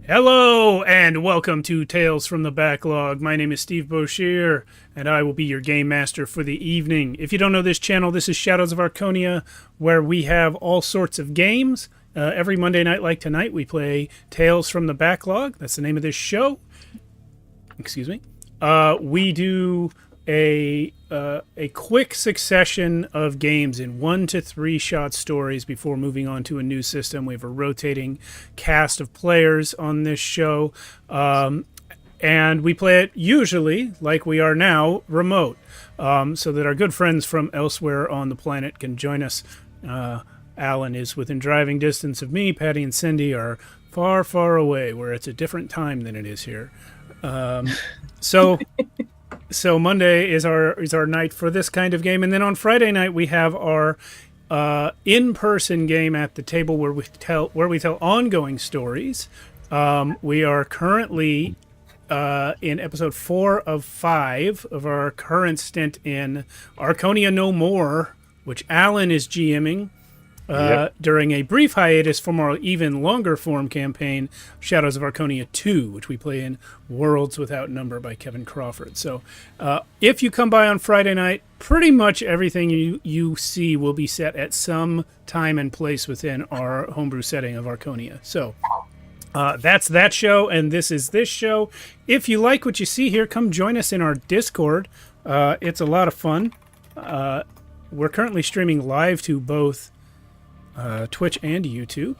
Hello and welcome to Tales from the Backlog. My name is Steve Boshier and I will be your game master for the evening. If you don't know this channel, this is Shadows of Archonia, where we have all sorts of games. Every Monday night like tonight, we play Tales from the Backlog. That's the name of this show. Excuse me. We do a quick succession of games in 1 to 3 shot stories before moving on to a new system. We have a rotating cast of players on this show, and we play it usually, like we are now, remote, so that our good friends from elsewhere on the planet can join us. Alan is within driving distance of me. Patty and Cindy are far, far away, where it's a different time than it is here. So Monday is our night for this kind of game, and then on Friday night we have our in-person game at the table where we tell ongoing stories. We are currently in episode 4 of 5 of our current stint in Archonia No More, which Alan is GMing. During a brief hiatus from our even longer form campaign, Shadows of Archonia 2, which we play in Worlds Without Number by Kevin Crawford. So if you come by on Friday night, pretty much everything you see will be set at some time and place within our homebrew setting of Archonia. So that's that show, and this is this show. If you like what you see here, come join us in our Discord. It's a lot of fun. We're currently streaming live to both Twitch and YouTube,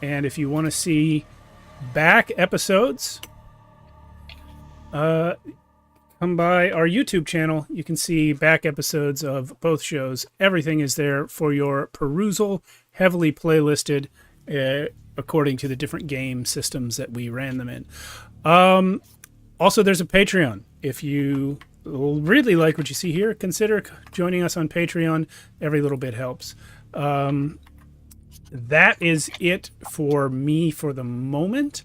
and if you want to see back episodes, come by our YouTube channel. You can see back episodes of both shows. Everything is there for your perusal, heavily playlisted according to the different game systems that we ran them in. Also, there's a Patreon. If you really like what you see here, consider joining us on Patreon. Every little bit helps. That is it for me for the moment.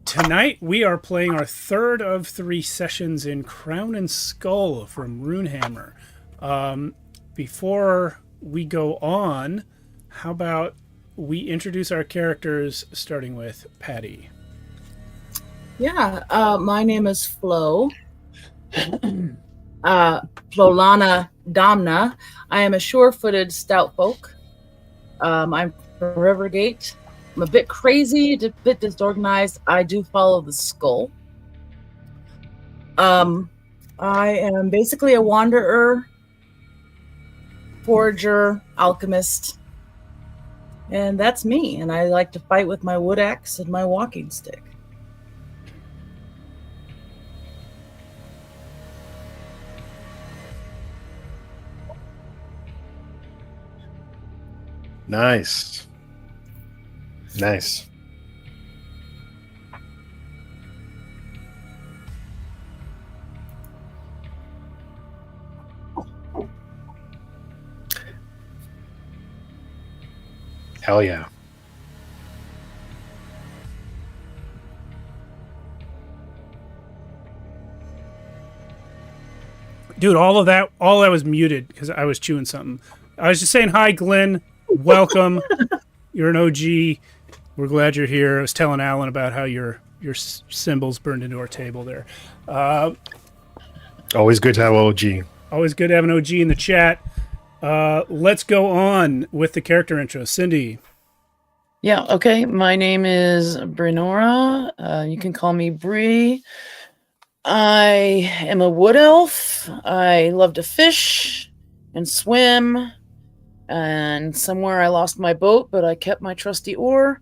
Tonight we are playing our third of 3 sessions in Crown and Skull from Runehammer. Before we go on, how about we introduce our characters, starting with Patty? Yeah, my name is Flo. Flolana Domna. I am a sure-footed stout folk. I'm from Rivergate. I'm a bit crazy, a bit disorganized. I do follow the skull. I am basically a wanderer, forager, alchemist, and that's me. And I like to fight with my wood axe and my walking stick. Nice. Hell yeah. Dude, all that was muted because I was chewing something. I was just saying hi, Glenn. Welcome. You're an OG. We're glad you're here. I was telling Alan about how your symbols burned into our table there. Always good to have OG. Always good to have an OG in the chat. Let's go on with the character intro. Cindy. Yeah, okay. My name is Brenora. You can call me Bree. I am a wood elf. I love to fish and swim. And somewhere I lost my boat, but I kept my trusty oar.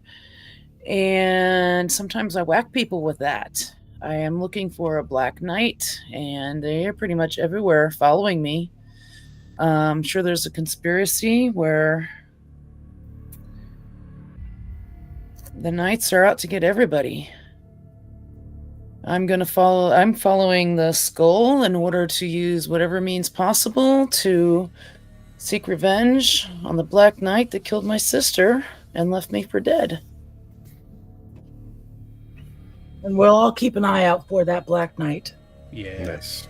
And sometimes I whack people with that. I am looking for a black knight, and they're pretty much everywhere following me. I'm sure there's a conspiracy where the knights are out to get everybody. I'm following the skull in order to use whatever means possible to seek revenge on the Black Knight that killed my sister and left me for dead. And we'll all keep an eye out for that Black Knight. Yes.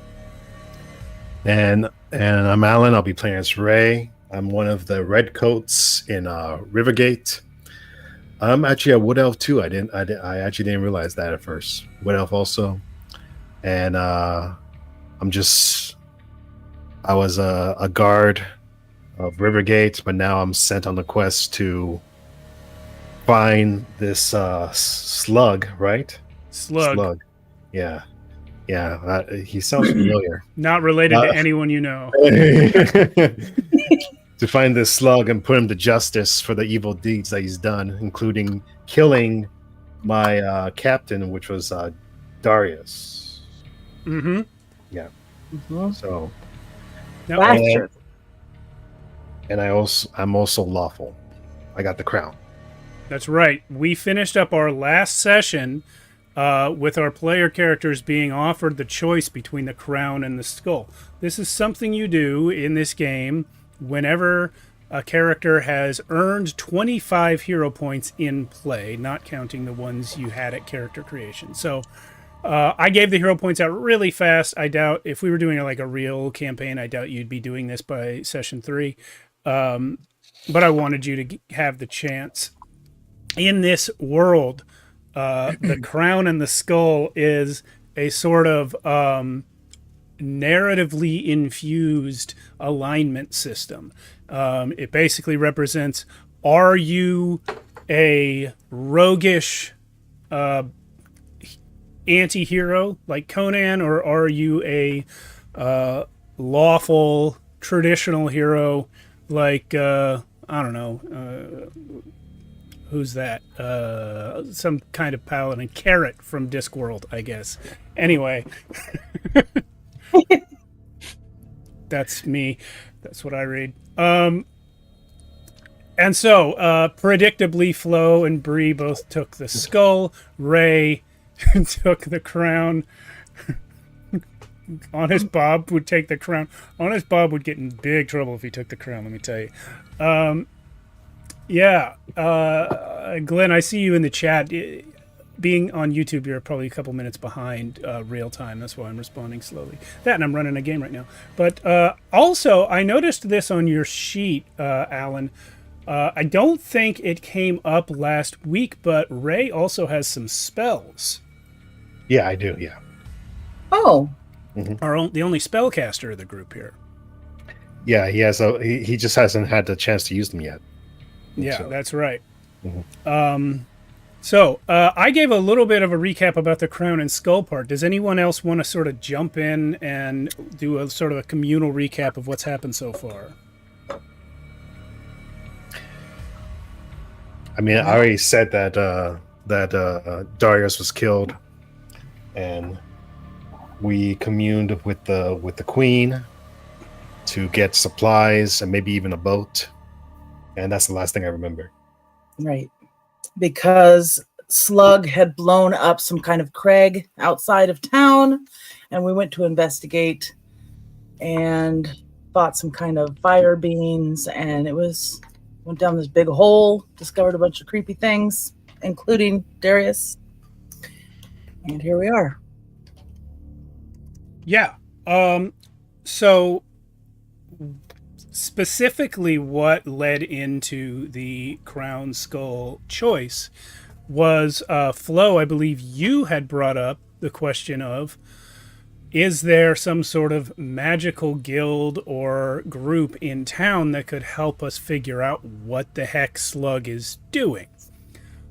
And I'm Alan. I'll be playing as Ray. I'm one of the redcoats in Rivergate. I'm actually a wood elf too. I actually didn't realize that at first. Wood elf also, and I was a guard of Rivergate, but now I'm sent on the quest to find this slug, right? Slug. Yeah, he sounds familiar. Not related to anyone you know. To find this slug and put him to justice for the evil deeds that he's done, including killing my captain, which was Darius. Mm-hmm. Yeah. Mhm. So, Now, Bastard. and I'm also lawful. I got the crown. that's right. We finished up our last session with our player characters being offered the choice between the crown and the skull. This is something you do in this game whenever a character has earned 25 hero points in play, not counting the ones you had at character creation. So I gave the hero points out really fast. I doubt if we were doing like a real campaign, I doubt you'd be doing this by session 3. But I wanted you to have the chance. In this world, the crown and the skull is a sort of narratively infused alignment system. It basically represents, are you a roguish anti-hero like Conan, or are you a lawful traditional hero like I don't know, who's that? Some kind of paladin. Carrot from Discworld, I guess. Anyway. That's me. That's what I read. And so, predictably, Flo and Bree both took the skull. Ray took the crown. Honest Bob would take the crown. Honest Bob would get in big trouble if he took the crown, let me tell you. Glenn, I see you in the chat. Being on YouTube, you're probably a couple minutes behind real time. That's why I'm responding slowly. That, and I'm running a game right now. But also, I noticed this on your sheet, Alan. I don't think it came up last week, but Ray also has some spells. Yeah, I do. Yeah. Oh. The only spellcaster of the group here. Yeah, he has. He just hasn't had the chance to use them yet. Yeah, So. that's right. So I gave a little bit of a recap about the crown and skull part. Does anyone else want to sort of jump in and do a sort of a communal recap of what's happened so far? I mean, I already said that Darius was killed, and we communed with the queen to get supplies and maybe even a boat, and that's the last thing I remember. Right. Because Slug had blown up some kind of crag outside of town, and we went to investigate and bought some kind of fire beans, and went down this big hole, discovered a bunch of creepy things, including Darius. And here we are. Yeah. So specifically what led into the crown skull choice was Flo, I believe you had brought up the question of, is there some sort of magical guild or group in town that could help us figure out what the heck Slug is doing?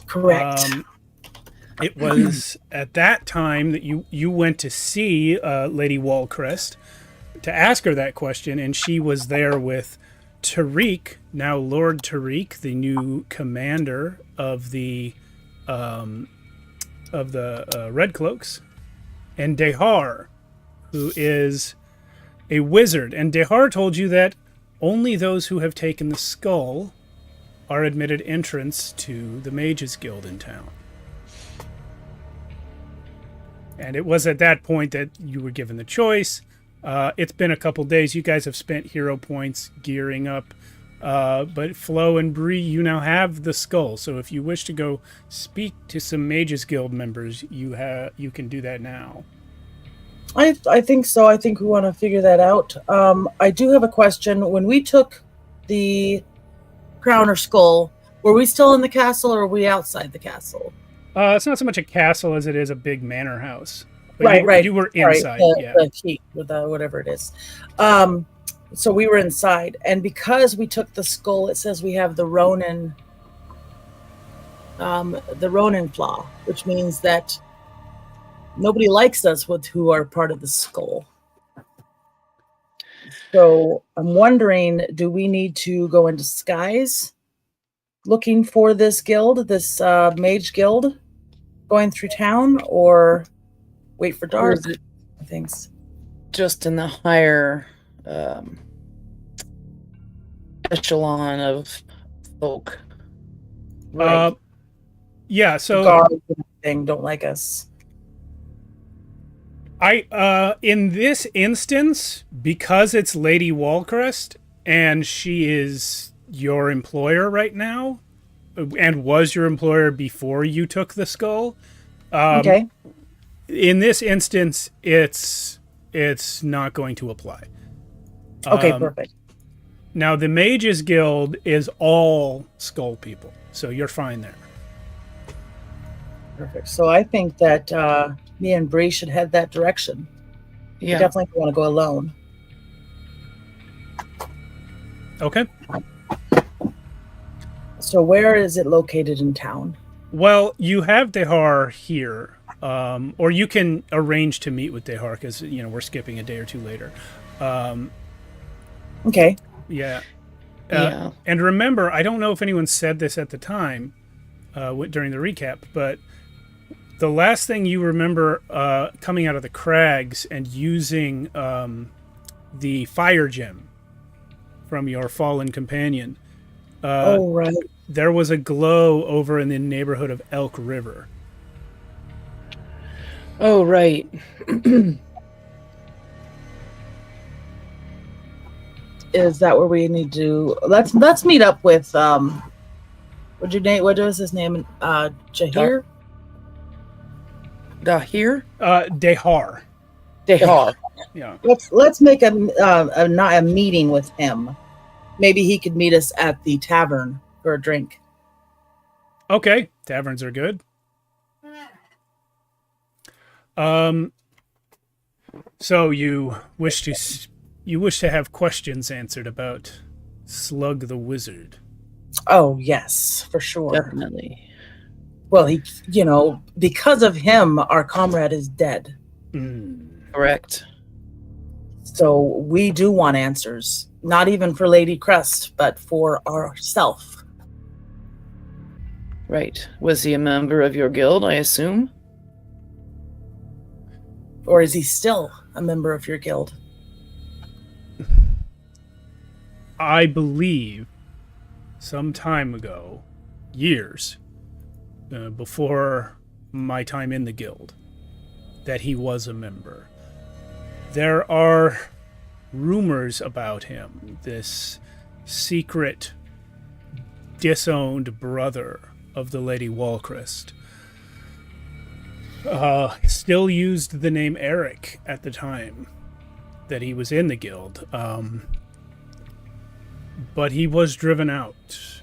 Correct. It was at that time that you went to see Lady Walcrest to ask her that question, and she was there with Tariq, now Lord Tariq, the new commander of the Red Cloaks, and Dehar, who is a wizard. And Dehar told you that only those who have taken the skull are admitted entrance to the Mages Guild in town. And it was at that point that you were given the choice. It's been a couple days. You guys have spent hero points gearing up. But Flo and Bree, you now have the skull. So if you wish to go speak to some Mages Guild members, you can do that now. I think so. I think we want to figure that out. I do have a question. When we took the crown or skull, Were we still in the castle, or were we outside the castle? It's not so much a castle as it is a big manor house. But Right. You were Sorry, inside, yeah. the keep with whatever it is. So we were inside, and because we took the skull, it says we have the Ronin flaw, which means that nobody likes us who are part of the skull. So I'm wondering, do we need to go in disguise looking for this guild, this mage guild, going through town, or wait for dark? Things Just in the higher echelon of folk. Right. Yeah, so guards and everything don't like us. in this instance, because it's Lady Walcrest and she is your employer right now, and was your employer before you took the skull. Okay. In this instance, it's not going to apply. Okay, perfect. Now, the Mages Guild is all skull people, so you're fine there. Perfect. So I think that me and Bree should head that direction. Yeah. We definitely don't want to go alone. Okay. So where is it located in town? Well, you have Dehar here, or you can arrange to meet with Dehar because we're skipping a day or two later. Okay. Yeah. Yeah. And remember, I don't know if anyone said this at the time during the recap, but the last thing you remember coming out of the crags and using the fire gem from your fallen companion. Oh, right. There was a glow over in the neighborhood of Elk River. Oh, right. Is that where we need to? Let's meet up with What was his name? Jahir. Dahir? Dehar. Dehar. Yeah. Let's make a meeting with him. Maybe he could meet us at the tavern for a drink. Okay, taverns are good. So you wish to have questions answered about Slug the Wizard. Oh, yes, for sure. Definitely. Well, because of him, our comrade is dead. Correct. So we do want answers, not even for Lady Crest, but for ourself. Right. Was he a member of your guild, I assume? Or is he still a member of your guild? I believe some time ago, years before my time in the guild, that he was a member. There are rumors about him, this secret, disowned brother of the Lady Walcrest. Still used the name Eric at the time that he was in the guild. But he was driven out.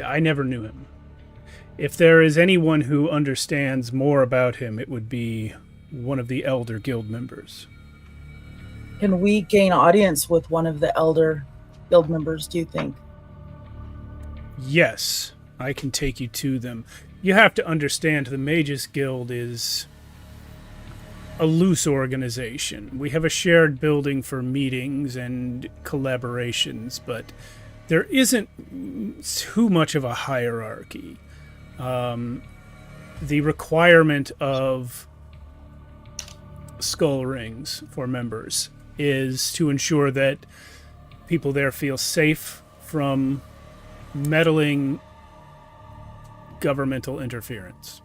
I never knew him. If there is anyone who understands more about him, it would be one of the elder guild members. Can we gain audience with one of the elder guild members, do you think? Yes, I can take you to them. You have to understand the Mages Guild is a loose organization. We have a shared building for meetings and collaborations, but there isn't too much of a hierarchy. The requirement of skull rings for members is to ensure that people there feel safe from meddling governmental interference.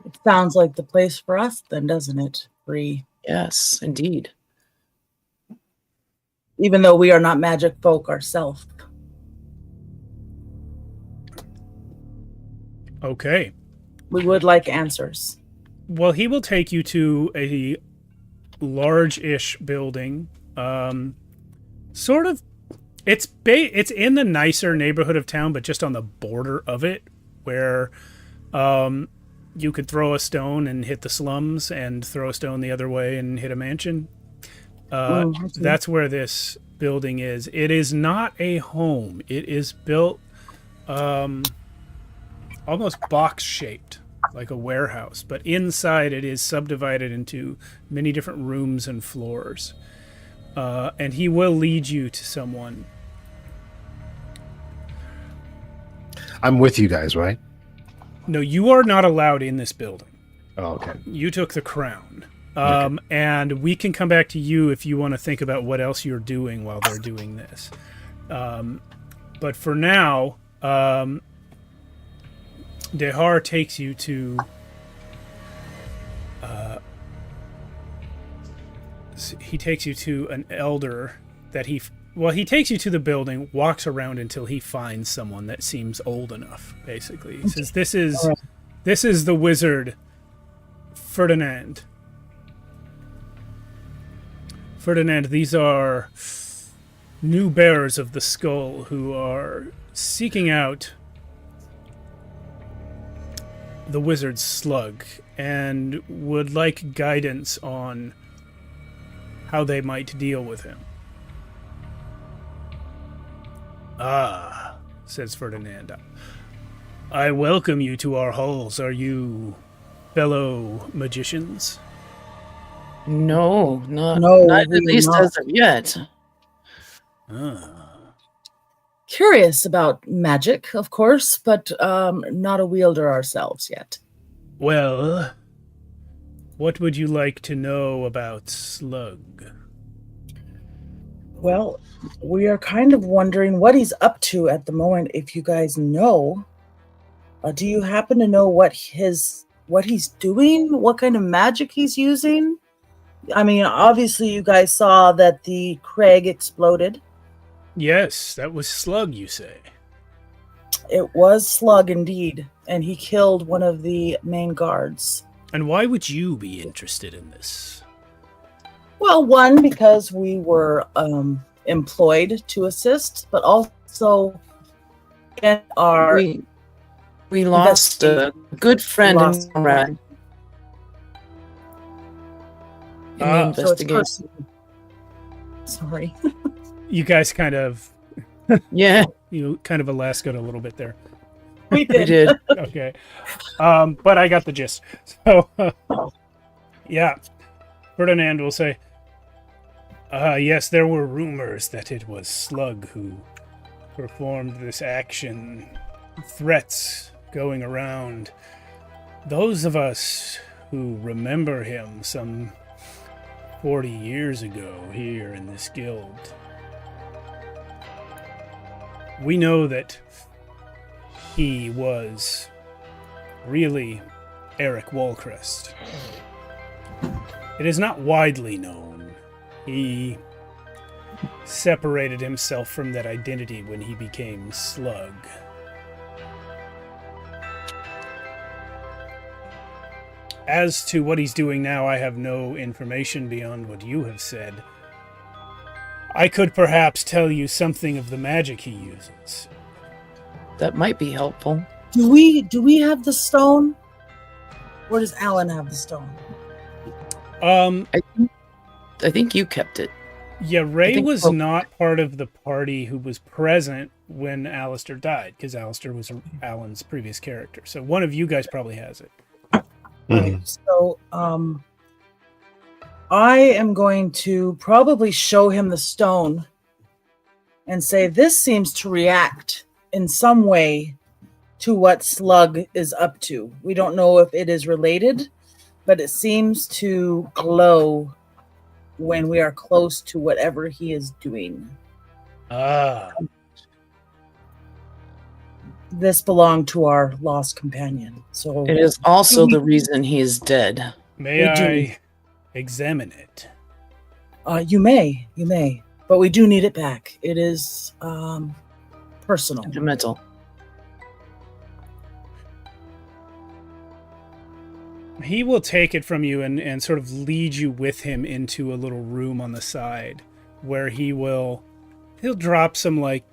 It sounds like the place for us then, doesn't it, Bree? Yes, indeed. Even though we are not magic folk ourselves. Okay. We would like answers. Well, he will take you to a large-ish building. sort of. It's in the nicer neighborhood of town, but just on the border of it, where you could throw a stone and hit the slums, and throw a stone the other way and hit a mansion. That's where this building is. It is not a home. It is built almost box-shaped, like a warehouse. But inside it is subdivided into many different rooms and floors. And he will lead you to someone. I'm with you guys, right? No, you are not allowed in this building. Oh, okay. You took the crown. Okay. And we can come back to you if you want to think about what else you're doing while they're doing this. But for now, Dehar takes you to... he takes you to an elder that he takes you to the building, walks around until he finds someone that seems old enough, basically. He says, this is the wizard Ferdinand. Ferdinand, these are new bearers of the skull who are seeking out the wizard's slug and would like guidance on how they might deal with him. Ah, says Ferdinand. I welcome you to our halls. Are you fellow magicians? No, not at we least not. as of yet. Curious about magic, of course, but not a wielder ourselves yet. Well, what would you like to know about Slug? Well, we are kind of wondering what he's up to at the moment. If you guys know, do you happen to know what he's doing? What kind of magic he's using? I mean, obviously, you guys saw that the crag exploded. Yes, that was Slug, you say. It was Slug, indeed, and he killed one of the main guards. And why would you be interested in this? Well, one, because we were employed to assist, but also in our... We lost a good friend in Conrad. In the investigation. So sorry. You guys kind of... Yeah. You kind of Alaska'd a little bit there. We did. We did. Okay. But I got the gist. So, yeah. Ferdinand will say, yes, there were rumors that it was Slug who performed this action. Threats going around. Those of us who remember him some 40 years ago here in this guild, we know that he was really Eric Walcrest. It is not widely known. He separated himself from that identity when he became Slug. As to what he's doing now, I have no information beyond what you have said. I could perhaps tell you something of the magic he uses. That might be helpful. Do we have the stone? Or does Alan have the stone? I think you kept it. Yeah, Ray was not part of the party who was present when Alistair died, because Alistair was Alan's previous character. So one of you guys probably has it. Mm-hmm. So, I am going to probably show him the stone and say, this seems to react in some way to what Slug is up to. We don't know if it is related, but it seems to glow when we are close to whatever he is doing. This belonged to our lost companion. So It is also the reason he is dead. May I examine it? You may, but we do need it back. It is personal. Sentimental. He will take it from you and sort of lead you with him into a little room on the side where he will he'll drop some like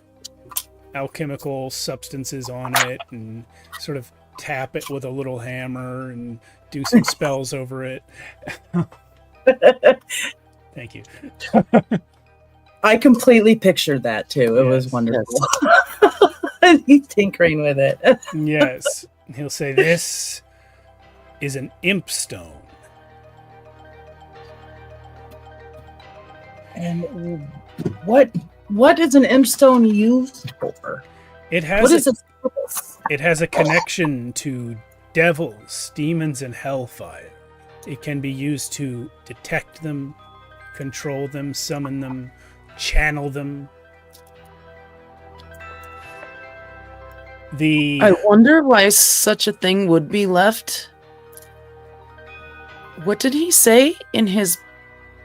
alchemical substances on it and sort of tap it with a little hammer and do some spells over it. Thank you. I completely pictured that too. It was Yes. wonderful. He's tinkering with it. Yes. He'll say, "This is an imp stone." And what is an imstone used for? It What has is its purpose? it has a connection to devils, demons, and hellfire. It can be used to detect them, control them, summon them, channel them. I wonder why such a thing would be left. What did he say in his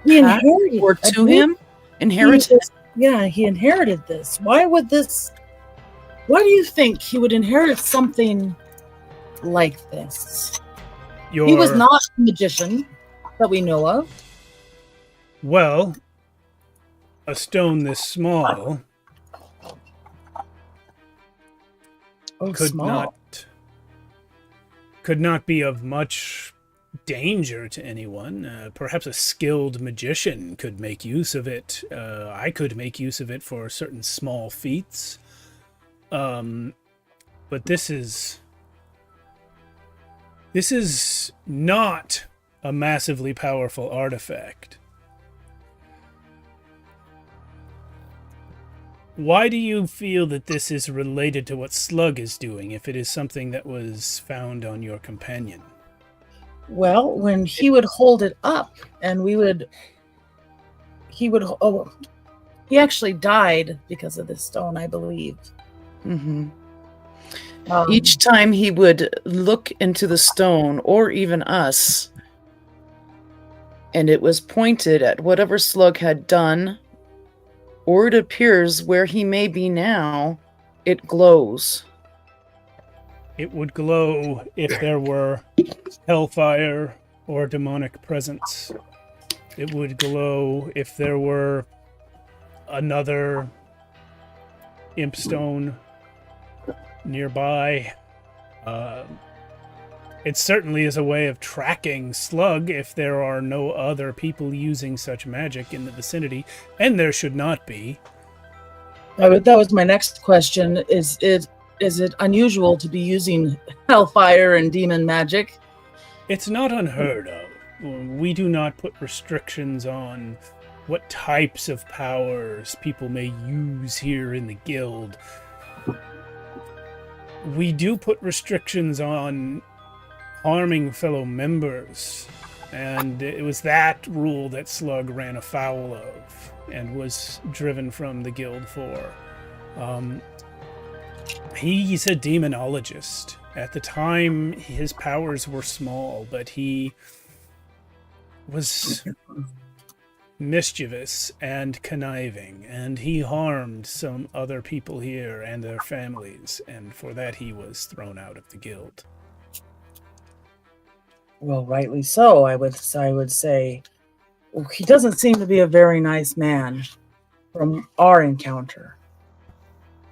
He pact inherited or I to believe him? Inherited. he inherited this. Why do you think he would inherit something like this? He was not a magician that we know of. Well, a stone this small could not be of much danger to anyone. Perhaps a skilled magician could make use of it. I could make use of it for certain small feats. But this is not a massively powerful artifact. Why do you feel that this is related to what Slug is doing, if it is something that was found on your companion? Well, when he would hold it up and he actually died because of this stone, I believe. Mm-hmm. Each time he would look into the stone, or even us, and it was pointed at whatever Slug had done, or it appears where he may be now, it glows. It would glow if there were hellfire or demonic presence. It would glow if there were another imp stone nearby. It certainly is a way of tracking Slug if there are no other people using such magic in the vicinity, and there should not be. That was my next question. Is it unusual to be using hellfire and demon magic? It's not unheard of. We do not put restrictions on what types of powers people may use here in the guild. We do put restrictions on harming fellow members, and it was that rule that Slug ran afoul of and was driven from the guild for. He's a demonologist. At the time, his powers were small, but he was mischievous and conniving, and he harmed some other people here and their families, and for that he was thrown out of the guild. Well, rightly so, I would say. He doesn't seem to be a very nice man from our encounter.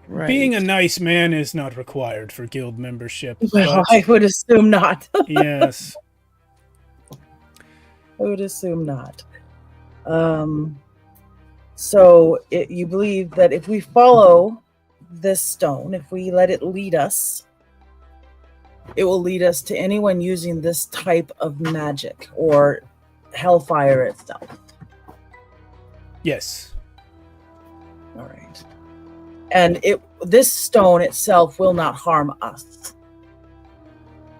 Right. Being a nice man is not required for guild membership. Well, but I would assume not. yes. I would assume not. So you believe that if we follow this stone, if we let it lead us, it will lead us to anyone using this type of magic or hellfire itself. Yes. All right. And this stone itself will not harm us.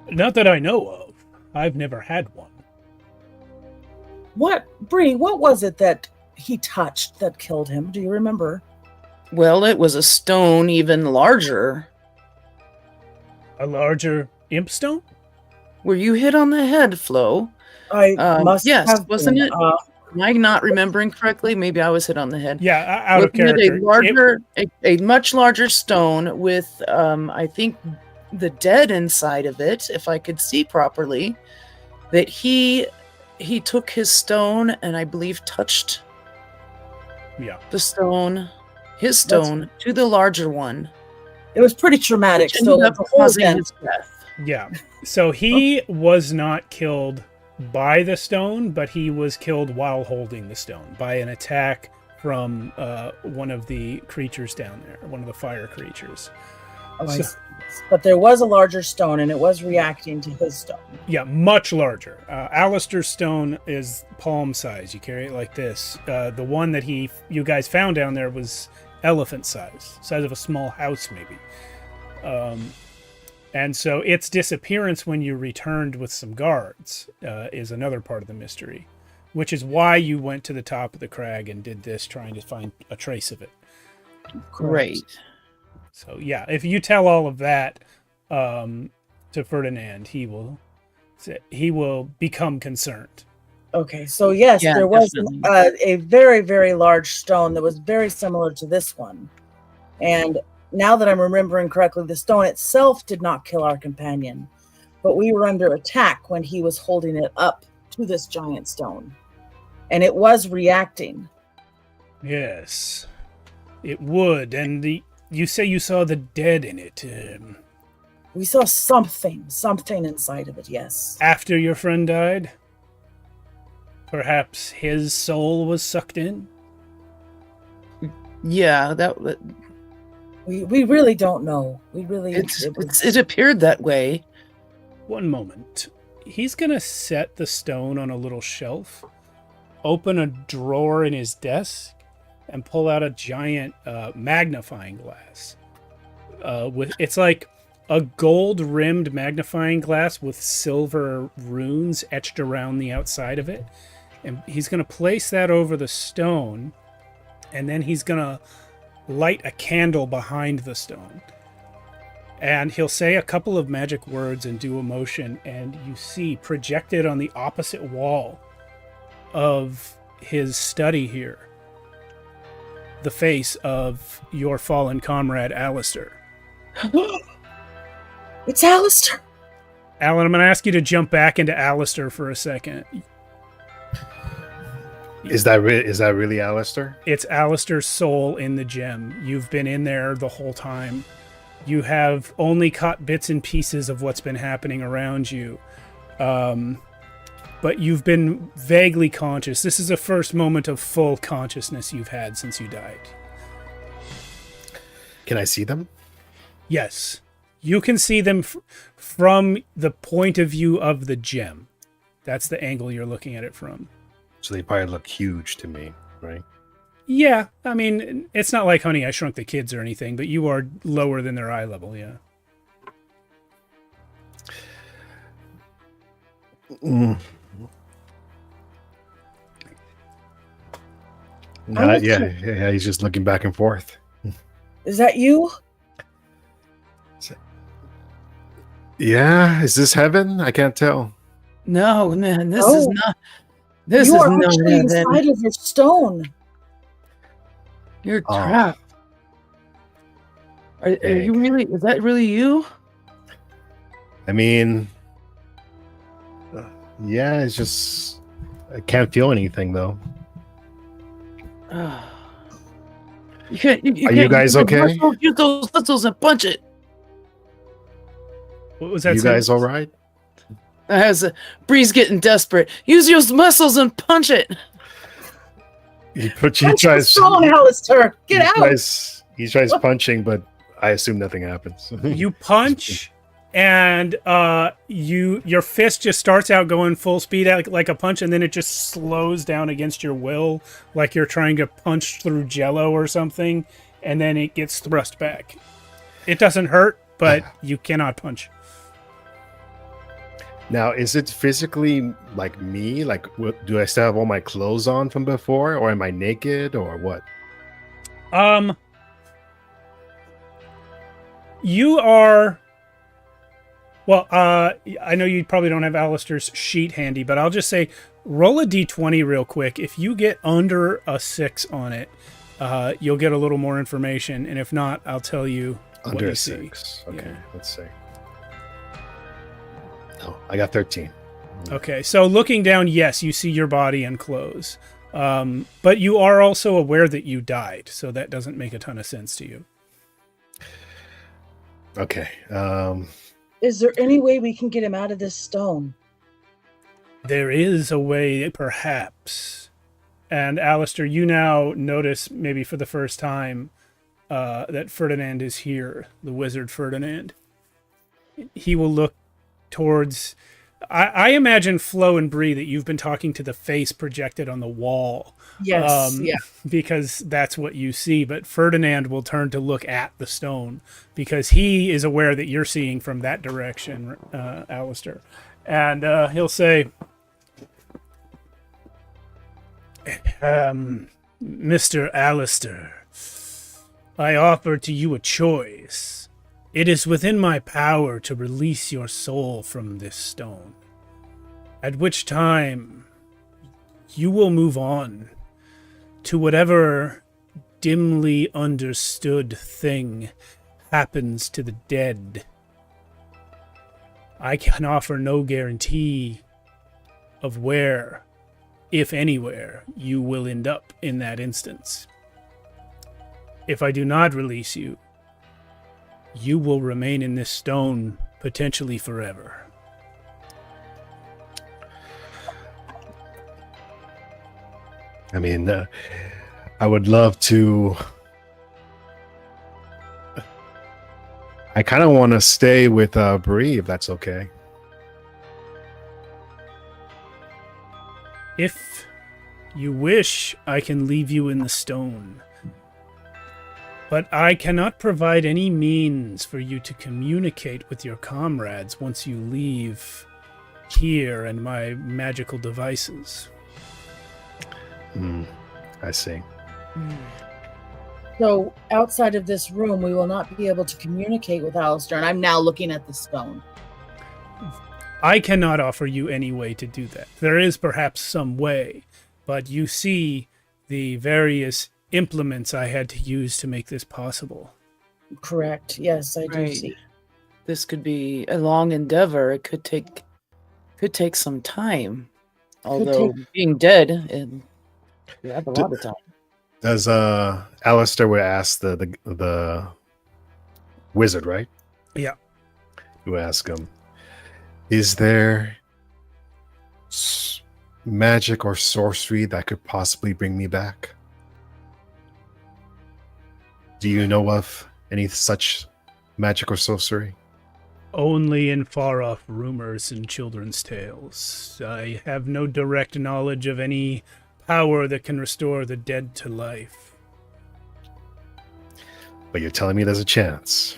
Not that I know of. I've never had one. Bree, what was it that he touched that killed him? Do you remember? Well, it was a stone even larger. A larger imp stone? Were you hit on the head, Flo? I must yes, have wasn't been. it? Am I not remembering correctly? Maybe I was hit on the head. Yeah, out of Wasn't character. it a much larger stone with, I think, the dead inside of it, if I could see properly, that he took his stone and I believe touched Yeah. the stone. his stone to the larger one. It was pretty traumatic. Which So ended up the whole causing event, his death. Yeah. So he was not killed by the stone, but he was killed while holding the stone by an attack from one of the creatures down there, one of the fire creatures. But there was a larger stone, and it was reacting to his stone. Yeah, much larger. Alistair's stone is palm size. You carry it like this. The one that you guys found down there was elephant size of a small house, maybe. And so its disappearance when you returned with some guards is another part of the mystery, which is why you went to the top of the crag and did this, trying to find a trace of it. Great. So yeah, if you tell all of that to Ferdinand, he will become concerned. Okay, so yes, Yeah, there was definitely. a very, very large stone that was very similar to this one. And now that I'm remembering correctly, the stone itself did not kill our companion, but we were under attack when he was holding it up to this giant stone. And it was reacting. Yes, it would. And you say you saw the dead in it. We saw something inside of it, yes. After your friend died? Perhaps his soul was sucked in? Yeah, We really don't know. it appeared that way. One moment. He's going to set the stone on a little shelf, open a drawer in his desk, and pull out a giant magnifying glass. It's like a gold-rimmed magnifying glass with silver runes etched around the outside of it. And he's going to place that over the stone, and then he's going to light a candle behind the stone. And he'll say a couple of magic words and do a motion, and you see projected on the opposite wall of his study here the face of your fallen comrade, Alistair. It's Alistair. Alan, I'm going to ask you to jump back into Alistair for a second. Is that really Alistair? It's Alistair's soul in the gem. You've been in there the whole time. You have only caught bits and pieces of what's been happening around you. But you've been vaguely conscious. This is the first moment of full consciousness you've had since you died. Can I see them? Yes. You can see them from the point of view of the gem. That's the angle you're looking at it from. So they probably look huge to me, right? Yeah, I mean, it's not like Honey, I Shrunk the Kids or anything, but you are lower than their eye level, yeah. Yeah, he's just looking back and forth. Is that you? Yeah, is this heaven? I can't tell. No, man, this is not. This You is are not actually heaven. inside of your stone. You're Oh. trapped. Are you really? Is that really you? I mean, yeah, it's just I can't feel anything though. You can't. Are you guys okay? Use those muscles and punch it. What was that? You guys all right? As Bree's getting desperate. Use your muscles and punch it. He Punch the tries. stone, Alistair. Get out. He tries punching, but I assume nothing happens. You punch, and your fist just starts out going full speed like a punch, and then it just slows down against your will, like you're trying to punch through jello or something, and then it gets thrust back. It doesn't hurt, but you cannot punch. Now, is it physically like me? Like, do I still have all my clothes on from before, or am I naked, or what? You are. Well, I know you probably don't have Alistair's sheet handy, but I'll just say roll a d20 real quick. If you get under a 6 on it, you'll get a little more information, and if not, I'll tell you what Under you a see. 6. Okay, Yeah. let's see. Oh, I got 13. Okay, so looking down, yes, you see your body and clothes. But you are also aware that you died, so that doesn't make a ton of sense to you. Okay. Is there any way we can get him out of this stone? There is a way, perhaps. And Alistair, you now notice, maybe for the first time, that Ferdinand is here, the wizard Ferdinand. He will look towards... I imagine, Flo and Bree, that you've been talking to the face projected on the wall. Yes, yeah. Because that's what you see. But Ferdinand will turn to look at the stone because he is aware that you're seeing from that direction, Alistair. And he'll say, Mr. Alistair, I offer to you a choice. It is within my power to release your soul from this stone, at which time you will move on to whatever dimly understood thing happens to the dead. I can offer no guarantee of where, if anywhere, you will end up in that instance. If I do not release you, you will remain in this stone potentially forever. I mean, I would love to... I kind of want to stay with Bree, if that's okay. If you wish, I can leave you in the stone. But I cannot provide any means for you to communicate with your comrades once you leave here and my magical devices. I see. So outside of this room, we will not be able to communicate with Alistair. And I'm now looking at the stone. I cannot offer you any way to do that. There is perhaps some way, but you see the various implements I had to use to make this possible. Correct. Yes, I do Right. see. This could be a long endeavor. It could take some time. Although being dead, you have a lot of time. Does Alistair would ask the wizard, right? Yeah. You ask him, is there magic or sorcery that could possibly bring me back? Do you know of any such magic or sorcery? Only in far-off rumors and children's tales. I have no direct knowledge of any power that can restore the dead to life. But you're telling me there's a chance.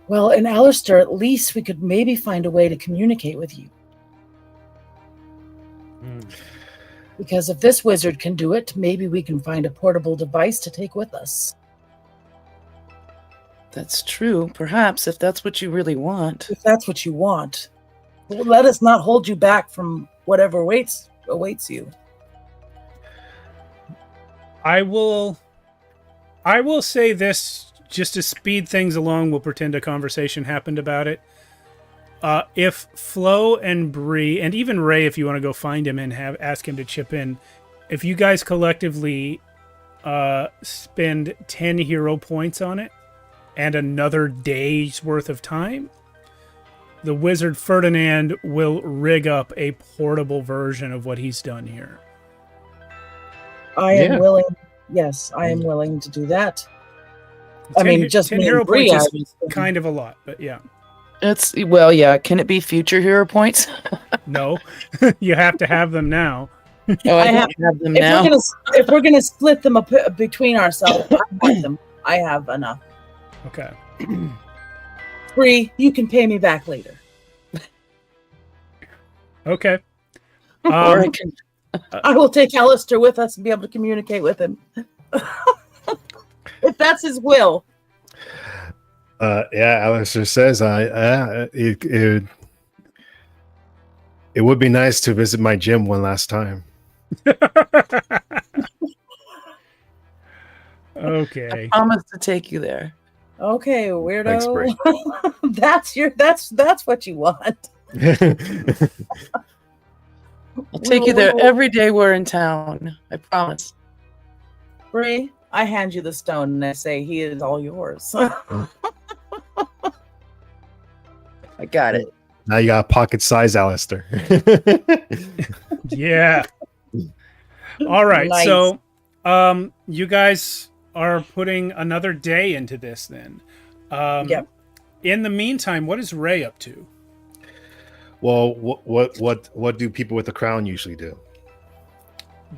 Well, in Alistair, at least we could maybe find a way to communicate with you. Because if this wizard can do it, maybe we can find a portable device to take with us. That's true. Perhaps, if that's what you really want. If that's what you want. Well, let us not hold you back from whatever awaits you. I will say this just to speed things along. We'll pretend a conversation happened about it. If Flo and Bree, and even Ray, if you want to go find him and ask him to chip in, if you guys collectively spend 10 hero points on it and another day's worth of time, the wizard Ferdinand will rig up a portable version of what he's done here. I am willing. Yes, I am willing to do that. 10 just 10 me hero and Bree, points I is kind of a lot, but yeah. Yeah. Can it be future hero points? No, you have to have them now. Oh, I don't have them now. If we're gonna split them up between ourselves, I have them. I have enough. Okay. Bree, you can pay me back later. Okay. Or I can. I will take Alistair with us and be able to communicate with him. If that's his will. Yeah, Alistair says it would be nice to visit my gym one last time. Okay. I promise to take you there. Okay, weirdo. Thanks, Bree. That's what you want. I'll take you there Whoa. every day we're in town. I promise. Bree, I hand you the stone and I say, he is all yours. I got it. Now you got pocket size Alistair. Yeah. All right. Nice. So, you guys are putting another day into this then. Yep. In the meantime, what is Ray up to? Well, what do people with the crown usually do?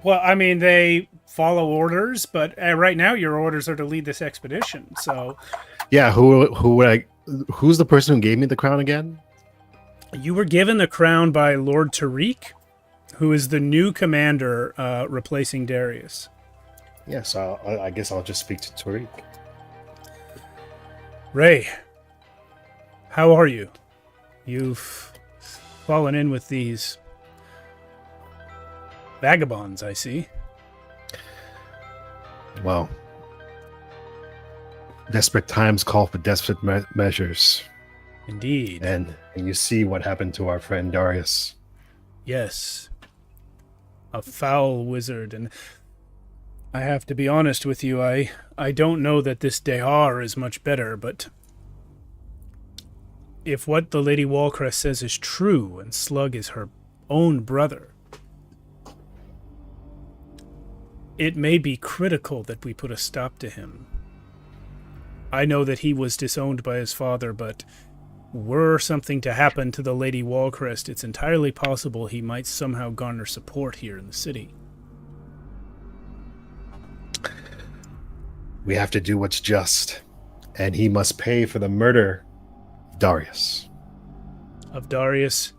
Well, I mean, they follow orders, but right now your orders are to lead this expedition. So Yeah, who's the person who gave me the crown again? you were given the crown by Lord Tariq, who is the new commander replacing Darius. Yes, I guess I'll just speak to Tariq. Ray, how are you? You've fallen in with these vagabonds, I see. Well, desperate times call for desperate measures, Indeed. and you see what happened to our friend Darius. Yes. A foul wizard, and I have to be honest with you, I don't know that this Dehar is much better, but if what the Lady Walcrest says is true, and Slug is her own brother, it may be critical that we put a stop to him. I know that he was disowned by his father, but were something to happen to the Lady Walcrest, it's entirely possible he might somehow garner support here in the city. We have to do what's just, and he must pay for the murder of Darius. Of Darius?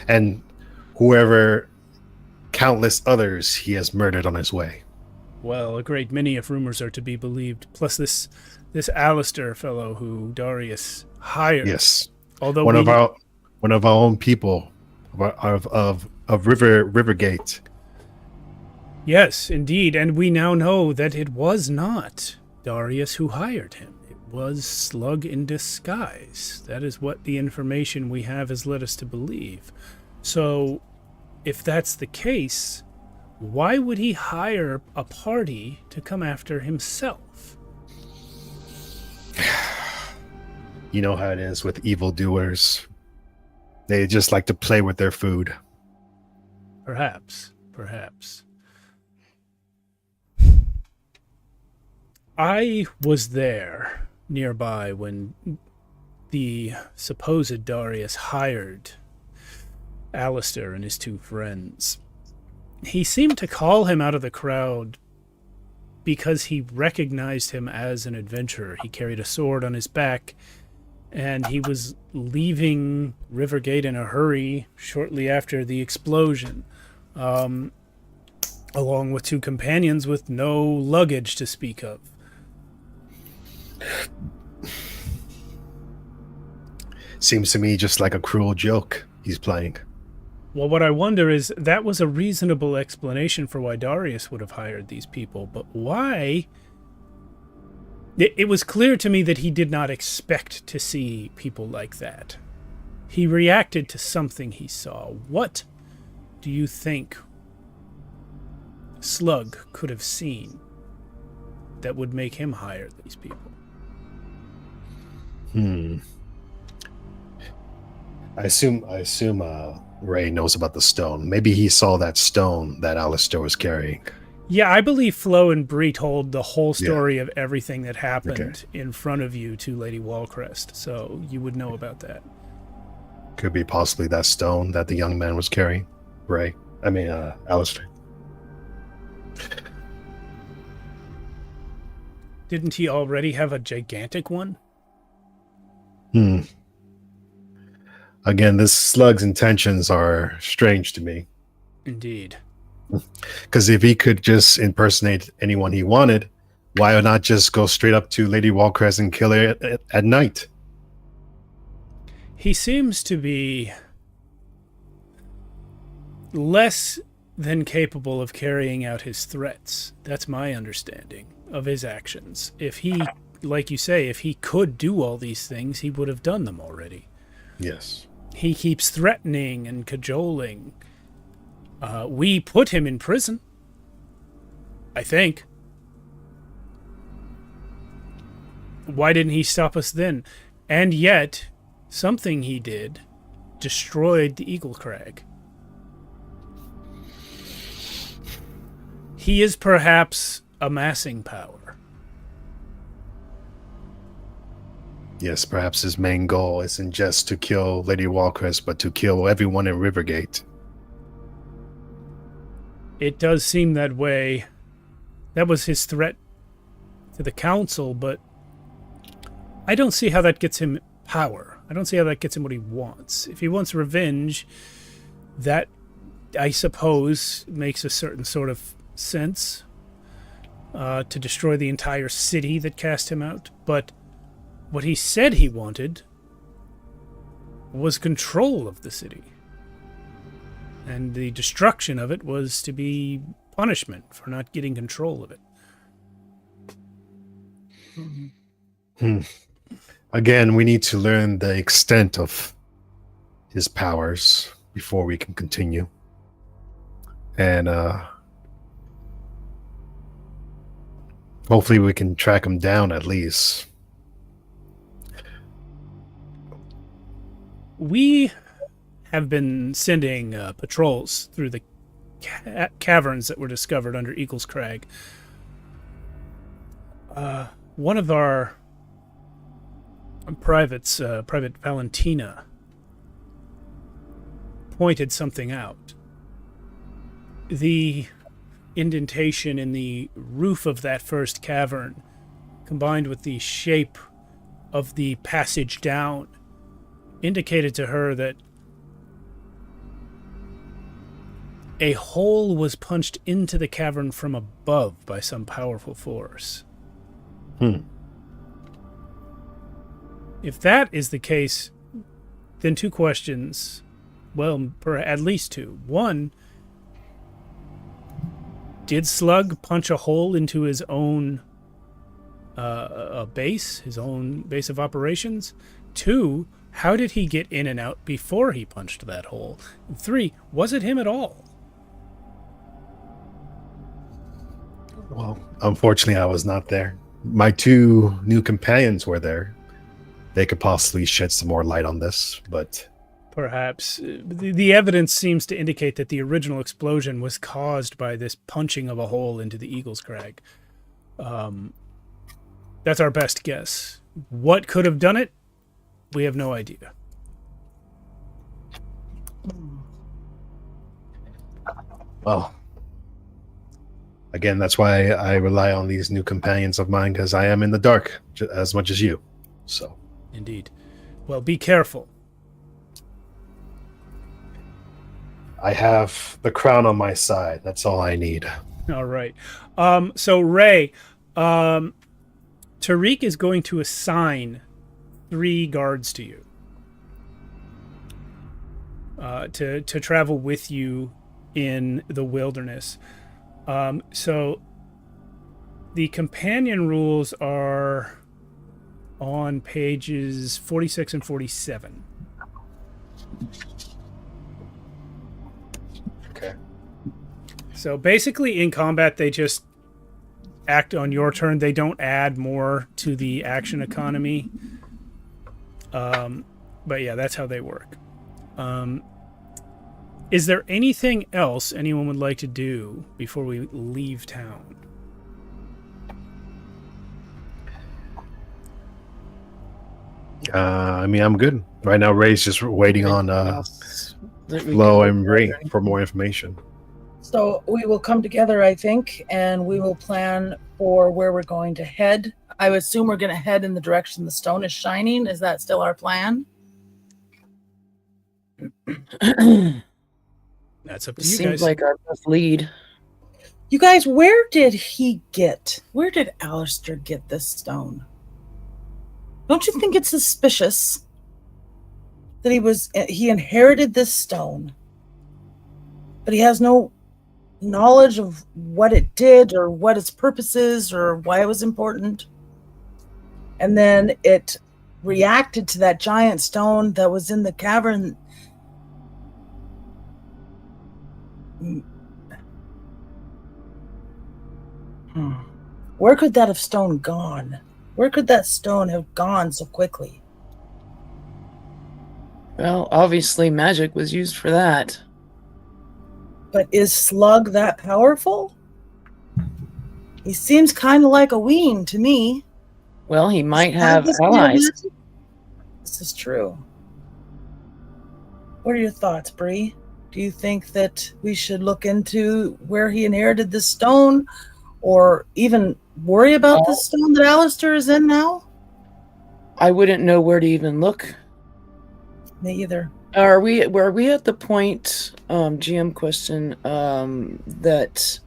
And whoever countless others he has murdered on his way. Well, a great many if rumors are to be believed. Plus this Alistair fellow who Darius hired. Yes. Although one of our own people of Rivergate. Yes, indeed, and we now know that it was not Darius who hired him. It was Slug in disguise. That is what the information we have has led us to believe. So, if that's the case, why would he hire a party to come after himself? You know how it is with evildoers. They just like to play with their food. Perhaps. I was there nearby when the supposed Darius hired Alistair and his two friends. He seemed to call him out of the crowd because he recognized him as an adventurer. He carried a sword on his back, and he was leaving Rivergate in a hurry shortly after the explosion, along with two companions with no luggage to speak of. Seems to me just like a cruel joke he's playing. Well, what I wonder is, that was a reasonable explanation for why Darius would have hired these people, but why? It was clear to me that he did not expect to see people like that. He reacted to something he saw. What do you think Slug could have seen that would make him hire these people? I assume Ray knows about the stone. Maybe he saw that stone that Alistair was carrying. Yeah, I believe Flo and Bree told the whole story of everything that happened in front of you to Lady Walcrest, so you would know about that. Could be possibly that stone that the young man was carrying. Alistair. Didn't he already have a gigantic one? Again, this Slug's intentions are strange to me. Indeed. Because if he could just impersonate anyone he wanted, why not just go straight up to Lady Walcrest and kill her at night? He seems to be less than capable of carrying out his threats. That's my understanding of his actions. If he, like you say, if he could do all these things, he would have done them already. Yes. He keeps threatening and cajoling. We put him in prison, I think. Why didn't he stop us then? And yet, something he did destroyed the Eagle Crag. He is perhaps amassing power. Yes, perhaps his main goal isn't just to kill Lady Walcrest, but to kill everyone in Rivergate. It does seem that way. That was his threat to the council, but I don't see how that gets him power. I don't see how that gets him what he wants. If he wants revenge, that, I suppose, makes a certain sort of sense to destroy the entire city that cast him out. But what he said he wanted was control of the city. And the destruction of it was to be punishment for not getting control of it. Again, we need to learn the extent of his powers before we can continue. And hopefully we can track him down at least. We have been sending patrols through the caverns that were discovered under Eagle's Crag. One of our privates, Private Valentina, pointed something out. The indentation in the roof of that first cavern, combined with the shape of the passage down, indicated to her that a hole was punched into the cavern from above by some powerful force. If that is the case, then two questions. Well, at least two. One, did Slug punch a hole into his own base, his own base of operations? Two, how did he get in and out before he punched that hole? And three, was it him at all? Well, unfortunately, I was not there. My two new companions were there. They could possibly shed some more light on this, but... Perhaps. The evidence seems to indicate that the original explosion was caused by this punching of a hole into the Eagle's Crag. That's our best guess. What could have done it? We have no idea. Well, again, that's why I rely on these new companions of mine, because I am in the dark as much as you. So, indeed. Well, be careful. I have the crown on my side. That's all I need. All right. So, Ray, Tariq is going to assign 3 guards to you to travel with you in the wilderness. So the companion rules are on pages 46 and 47. Okay. So basically in combat, they just act on your turn. They don't add more to the action economy. But yeah, that's how they work. Is there anything else anyone would like to do before we leave town? I mean, I'm good. Right now, Ray's just waiting on Flo and Ray for more information. So we will come together, I think, and we will plan for where we're going to head. I would assume we're going to head in the direction the stone is shining. Is that still our plan? That's up to you Seems guys. like our best lead. You guys, where did Alistair get this stone? Don't you think it's suspicious that he inherited this stone, but he has no knowledge of what it did or what its purpose is or why it was important? And then it reacted to that giant stone that was in the cavern. Where could that have stone gone? Where could that stone have gone so quickly? Well, obviously magic was used for that. But is Slug that powerful? He seems kind of like a ween to me. Well, he might Does have this kind of allies. magic? This is true. What are your thoughts, Bree? Do you think that we should look into where he inherited this stone, or even worry about the stone that Alistair is in now? I wouldn't know where to even look. Me either. Are we at the point, GM question, that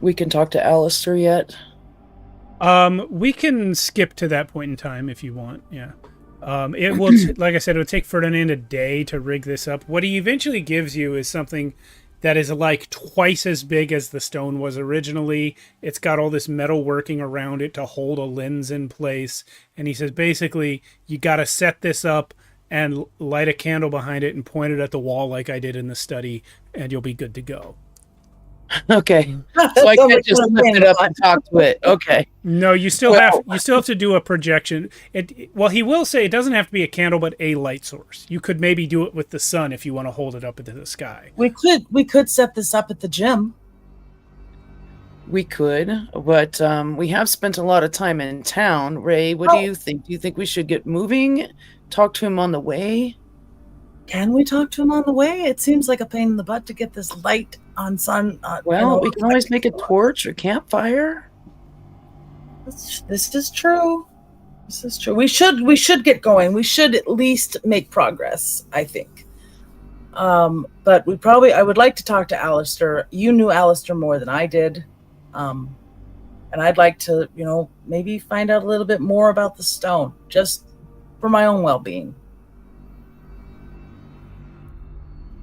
we can talk to Alistair yet? We can skip to that point in time if you want. Yeah. It will, like I said, it'll take Ferdinand a day to rig this up. What he eventually gives you is something that is like twice as big as the stone was originally. It's got all this metal working around it to hold a lens in place. And he says, basically, you got to set this up and light a candle behind it and point it at the wall like I did in the study, and you'll be good to go. Okay. So I can't just lift it up and talk to it. Okay. No, you still have to do a projection. Well, he will say it doesn't have to be a candle, but a light source. You could maybe do it with the sun if you want to hold it up into the sky. We could set this up at the gym. We could, but we have spent a lot of time in town. Ray, what do you think? Do you think we should get moving? Talk to him on the way? Can we talk to him on the way? It seems like a pain in the butt to get this light on sun. Well, we can always make a torch or campfire. This is true. This is true. We should get going. We should at least make progress, I think. But I would like to talk to Alistair. You knew Alistair more than I did. And I'd like to, maybe find out a little bit more about the stone, just for my own well-being.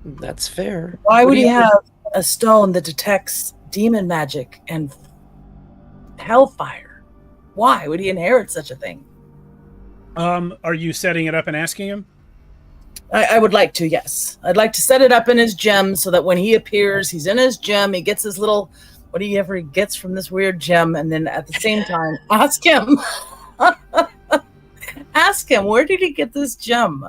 That's fair. Why would he have a stone that detects demon magic and hellfire? Why would he inherit such a thing? Are you setting it up and asking him? I would like to, yes. I'd like to set it up in his gem so that when he appears, he's in his gem, he gets his little, whatever he gets from this weird gem, and then at the same time, ask him. Ask him, where did he get this gem?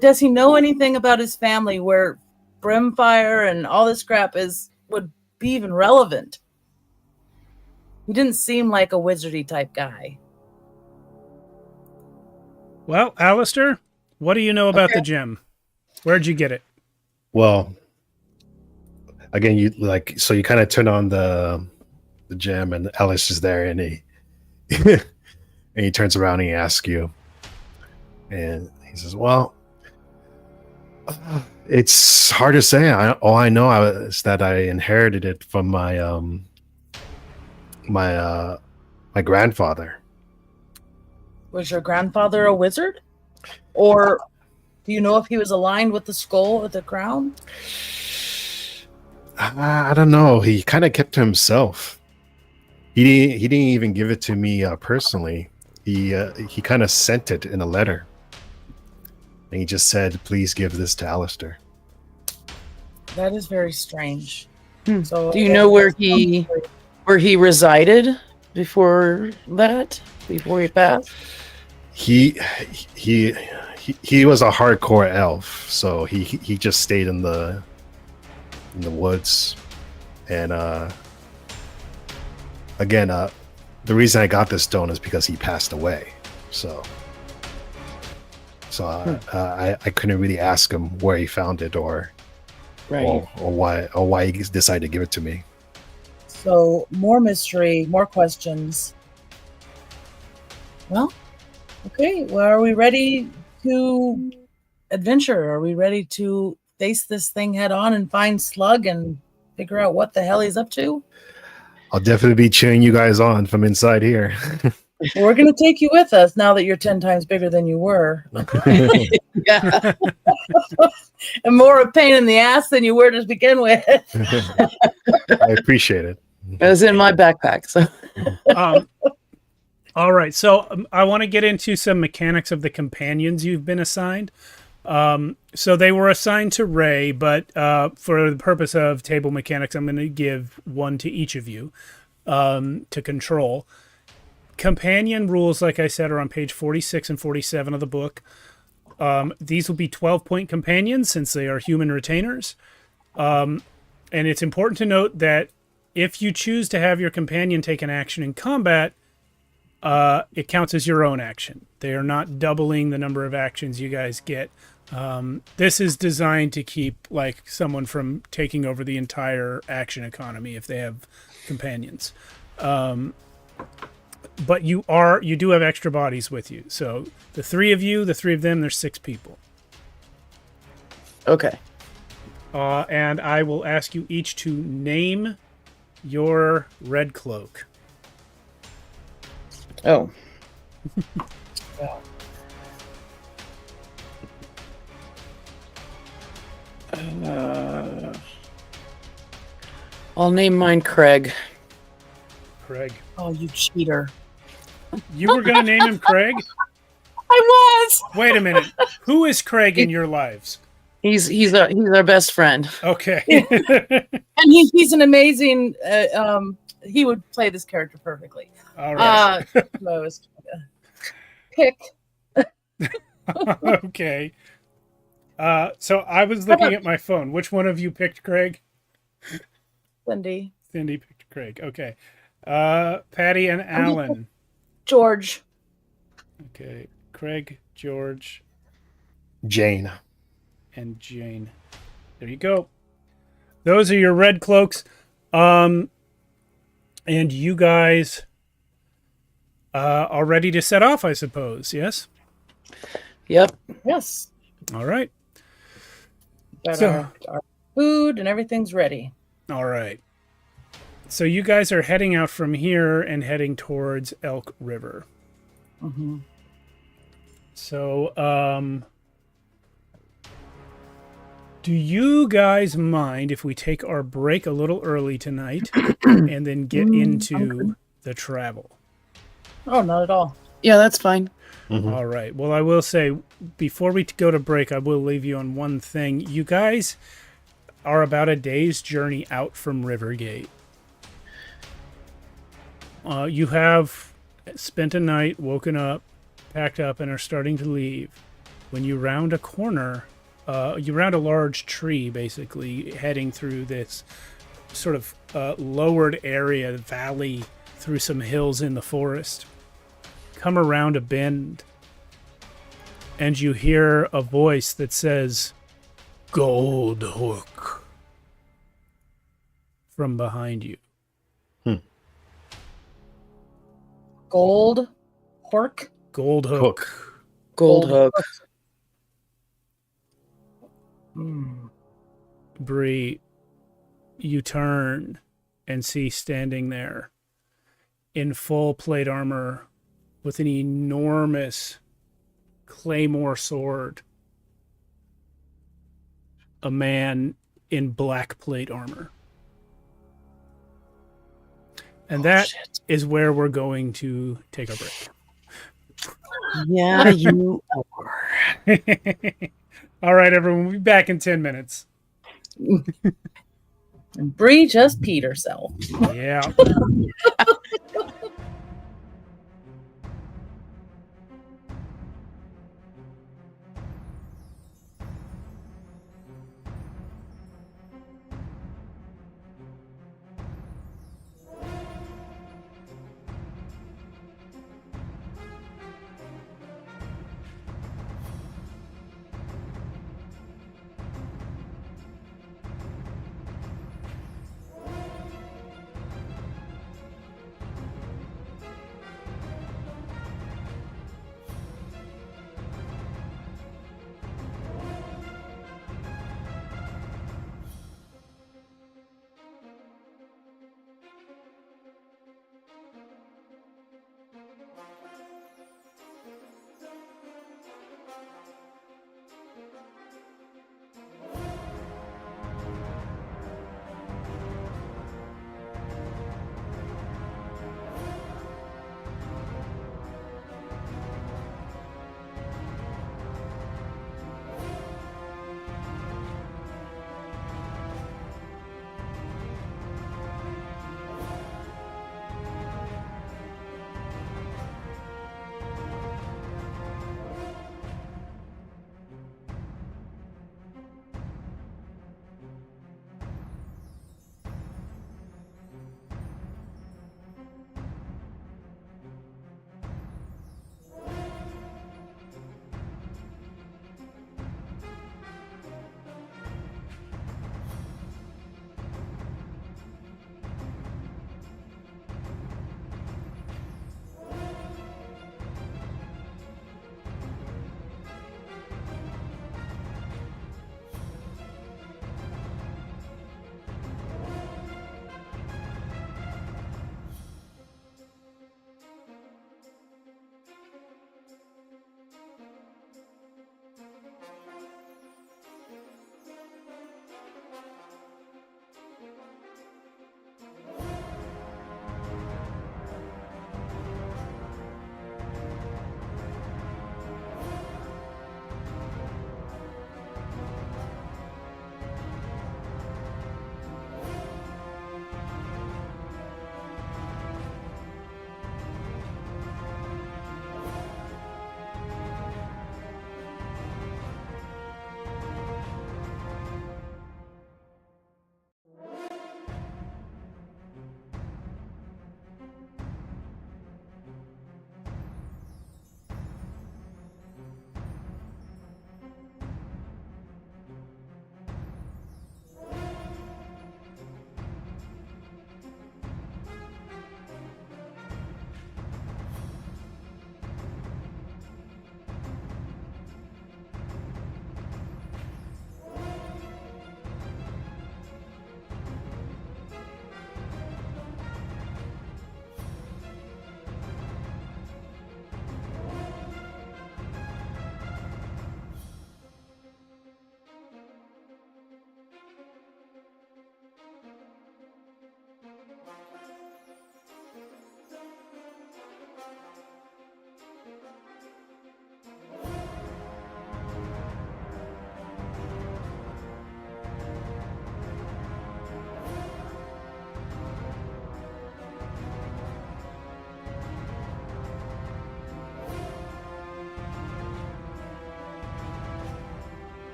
Does he know anything about his family where Brimfire and all this crap would be even relevant? He didn't seem like a wizardy type guy. Well, Alistair, what do you know about the gem? Where'd you get it? Well, again, you kind of turn on the gem, and Alice is there, and he and he turns around and he asks you, and he says, "Well, it's hard to say. All I know is that I inherited it from my my grandfather." Was your grandfather a wizard? Or do you know if he was aligned with the skull or the crown? I don't know. He kind of kept to himself. He didn't even give it to me personally. He kind of sent it in a letter. And he just said, "Please give this to Alistair." That is very strange. So, do you know where he resided before he passed? He was a hardcore elf, so he just stayed in the woods. And again, the reason I got this stone is because he passed away. So I couldn't really ask him where he found it or why he decided to give it to me. So more mystery, more questions. Well, okay. Well, are we ready to adventure? Are we ready to face this thing head on and find Slug and figure out what the hell he's up to? I'll definitely be cheering you guys on from inside here. We're going to take you with us now that you're 10 times bigger than you were. Yeah. And more a pain in the ass than you were to begin with. I appreciate it. It was in my backpack. So All right, so I want to get into some mechanics of the companions you've been assigned. So they were assigned to Ray, but for the purpose of table mechanics, I'm going to give one to each of you to control. Companion rules, like I said, are on page 46 and 47 of the book. These will be 12-point companions since they are human retainers. And it's important to note that if you choose to have your companion take an action in combat, it counts as your own action. They are not doubling the number of actions you guys get. This is designed to keep like someone from taking over the entire action economy if they have companions. But you do have extra bodies with you. So the three of you, the three of them, there's 6 people. Okay. And I will ask you each to name your red cloak. Oh. I'll name mine Craig. Craig. Oh, you cheater. You were going to name him Craig? I was. Wait a minute. Who is Craig in your lives? He's our best friend. Okay. And he's an amazing. He would play this character perfectly. All right. I was pick. Okay. So I was looking at my phone. Which one of you picked Craig? Cindy. Cindy picked Craig. Okay. Patty and Alan. George. Okay. Craig, George, Jane. and Jane. There you go. Those are your red cloaks. And you guys are ready to set off, I suppose. Yes? Yep. Yes. All right. Got So- our food and everything's ready. All right. So you guys are heading out from here and heading towards Elk River. Mm-hmm. So, do you guys mind if we take our break a little early tonight and then get into the travel? Oh, not at all. Yeah, that's fine. Mhm. All right. Well, I will say, before we go to break, I will leave you on one thing. You guys are about a day's journey out from Rivergate. You have spent a night, woken up, packed up, and are starting to leave. When you round a corner, you round a large tree, basically, heading through this sort of lowered area, valley, through some hills in the forest. Come around a bend, and you hear a voice that says, "Gold Hook," from behind you. Gold Hork. Gold Hook. Gold hook. Bree, you turn and see standing there in full plate armor with an enormous claymore sword, a man in black plate armor. And that is where we're going to take our break. Yeah, you are. All right, everyone, we'll be back in 10 minutes. And Bree just peed herself. Yeah.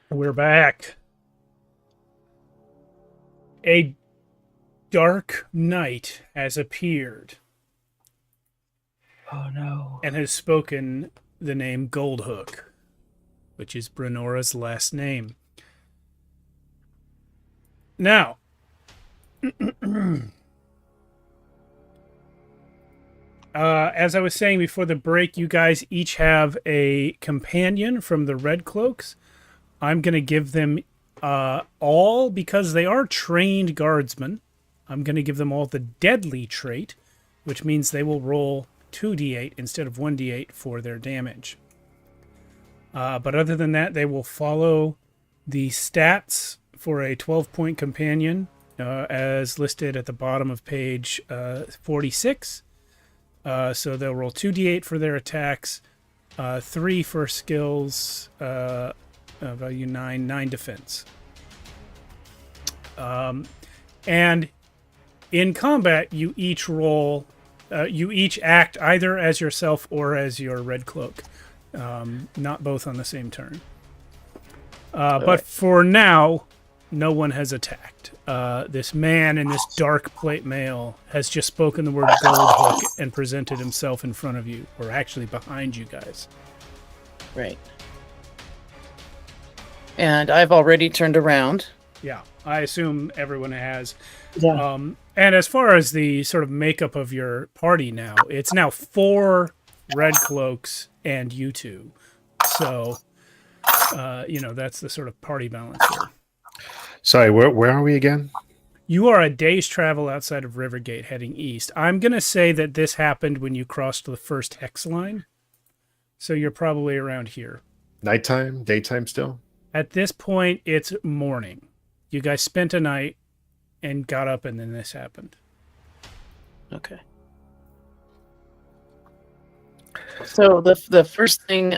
We're back. A dark night has appeared Oh no. and has spoken the name Goldhook, which is Brenora's last name. Now, as I was saying before the break, you guys each have a companion from the Red Cloaks. I'm going to give them all, because they are trained guardsmen, I'm going to give them all the deadly trait, which means they will roll 2d8 instead of 1d8 for their damage. But other than that, they will follow the stats for a 12-point companion as listed at the bottom of page 46. So they'll roll 2d8 for their attacks, 3 for skills, value 9 defense. And in combat, you each roll, you each act either as yourself or as your Red Cloak, not both on the same turn. But for now, no one has attacked. This man in this dark plate mail has just spoken the word Goldhook and presented himself in front of you, or actually behind you guys. Right. And I've already turned around. Yeah, I assume everyone has. Yeah. And as far as the sort of makeup of your party now, it's now 4 Red Cloaks and you two. So, that's the sort of party balance here. Sorry, where are we again? You are a day's travel outside of Rivergate heading east. I'm going to say that this happened when you crossed the first hex line. So you're probably around here. Nighttime? Daytime still? At this point, it's morning. You guys spent a night and got up, and then this happened. Okay. So the first thing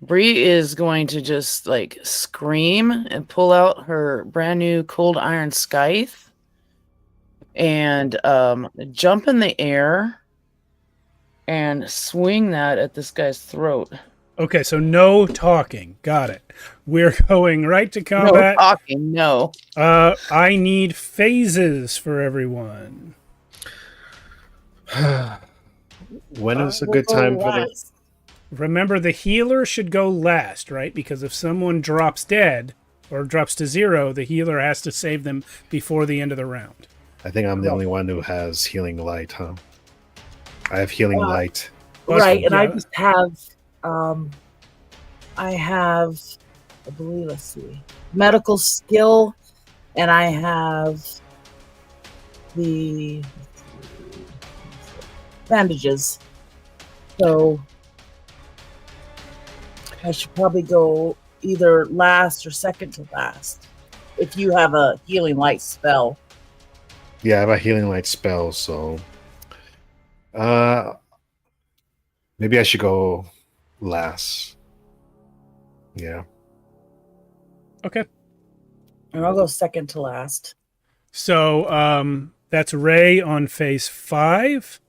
Bree is going to just like scream and pull out her brand new cold iron scythe and jump in the air and swing that at this guy's throat. Okay, so no talking. Got it. We're going right to No combat. talking, no. I need phases for everyone. When is a good time for the... Remember, the healer should go last, right? Because if someone drops dead or drops to 0, the healer has to save them before the end of the round. I think I'm the only one who has healing light, huh? I have healing light. Right, and Yeah. I just have, I believe, let's see, medical skill, and I have the bandages. So I should probably go either last or second to last if you have a healing light spell. Yeah, I have a healing light spell, so maybe I should go last. Yeah. Okay. And I'll go second to last. So that's Ray on phase 5.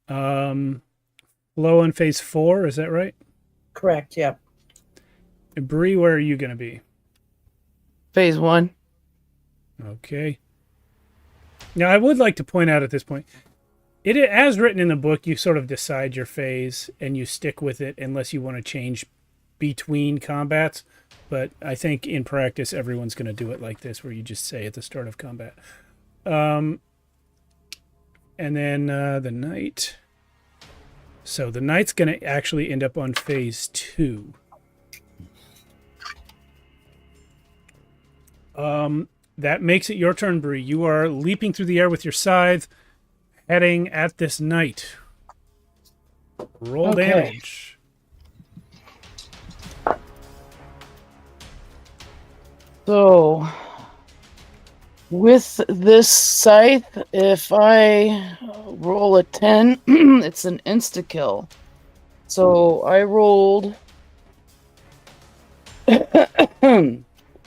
Flo on phase 4, is that right? Correct, yep. And Bree, where are you going to be? Phase 1. Okay. Now, I would like to point out at this point, as written in the book, you sort of decide your phase and you stick with it unless you want to change between combats. But I think in practice, everyone's going to do it like this, where you just say at the start of combat. And then the knight. So the knight's going to actually end up on phase 2. That makes it your turn, Bree. You are leaping through the air with your scythe, heading at this knight. Roll damage. So, with this scythe, if I roll a 10, it's an insta-kill. So, I rolled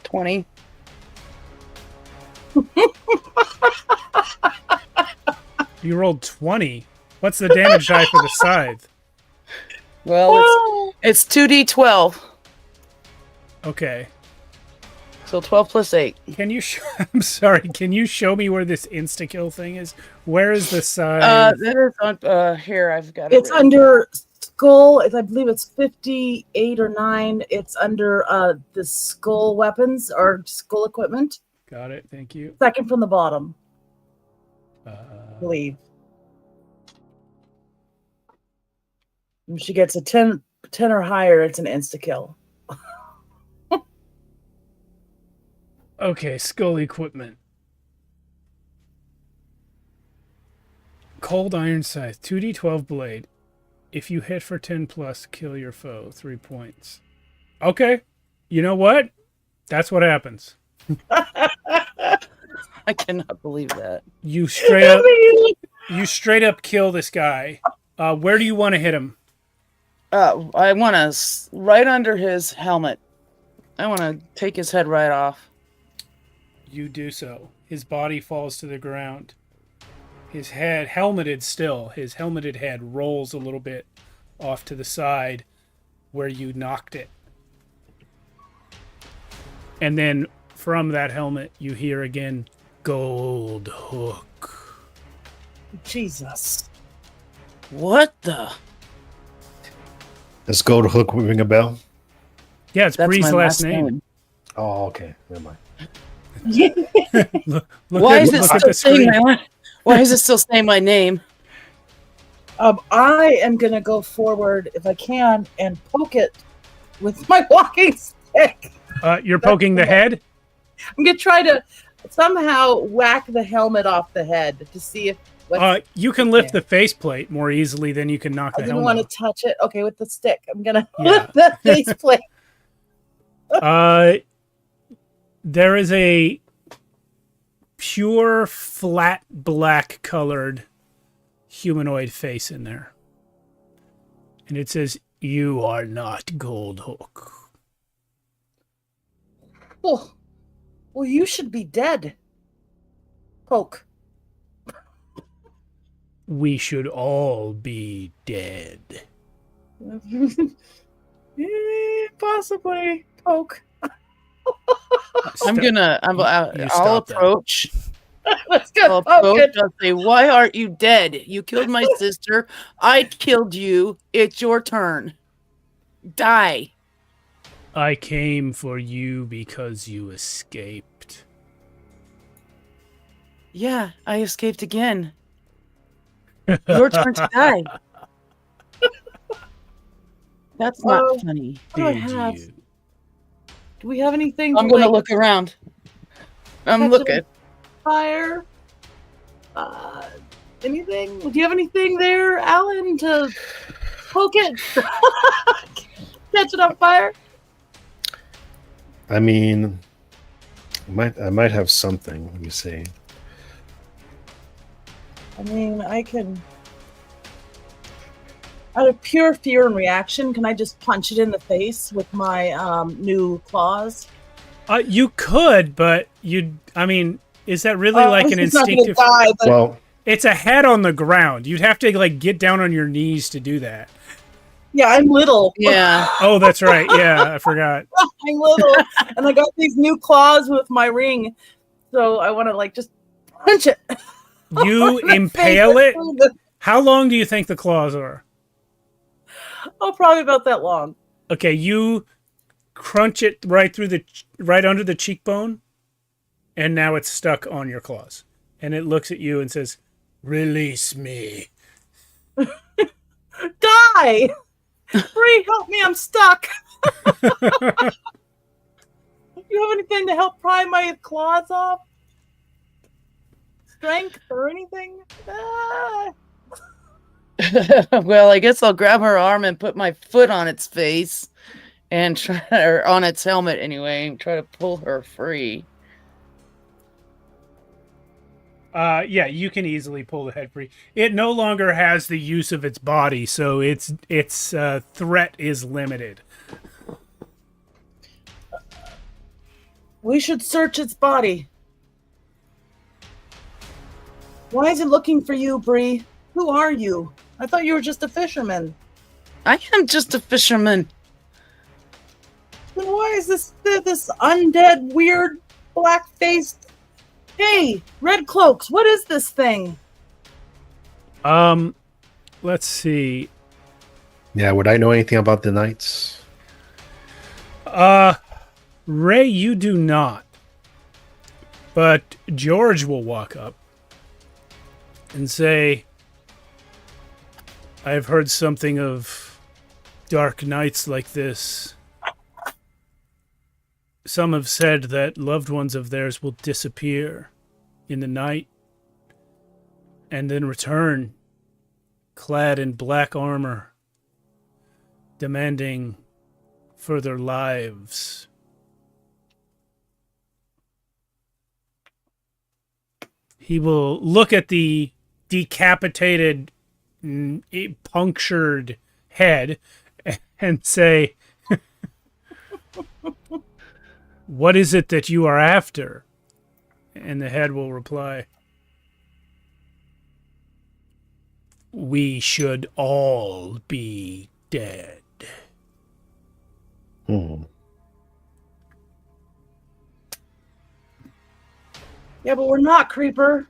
20. You rolled 20. What's the damage die for the scythe? Well, It's 2d12. Okay. So 12 plus 8. Can you? I'm sorry. Can you show me where this insta kill thing is? Where is the size? That is on. Here, I've got it. It's written. under skull. I believe it's 58 or 9. It's under the skull weapons or skull equipment. Got it. Thank you. Second from the bottom, I Uh, believe. If she gets a 10 or higher, it's an insta-kill. okay. Skull equipment. Cold iron scythe. 2d12 blade. If you hit for 10 plus, kill your foe. 3 points. Okay. You know what? That's what happens. I cannot believe that. You straight up kill this guy. Where do you want to hit him? I want to right under his helmet. I want to take his head right off. You do so. His body falls to the ground. His head, helmeted still, his helmeted head rolls a little bit off to the side where you knocked it. And then from that helmet, you hear again, Gold Hook. Jesus. What the? Does Gold Hook ring a bell? Yeah, it's That's Bree's my last name. Oh, okay. Never mind. Look Why at, is it look at still the saying screen. Why is it still saying my name? I am going to go forward, if I can, and poke it with my walking stick. You're poking the head? I'm going to try to somehow whack the helmet off the head to see if... You can lift the faceplate more easily than you can knock I the didn't helmet want to touch it. Okay, with the stick. I'm going to Yeah. lift the faceplate. There is a pure, flat, black-colored humanoid face in there. And it says, "You are not Gold Hook." Well, you should be dead. Poke. We should all be dead. Possibly. Poke. I'll stop that. approach. Let's I'll go. approach. I'll say, "Why aren't you dead? You killed my sister. I killed you. It's your turn. Die." I came for you because you escaped. Yeah, I escaped again. Your turn to die. That's not funny. What do I Did have? you? Do we have anything? I'm gonna look around. I'm Catch looking. it Fire. Anything? Do you have anything there, Alan, to poke it? Catch it on fire? I mean, I might have something. Let me see. I mean, I can. Out of pure fear and reaction, can I just punch it in the face with my new claws? You could, but I mean, is that really like an It's not gonna instinctive? die, but Well, It's a head on the ground. You'd have to like get down on your knees to do that. yeah, I'm little. Yeah. Oh, that's right. Yeah, I forgot. I'm little, and I got these new claws with my ring, so I want to like just punch it. You impale it. How long do you think the claws are? Oh, probably about that long. Okay, you crunch it right under the cheekbone, and now it's stuck on your claws. And it looks at you and says, "Release me." Die! Bree, help me! I'm stuck. Do you have anything to help pry my claws off? Strength or anything? Ah. Well, I guess I'll grab her arm and put my foot on its face and or on its helmet anyway, and try to pull her free. Yeah, you can easily pull the head free. It no longer has the use of its body, so its threat is limited. We should search its body. Why is it looking for you, Bree? Who are you? I thought you were just a fisherman. I am just a fisherman. Then why is this undead, weird, black-faced? Hey, red cloaks, what is this thing? Let's see. Yeah, would I know anything about the knights? Ray, you do not. But George will walk up and say, I've heard something of dark nights like this. Some have said that loved ones of theirs will disappear in the night and then return clad in black armor, demanding further lives. He will look at the decapitated, punctured head and say, what is it that you are after? And the head will reply, we should all be dead. Yeah, but we're not, Creeper.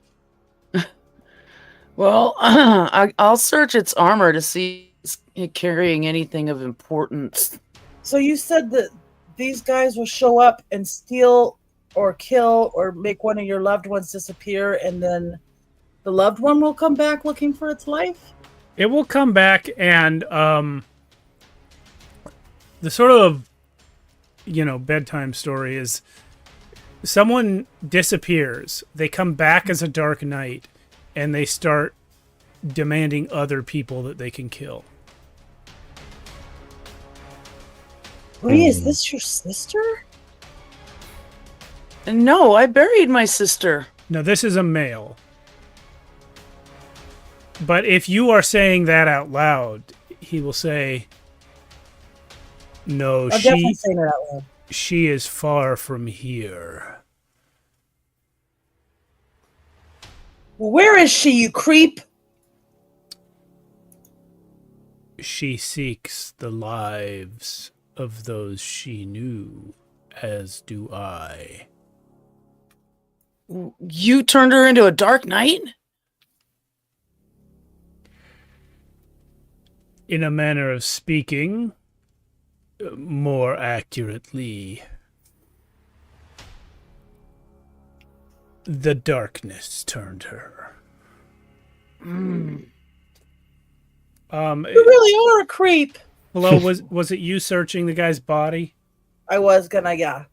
Well, I'll search its armor to see if it's carrying anything of importance. So you said that these guys will show up and steal or kill or make one of your loved ones disappear, and then the loved one will come back looking for its life? It will come back and the sort of, bedtime story is someone disappears, they come back as a dark knight, and they start demanding other people that they can kill. Bree, is this your sister? No, I buried my sister. No, this is a male. But if you are saying that out loud, he will say, no, I'm definitely saying it out loud. she is far from here. Where is she, you creep? She seeks the lives of those she knew, as do I. You turned her into a dark knight? In a manner of speaking, more accurately, the darkness turned her. You really are a creep. Hello, was it you searching the guy's body? I was gonna, yeah.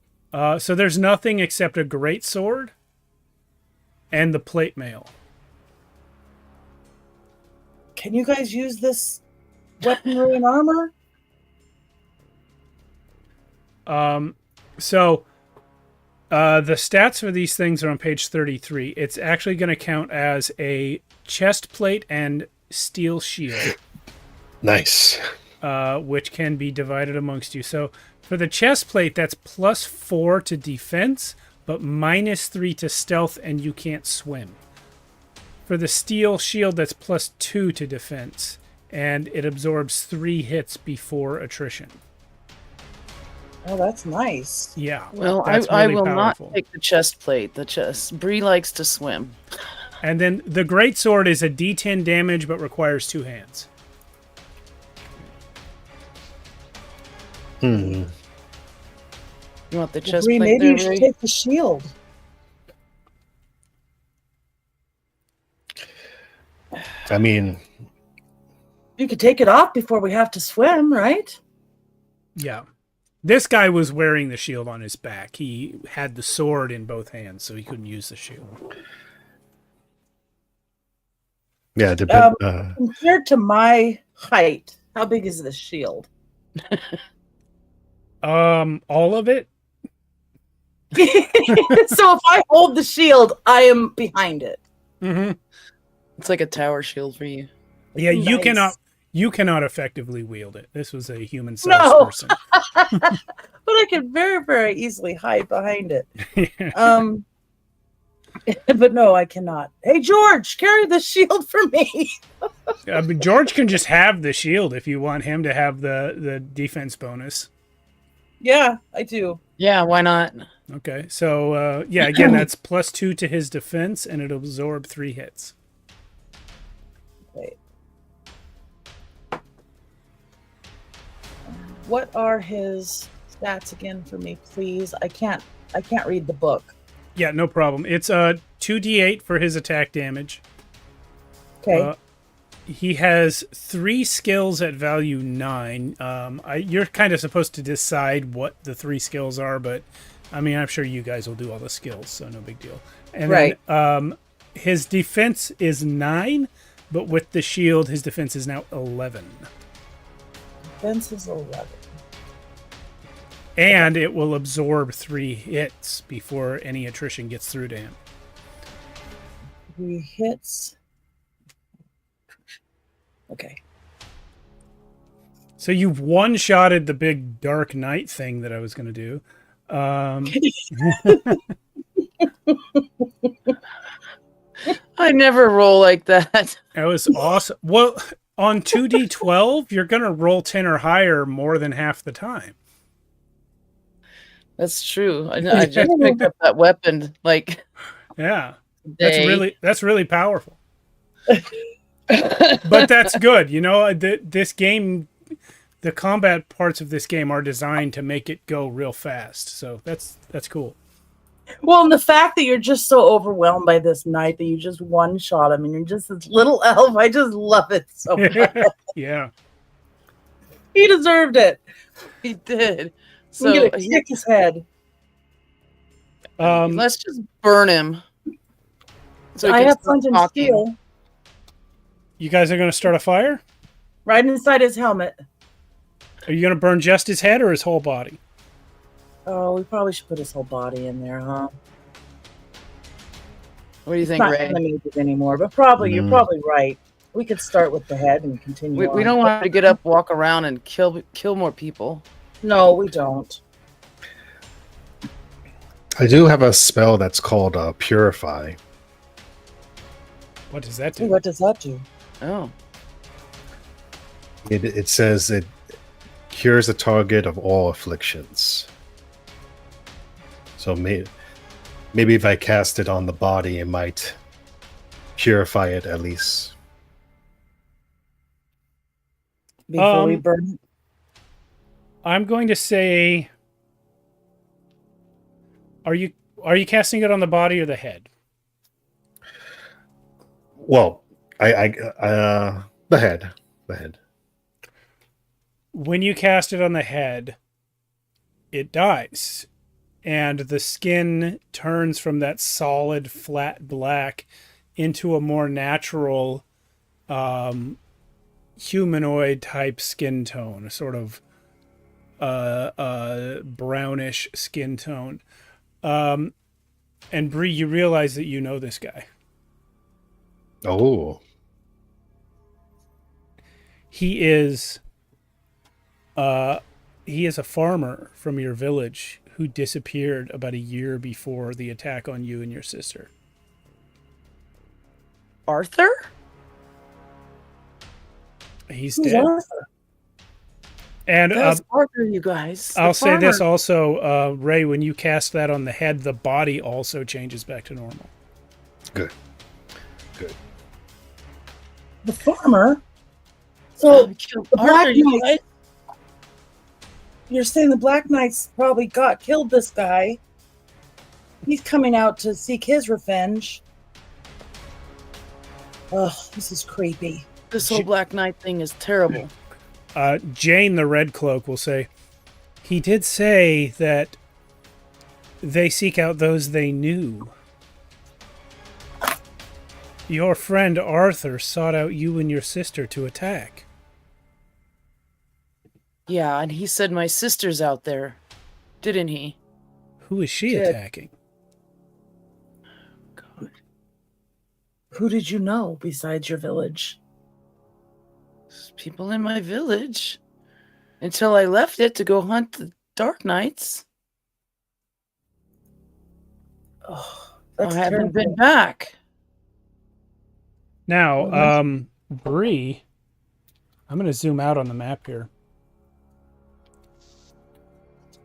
So there's nothing except a greatsword and the plate mail. Can you guys use this weaponry and armor? So the stats for these things are on page 33. It's actually going to count as a chest plate and steel shield. Nice. Which can be divided amongst you. So for the chest plate, that's +4 to defense, but -3 to stealth, and you can't swim. For the steel shield, that's +2 to defense, and it absorbs 3 hits before attrition. Oh, that's nice. Yeah. Well, that's I really will powerful. not take the chest plate. The chest. Bree likes to swim. And then the greatsword is a D10 damage, but requires 2 hands. You want the chest Bree, plate maybe there, you should Ray? take the shield. I mean, You could take it off before we have to swim, right? Yeah. This guy was wearing the shield on his back. He had the sword in both hands, so he couldn't use the shield. yeah, Compared to my height, how big is this shield? All of it? So if I hold the shield, I am behind it. Mm-hmm. It's like a tower shield for you. Yeah, Nice. you cannot effectively wield it. This was a human-sized No. person. But I can very, very easily hide behind it. But no, I cannot. Hey, George, carry the shield for me. I mean, George can just have the shield if you want him to have the defense bonus. Yeah, I do. Yeah, why not? Okay, so yeah, again, that's +2 to his defense, and it'll absorb 3 hits. Wait. What are his stats again for me, please? I can't read the book. Yeah, no problem. It's 2d8 for his attack damage. Okay. He has 3 skills at value 9. You're kind of supposed to decide what the 3 skills are, but I mean, I'm sure you guys will do all the skills, so no big deal. And right. Then his defense is 9, but with the shield, his defense is now 11. Defense is 11. And it will absorb 3 hits before any attrition gets through to him. 3 hits. Okay. So you've one-shotted the big Dark Knight thing that I was going to do. I never roll like that. That was awesome. Well, on 2d12, you're going to roll 10 or higher more than half the time. That's true. I just picked up that weapon like Yeah. today. That's really powerful. But that's good. You know, this game, the combat parts of this game are designed to make it go real fast. So that's cool. Well, and the fact that you're just so overwhelmed by this knight that you just one-shot him and you're just this little elf, I just love it so much. Yeah. He deserved it. He did. So So I'm gonna kick his head. let's just burn him. So I have Flint and Steel You guys are going to start a fire? right inside his helmet. Are you going to burn just his head or his whole body? Oh, we probably should put his whole body in there, huh? What do you think, Not Ray? animated anymore, but probably you're probably right. We could start with the head and continue. We don't want to get up, walk around, and kill more people. No, we don't. I do have a spell that's called Purify. What does that do? What does that do? Oh. It says it cures the target of all afflictions. So maybe if I cast it on the body, it might purify it at least. Before we burn it? I'm going to say, are you casting it on the body or the head? Well, the head. When you cast it on the head, it dies. And the skin turns from that solid, flat black into a more natural humanoid type skin tone, a sort of brownish skin tone. And Bree, you realize that you know this guy. Oh. He is a farmer from your village who disappeared about a year before the attack on you and your sister. Arthur? He's Who's dead. Arthur? And That's Arthur, you guys. I'll say this also, Ray, when you cast that on the head, the body also changes back to normal. Good. The farmer? So the Black Arthur, you Knight- guys. You're saying the Black Knights probably killed this guy. He's coming out to seek his revenge. Ugh, this is creepy. This whole Black Knight thing is terrible. Jane the Red Cloak will say, he did say that they seek out those they knew. Your friend Arthur sought out you and your sister to attack. Yeah, and he said my sister's out there, didn't he? Who is she Did. attacking? God. Who did you know besides your village? There's people in my village. Until I left it to go hunt the Dark Knights. Oh, I that's haven't terrible. been back. Now, Bree, I'm going to zoom out on the map here.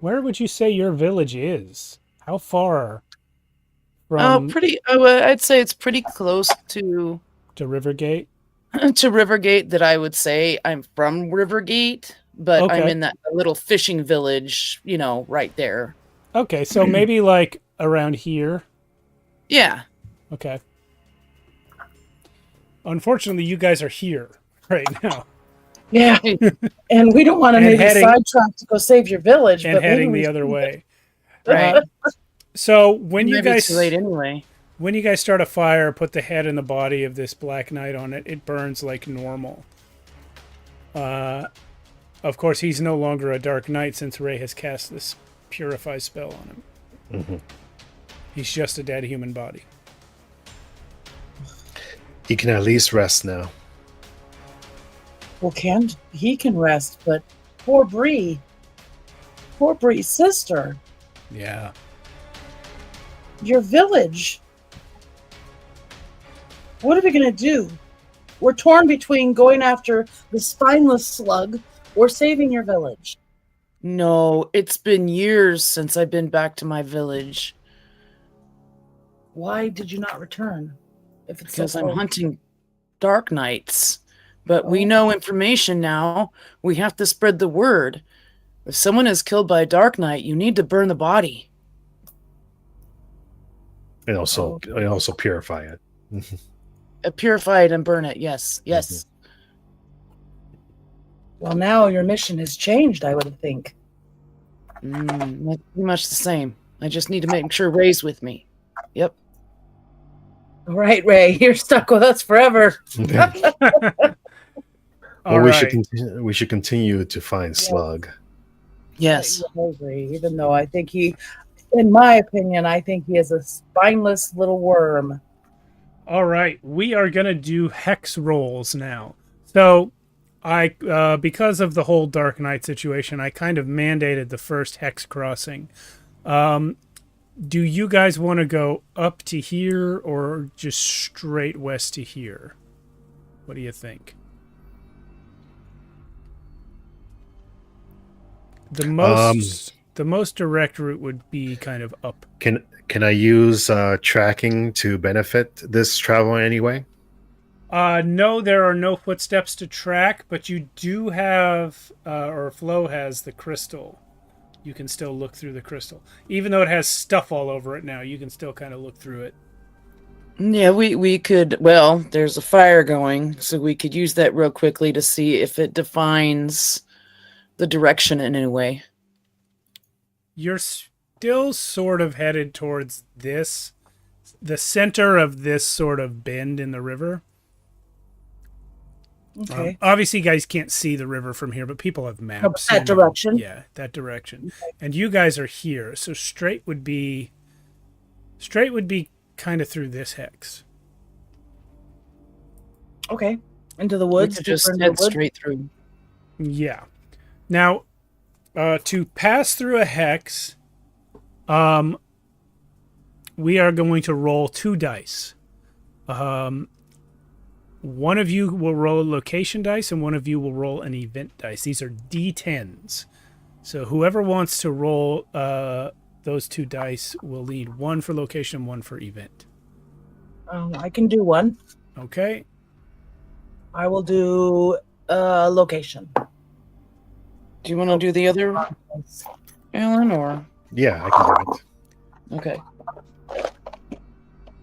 Where would you say your village is? How far from I'd say it's pretty close to Rivergate? to Rivergate. That I would say I'm from Rivergate, but I'm Okay. in that little fishing village, right there. Okay, so maybe like around here. Yeah. Okay. Unfortunately, you guys are here right now Yeah. And we don't want to And maybe heading- sidetrack to go save your village, and but maybe heading we the other should. way. Right. So when you Maybe guys too late anyway. when you guys start a fire, put the head and the body of this Black Knight on it. It burns like normal. Of course, he's no longer a Dark Knight since Ray has cast this purify spell on him. Mhm. He's just a dead human body. He can at least rest now. Well, he can rest, but poor Bree's sister, Yeah. your village. What are we gonna do? We're torn between going after the spineless slug or saving your village. No, it's been years since I've been back to my village Why did you not return? If it's because so I'm close? hunting dark knights. But we Oh. know information now. We have to spread the word. If someone is killed by a dark knight, you need to burn the body. And also purify it. Purify it and burn it. Yes. Yes. Well, now your mission has changed, I would think. That's pretty much the same. I just need to make sure Ray's with me. Yep. All right, Ray, you're stuck with us forever. All we right. should continue to find Slug. Yes. I agree, even though I think in my opinion, I think he is a spineless little worm. All right, we are gonna do hex rolls now. So, I because of the whole Dark Knight situation, I kind of mandated the first hex crossing. Do you guys want to go up to here or just straight west to here? What do you think? The most direct route would be kind of up. Can I use tracking to benefit this travel in any way? No, there are no footsteps to track, but you do have, or Flo has the crystal. You can still look through the crystal. Even though it has stuff all over it now, you can still kind of look through it. Yeah, we could. Well, there's a fire going, so we could use that real quickly to see if it defines the direction in any way. You're still sort of headed towards the center of this sort of bend in the river. Okay. Obviously, you guys can't see the river from here, but people have maps. That direction? Yeah, that direction. Okay. And you guys are here, so straight would be kind of through this hex. Okay. Into the woods. We could just head straight through. Yeah. Now, to pass through a hex, we are going to roll 2 dice. One of you will roll a location dice, and one of you will roll an event dice. These are D10s. So whoever wants to roll those 2 dice will need 1 for location, 1 for event. I can do one. Okay. I will do location. Do you want to do the other, Alan, or? Yeah, I can do it. Okay.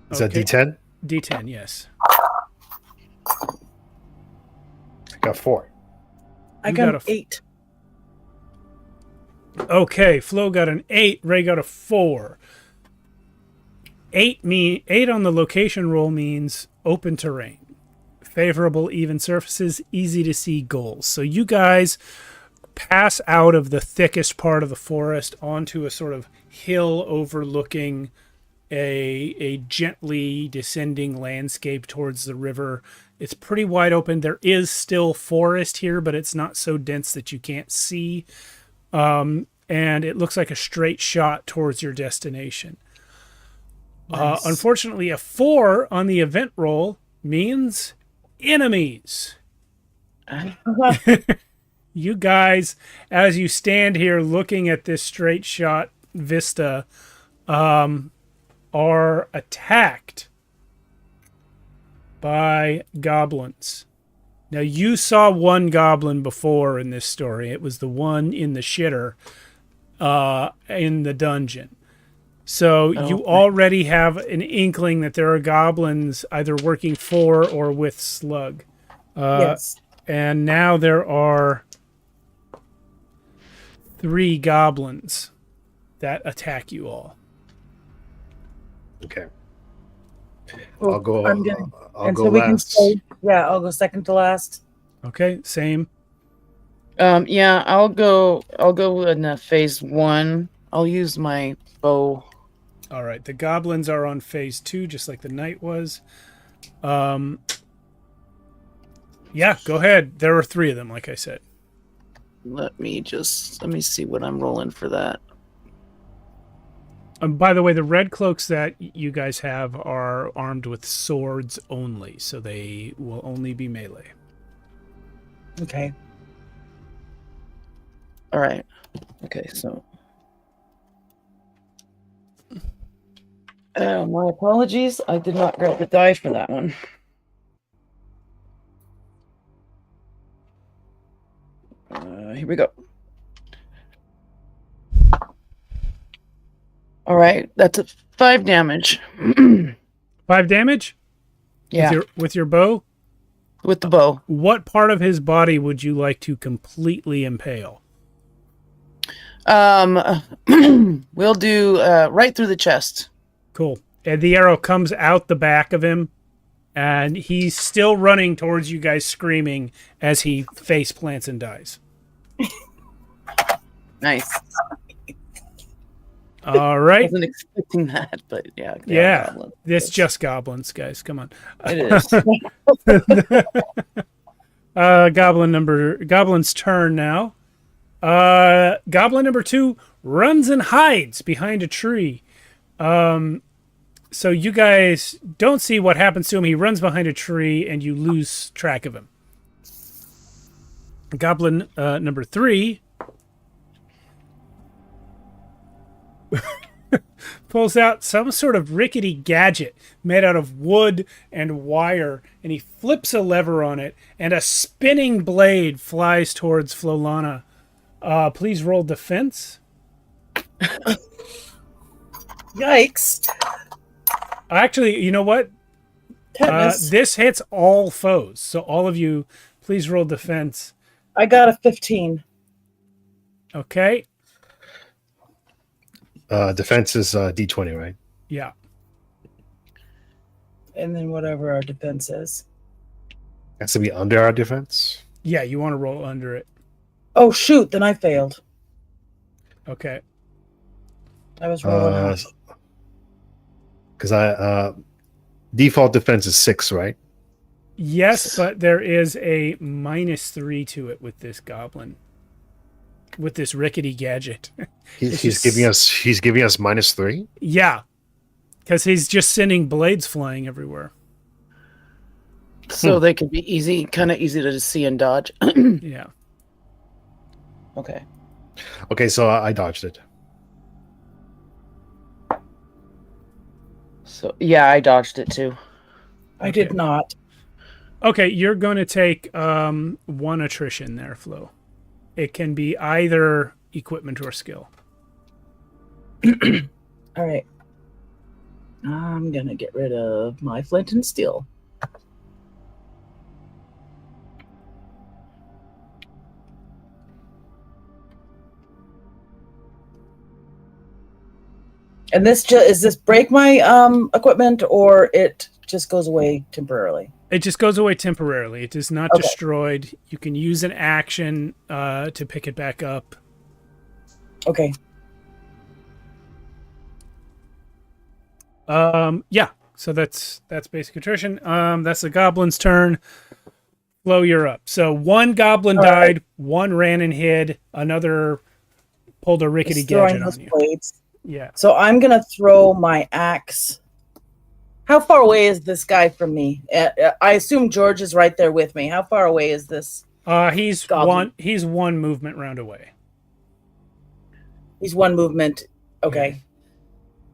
Is that D10? D10, yes. I got 4. I got 8. Okay, Flo got an 8, Ray got a 4. 8 on the location roll means open terrain. Favorable even surfaces, easy to see goals. So you guys pass out of the thickest part of the forest onto a sort of hill overlooking a gently descending landscape towards the river. It's pretty wide open. There is still forest here, but it's not so dense that you can't see. And it looks like a straight shot towards your destination. Nice. Unfortunately, a 4 on the event roll means enemies. Uh-huh. You guys, as you stand here looking at this straight shot vista, are attacked by goblins. Now, you saw one goblin before in this story. It was the one in the shitter in the dungeon. So you already have an inkling that there are goblins either working for or with Slug. Yes. And now there are 3 goblins that attack you all. Okay. Well, I'll go. I'm gonna, I'll and go so we can last. say, yeah, I'll go second to last. Okay, same. Yeah, I'll go in phase 1. I'll use my bow. All right, the goblins are on phase 2, just like the knight was. Yeah, go ahead. There are 3 of them, like I said. Let me see what I'm rolling for that. By the way, the red cloaks that you guys have are armed with swords only, so they will only be melee. Okay. All right. Okay, so. My apologies. I did not grab the die for that one. Here we go. All right, that's a 5 damage. 5 damage? Yeah, With your bow? with the bow. What part of his body would you like to completely impale? We'll do right through the chest. Cool. And the arrow comes out the back of him, and he's still running towards you guys screaming as he face plants and dies. Nice. All I right. wasn't expecting that, but yeah. Yeah. goblins. It's just goblins, guys. Come on. It is. Goblin's turn now. Goblin number 2 runs and hides behind a tree. So you guys don't see what happens to him. He runs behind a tree and you lose track of him. Goblin number 3 pulls out some sort of rickety gadget made out of wood and wire, and he flips a lever on it, and a spinning blade flies towards Flolana. Please roll defense. Yikes. Actually, you know what? Tetanus. This hits all foes, so all of you, please roll defense. I got a 15. Okay? Defense is D20, right? Yeah. And then whatever our defense is. Has to be under our defense. Yeah, you want to roll under it. Oh, shoot. Then I failed. Okay. I was rolling out. Because I default defense is 6, right? Yes, but there is a -3 to it with this goblin. With this rickety gadget. He's giving us -3. Yeah. Because he's just sending blades flying everywhere. So they can be kind of easy to see and dodge. Yeah. Okay. Okay, so I dodged it. So yeah, I dodged it too. I did not. Okay, you're going to take 1 attrition there, Flo. It can be either equipment or skill. All right. I'm going to get rid of my flint and steel. And this is this break my equipment, or it just goes away temporarily? It just goes away temporarily. It is not Okay. destroyed. You can use an action to pick it back up. Okay. Yeah. So that's basic attrition. That's the goblin's turn. Flo, you're up. So 1 goblin All died, right. 1 ran and hid, another pulled a rickety Just throwing gadget those on you. blades. Yeah. So I'm going to throw my axe How far away is this guy from me? I assume George is right there with me. How far away is this? He's Goblin. one movement round away. He's one movement. Okay.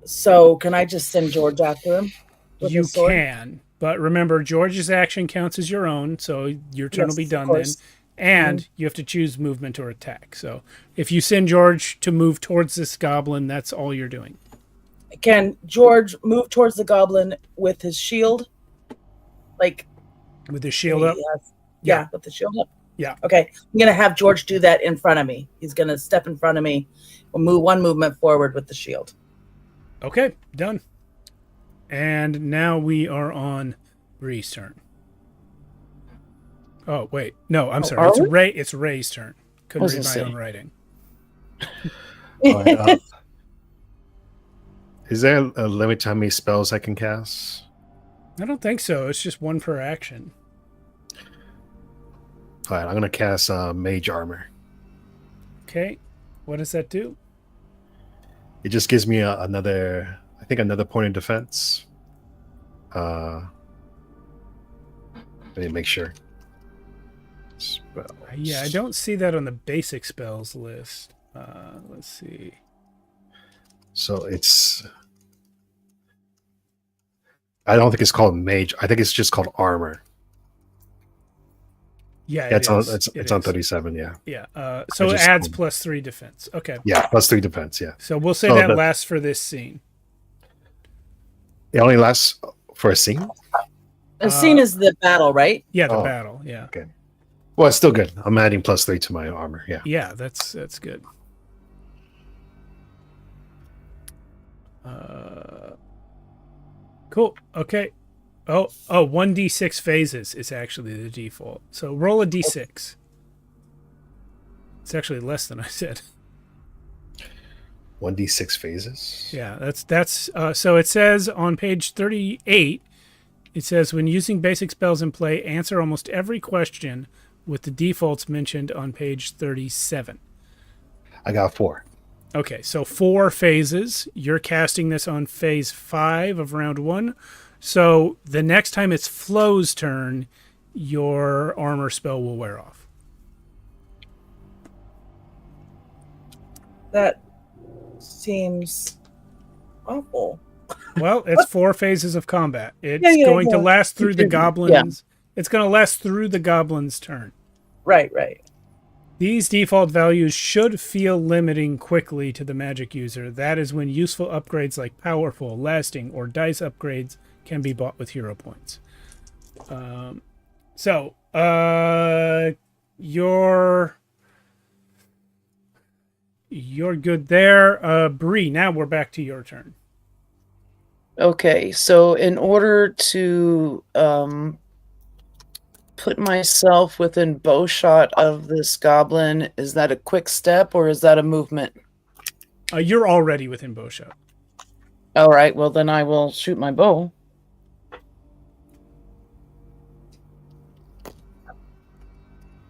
So can I just send George after him? with You his sword? can, but remember, George's action counts as your own, so your turn will be Yes, of done then. course. And you have to choose movement or attack. So if you send George to move towards this goblin, that's all you're doing. Can George move towards the goblin with his shield? Like With his shield up? Yeah, with the shield up. Yeah. Okay. I'm gonna have George do that in front of me. He's gonna step in front of me. We'll move one movement forward with the shield. Okay, done. And now we are on Bree's turn. Oh, wait. No, I'm sorry. It's Ray's turn. Couldn't read my own writing. All right, is there a limit to how many spells I can cast? I don't think so. It's just one per action. All right, I'm going to cast Mage Armor. Okay. What does that do? It just gives me another point of defense. Let me make sure. Spell. Yeah, I don't see that on the basic spells list. Let's see. So I don't think it's called Mage. I think it's just called Armor. Yeah, it's on 37. Yeah. Yeah. So it adds +3 defense. Okay. Yeah, +3 defense. Yeah. So we'll say that lasts for this scene. It only lasts for a scene. The scene is the battle, right? Yeah, the battle. Yeah. Okay. Well, it's still good. I'm adding +3 to my armor. Yeah. Yeah, that's good. Cool. Okay. Oh, 1d6 phases is actually the default. So roll a d6. It's actually less than I said. 1d6 phases. Yeah, that's so it says on page 38, it says when using basic spells in play, answer almost every question with the defaults mentioned on page 37. I got 4. Okay, so 4 phases. You're casting this on phase 5 of round 1. So the next time it's Flo's turn, your armor spell will wear off. That seems awful. Well, it's 4 phases of combat. It's going to last through the goblins. It's going to last through the goblin's turn. Right. These default values should feel limiting quickly to the magic user. That is when useful upgrades like powerful, lasting, or dice upgrades can be bought with hero points. You're good there. Bree, now we're back to your turn. Okay, so in order to put myself within bowshot of this goblin, is that a quick step or is that a movement? You're already within bowshot. All right, well then I will shoot my bow.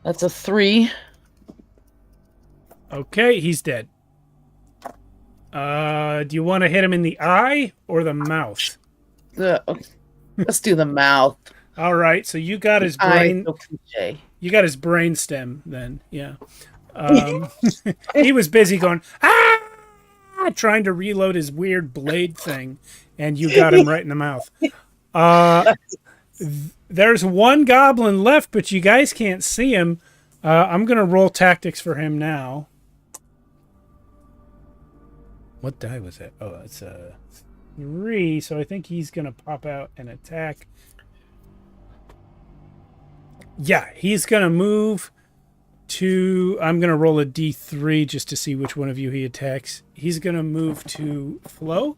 That's a 3. Okay, he's dead. Do you want to hit him in the eye or the mouth? Let's do the mouth. All right, so you got his brain. You got his brain stem then, yeah. He was busy going, trying to reload his weird blade thing, and you got him right in the mouth. There's one goblin left, but you guys can't see him. I'm going to roll tactics for him now. What die was that? Oh, it's a 3, so I think he's going to pop out and attack. Yeah, he's going to move to... I'm going to roll a d3 just to see which one of you he attacks. He's going to move to Flo.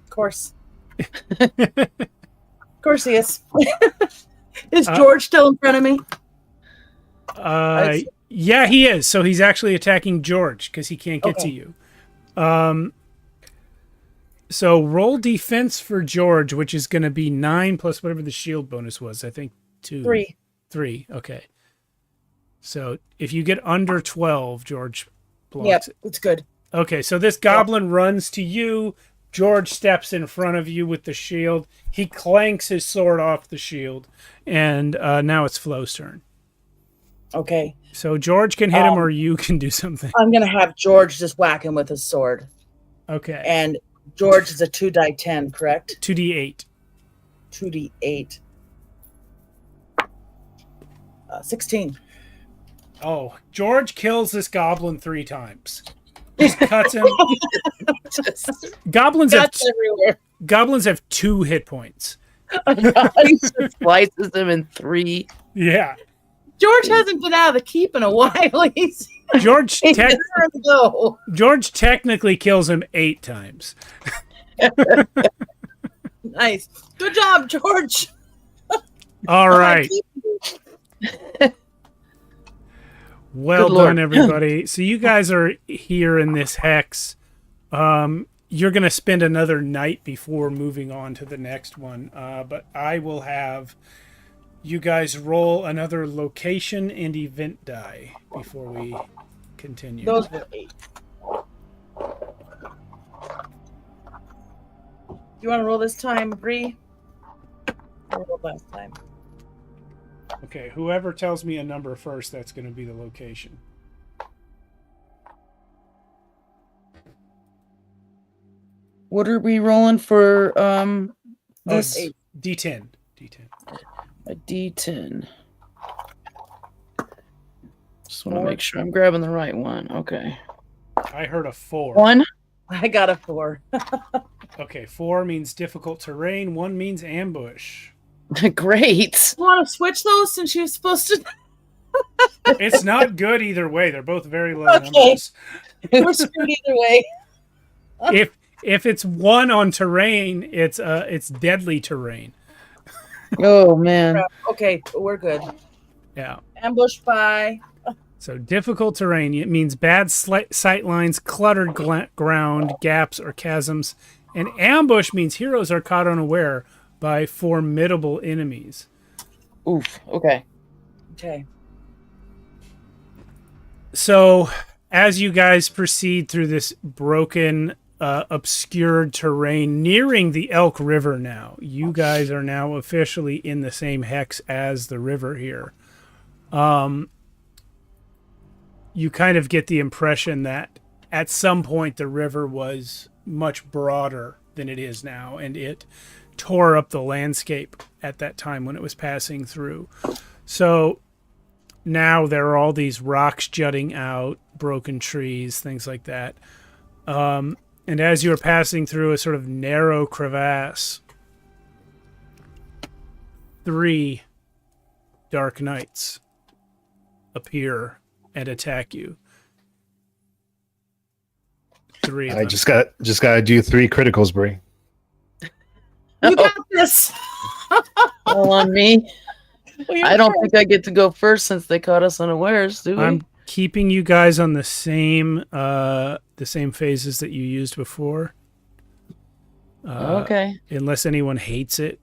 Of course. Of course he is. Is George still in front of me? Yeah, he is. So he's actually attacking George because he can't get to you. So roll defense for George, which is going to be 9 plus whatever the shield bonus was. I think 2. 3. Okay. So if you get under 12, George blocks it. It's good. Okay, so this goblin runs to you, George steps in front of you with the shield. He clanks his sword off the shield, and now it's Flo's turn. Okay. So George can hit him, or you can do something. I'm going to have George just whack him with his sword. Okay. And George is a 2 die 10, correct? 2d8. 2d8. 16. Oh, George kills this goblin 3 times. Just cuts him. Goblins have 2 hit points. He just slices them in 3. Yeah. George hasn't been out of the keep in a while. George technically kills him 8 times. Nice. Good job, George. All right. Well done, everybody. So you guys are here in this hex. You're going to spend another night before moving on to the next one. But I will have you guys roll another location and event die before we continue. Those were 8. You want to roll this time, Bree? I rolled last time. Okay, whoever tells me a number first, that's going to be the location. What are we rolling for this? D10. A D10. Just want to make sure I'm grabbing the right one. Okay. I heard a 4. 1. I got a 4. Okay, 4 means difficult terrain. 1 means ambush. Great. You want to switch those since you're supposed to? It's not good either way. They're both very low Okay. numbers. We're screwed either way. If it's 1 on terrain, it's deadly terrain. Oh man. Okay, we're good. Yeah. Ambush by. So difficult terrain. It means bad sight lines, cluttered ground, gaps, or chasms. And ambush means heroes are caught unaware by formidable enemies. Oof. Okay. Okay. So as you guys proceed through this broken, obscured terrain nearing the Elk River now, you guys are now officially in the same hex as the river here. You kind of get the impression that at some point the river was much broader than it is now, and it tore up the landscape at that time when it was passing through. So now there are all these rocks jutting out, broken trees, things like that. And as you're passing through a sort of narrow crevasse, 3 dark knights appear and attack you. 3 of I them. just gotta do 3 criticals, Brie. You got this. All on me. I don't think I get to go first since they caught us unawares, do we? I'm keeping you guys on the same phases that you used before. Okay. Unless anyone hates it.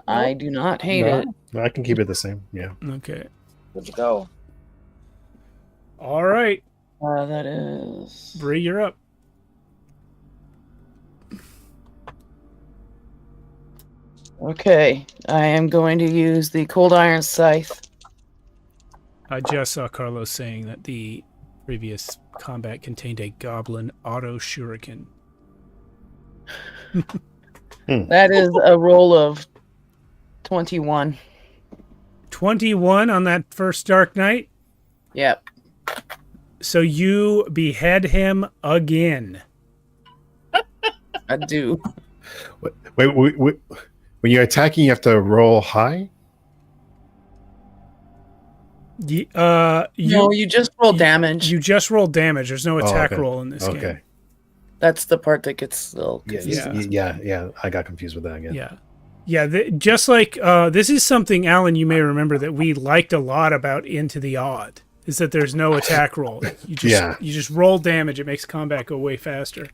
I do not hate it. No, I can keep it the same. Yeah. Okay. Where'd you go? All right. That is. Bree, you're up. Okay. I am going to use the Cold Iron Scythe. I just saw Carlos saying that the previous combat contained a goblin auto shuriken. That is a roll of 21. 21 on that first Dark Knight. Yep. So you behead him again. I do. Wait. When you're attacking, you have to roll high? No, you just roll damage. You just roll damage. There's no attack okay. roll in this game. Okay. That's the part that gets a little Yeah. I got confused with that again. Yeah. Just like this is something, Alan, you may remember that we liked a lot about Into the Odd, is that there's no attack roll. You just roll damage. It makes combat go way faster.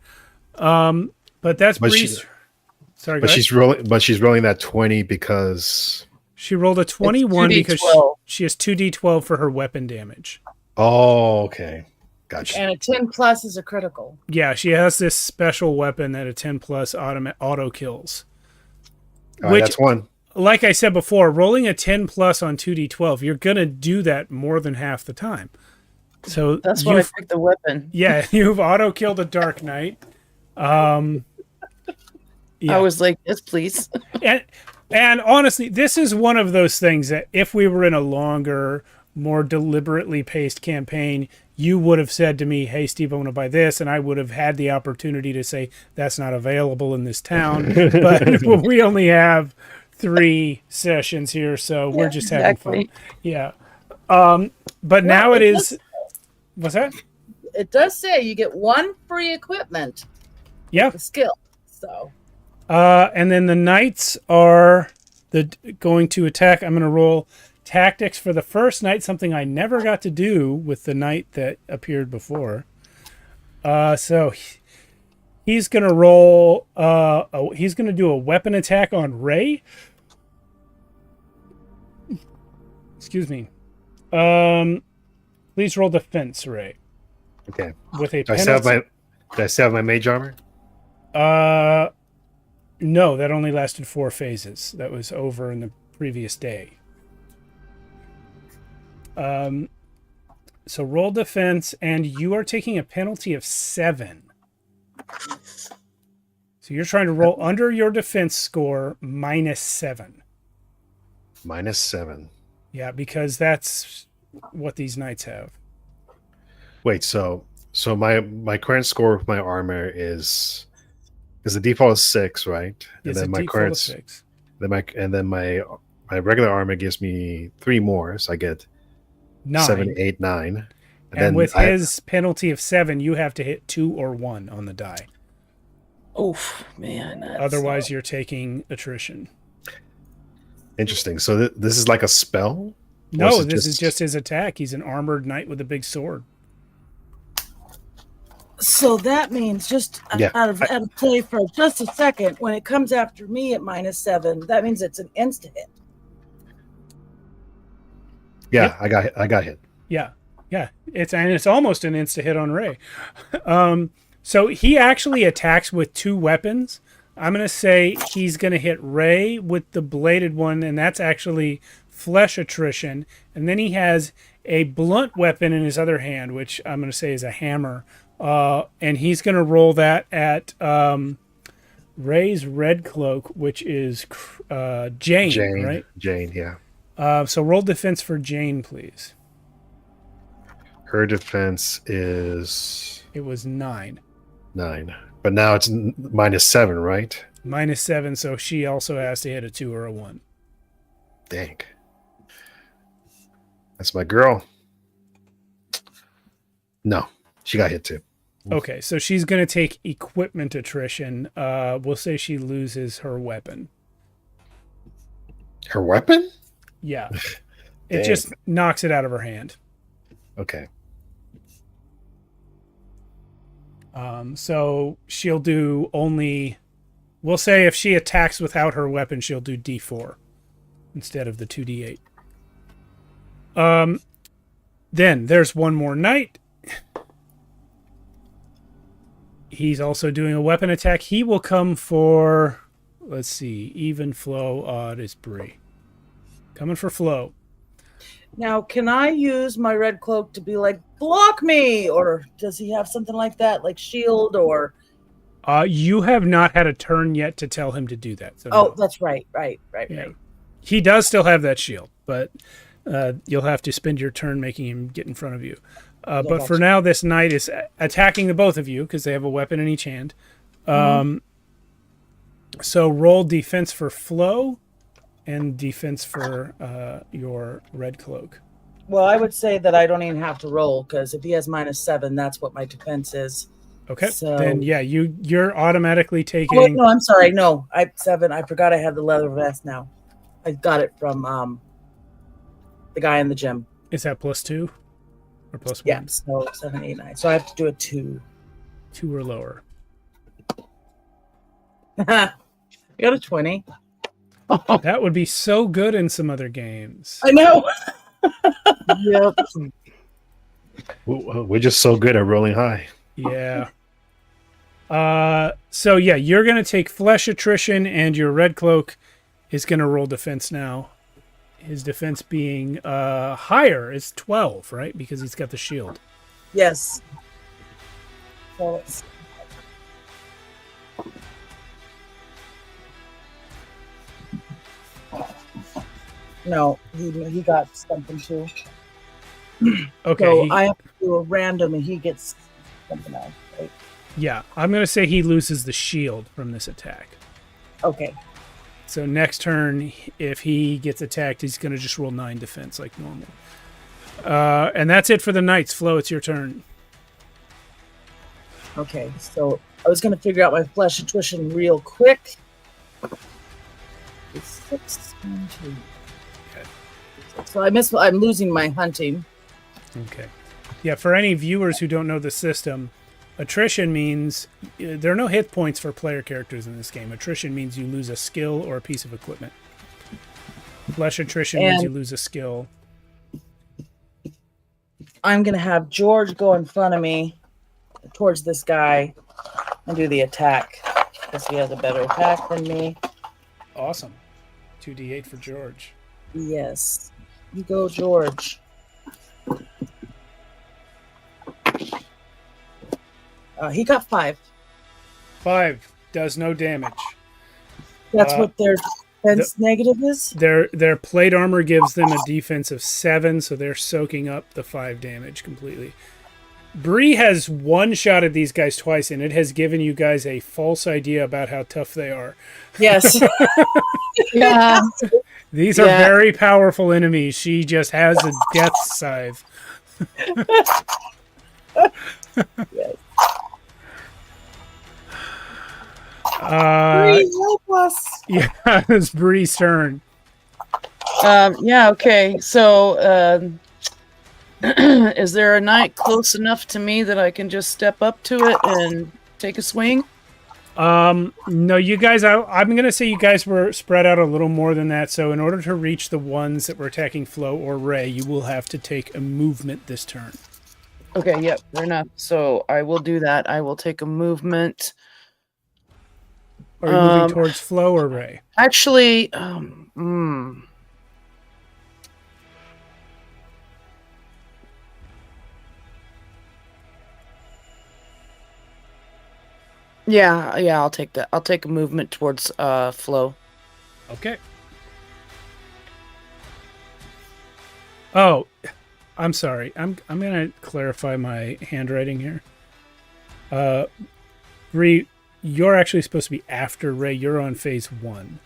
But that's Bree's. Sorry, but she's rolling that 20 because she rolled a 21 because she has 2d12 for her weapon damage. Oh, okay. Gotcha. And a 10 plus is a critical. Yeah, she has this special weapon that a 10 plus auto kills. All right, that's one. Like I said before, rolling a 10 plus on 2d12, you're going to do that more than half the time. So That's why I picked the weapon. Yeah, you've auto killed a Dark Knight. Yeah. I was like, yes, please. And honestly, this is one of those things that if we were in a longer, more deliberately paced campaign, you would have said to me, hey, Steve, I want to buy this. And I would have had the opportunity to say, that's not available in this town. But we only have 3 sessions here, so we're just having fun. Yeah. But now it is... What's that? It does say you get 1 free equipment. Yeah. The skill. So... and then the knights are going to attack. I'm going to roll tactics for the first knight, something I never got to do with the knight that appeared before. So he's going to roll. He's going to do a weapon attack on Ray. Excuse me. Please roll defense, Ray. Okay. With a do I still have my mage armor? No, that only lasted 4 phases. That was over in the previous day. So roll defense, and you are taking a penalty of 7. So you're trying to roll under your defense score -7. -7. Yeah, because that's what these knights have. Wait, so my current score with my armor is... Because the default is 6, right? It's and then a default of 6. Then my regular armor gives me 3 more, so I get 9. 7, 8, 9. And then with his penalty of 7, you have to hit 2 or 1 on the die. Oof, man. Otherwise, you're taking attrition. Interesting. So this is like a spell? No, this is just his attack. He's an armored knight with a big sword. So that means just out of play for just a second, when it comes after me at -7, that means it's an insta hit. Yeah, yep. I got hit. Yeah. It's almost an insta hit on Ray. So he actually attacks with 2 weapons. I'm gonna say he's gonna hit Ray with the bladed one, and that's actually flesh attrition. And then he has a blunt weapon in his other hand, which I'm gonna say is a hammer. And he's going to roll that at Ray's red cloak, which is Jane, right? Jane, yeah. So roll defense for Jane, please. Her defense is... It was 9. 9. But now it's -7, right? -7, so she also has to hit a 2 or a 1. Dang. That's my girl. No, she got hit too. Okay, so she's going to take equipment attrition. We'll say she loses her weapon. Her weapon? Yeah. It just knocks it out of her hand. Okay. So she'll do only... We'll say if she attacks without her weapon, she'll do D4 instead of the 2D8. Then there's one more knight. He's also doing a weapon attack. He will come for, let's see, even, flow, odd is Bree. Coming for flow. Now, can I use my red cloak to be like, block me? Or does he have something like that, like shield or... You have not had a turn yet to tell him to do that. So no. No. That's right. Right. He does still have that shield, but you'll have to spend your turn making him get in front of you. But for now, this knight is attacking the both of you because they have a weapon in each hand. So roll defense for flow and defense for your red cloak. Well, I would say that I don't even have to roll because if he has -7, that's what my defense is. Okay. So... Then yeah, you're automatically taking. Oh, wait, no, I'm sorry. No, 7. I forgot I had the leather vest now. I got it from the guy in the gym. Is that +2 or +1? Yeah. So 7, 8, 9. So I have to do a 2. 2 or lower. You got a 20. That would be so good in some other games. I know. Yep. We're just so good at rolling high. Yeah. So yeah, you're gonna take flesh attrition, and your red cloak is gonna roll defense now. His defense being higher is 12, right? Because he's got the shield. Yes. So it's no, he got something too. Okay. So I have to do a random, and he gets something else. Right? Yeah, I'm gonna say he loses the shield from this attack. Okay. So next turn, if he gets attacked, he's gonna just roll 9 defense like normal. And that's it for the knights. Flo, it's your turn. Okay. So I was gonna figure out my flesh attrition real quick. It's 6, 1, 2. So I'm losing my hunting. Okay. Yeah, for any viewers who don't know the system, attrition means there are no hit points for player characters in this game. Attrition means you lose a skill or a piece of equipment. Flesh attrition means you lose a skill. I'm gonna have George go in front of me towards this guy and do the attack because he has a better attack than me. Awesome. 2d8 for George. Yes. You go, George. He got 5. 5 does no damage. That's what their defense negative is? Their plate armor gives them a defense of 7, so they're soaking up the 5 damage completely. Bree has one-shotted these guys twice, and it has given you guys a false idea about how tough they are. Yes. Yeah. These are very powerful enemies. She just has a death scythe. Yes. Bree, help us. Yeah, it's Bree's turn. Yeah, okay. So, is there a knight close enough to me that I can just step up to it and take a swing? No, you guys, I'm going to say you guys were spread out a little more than that. So in order to reach the ones that were attacking Flo or Ray, you will have to take a movement this turn. Okay, yep, fair enough. So I will do that. I will take a movement. Are you moving towards Flo or Ray? Actually, yeah, I'll take that. I'll take a movement towards Flo. Okay. Oh, I'm sorry. I'm going to clarify my handwriting here. Bree, you're actually supposed to be after Ray. You're on phase 1.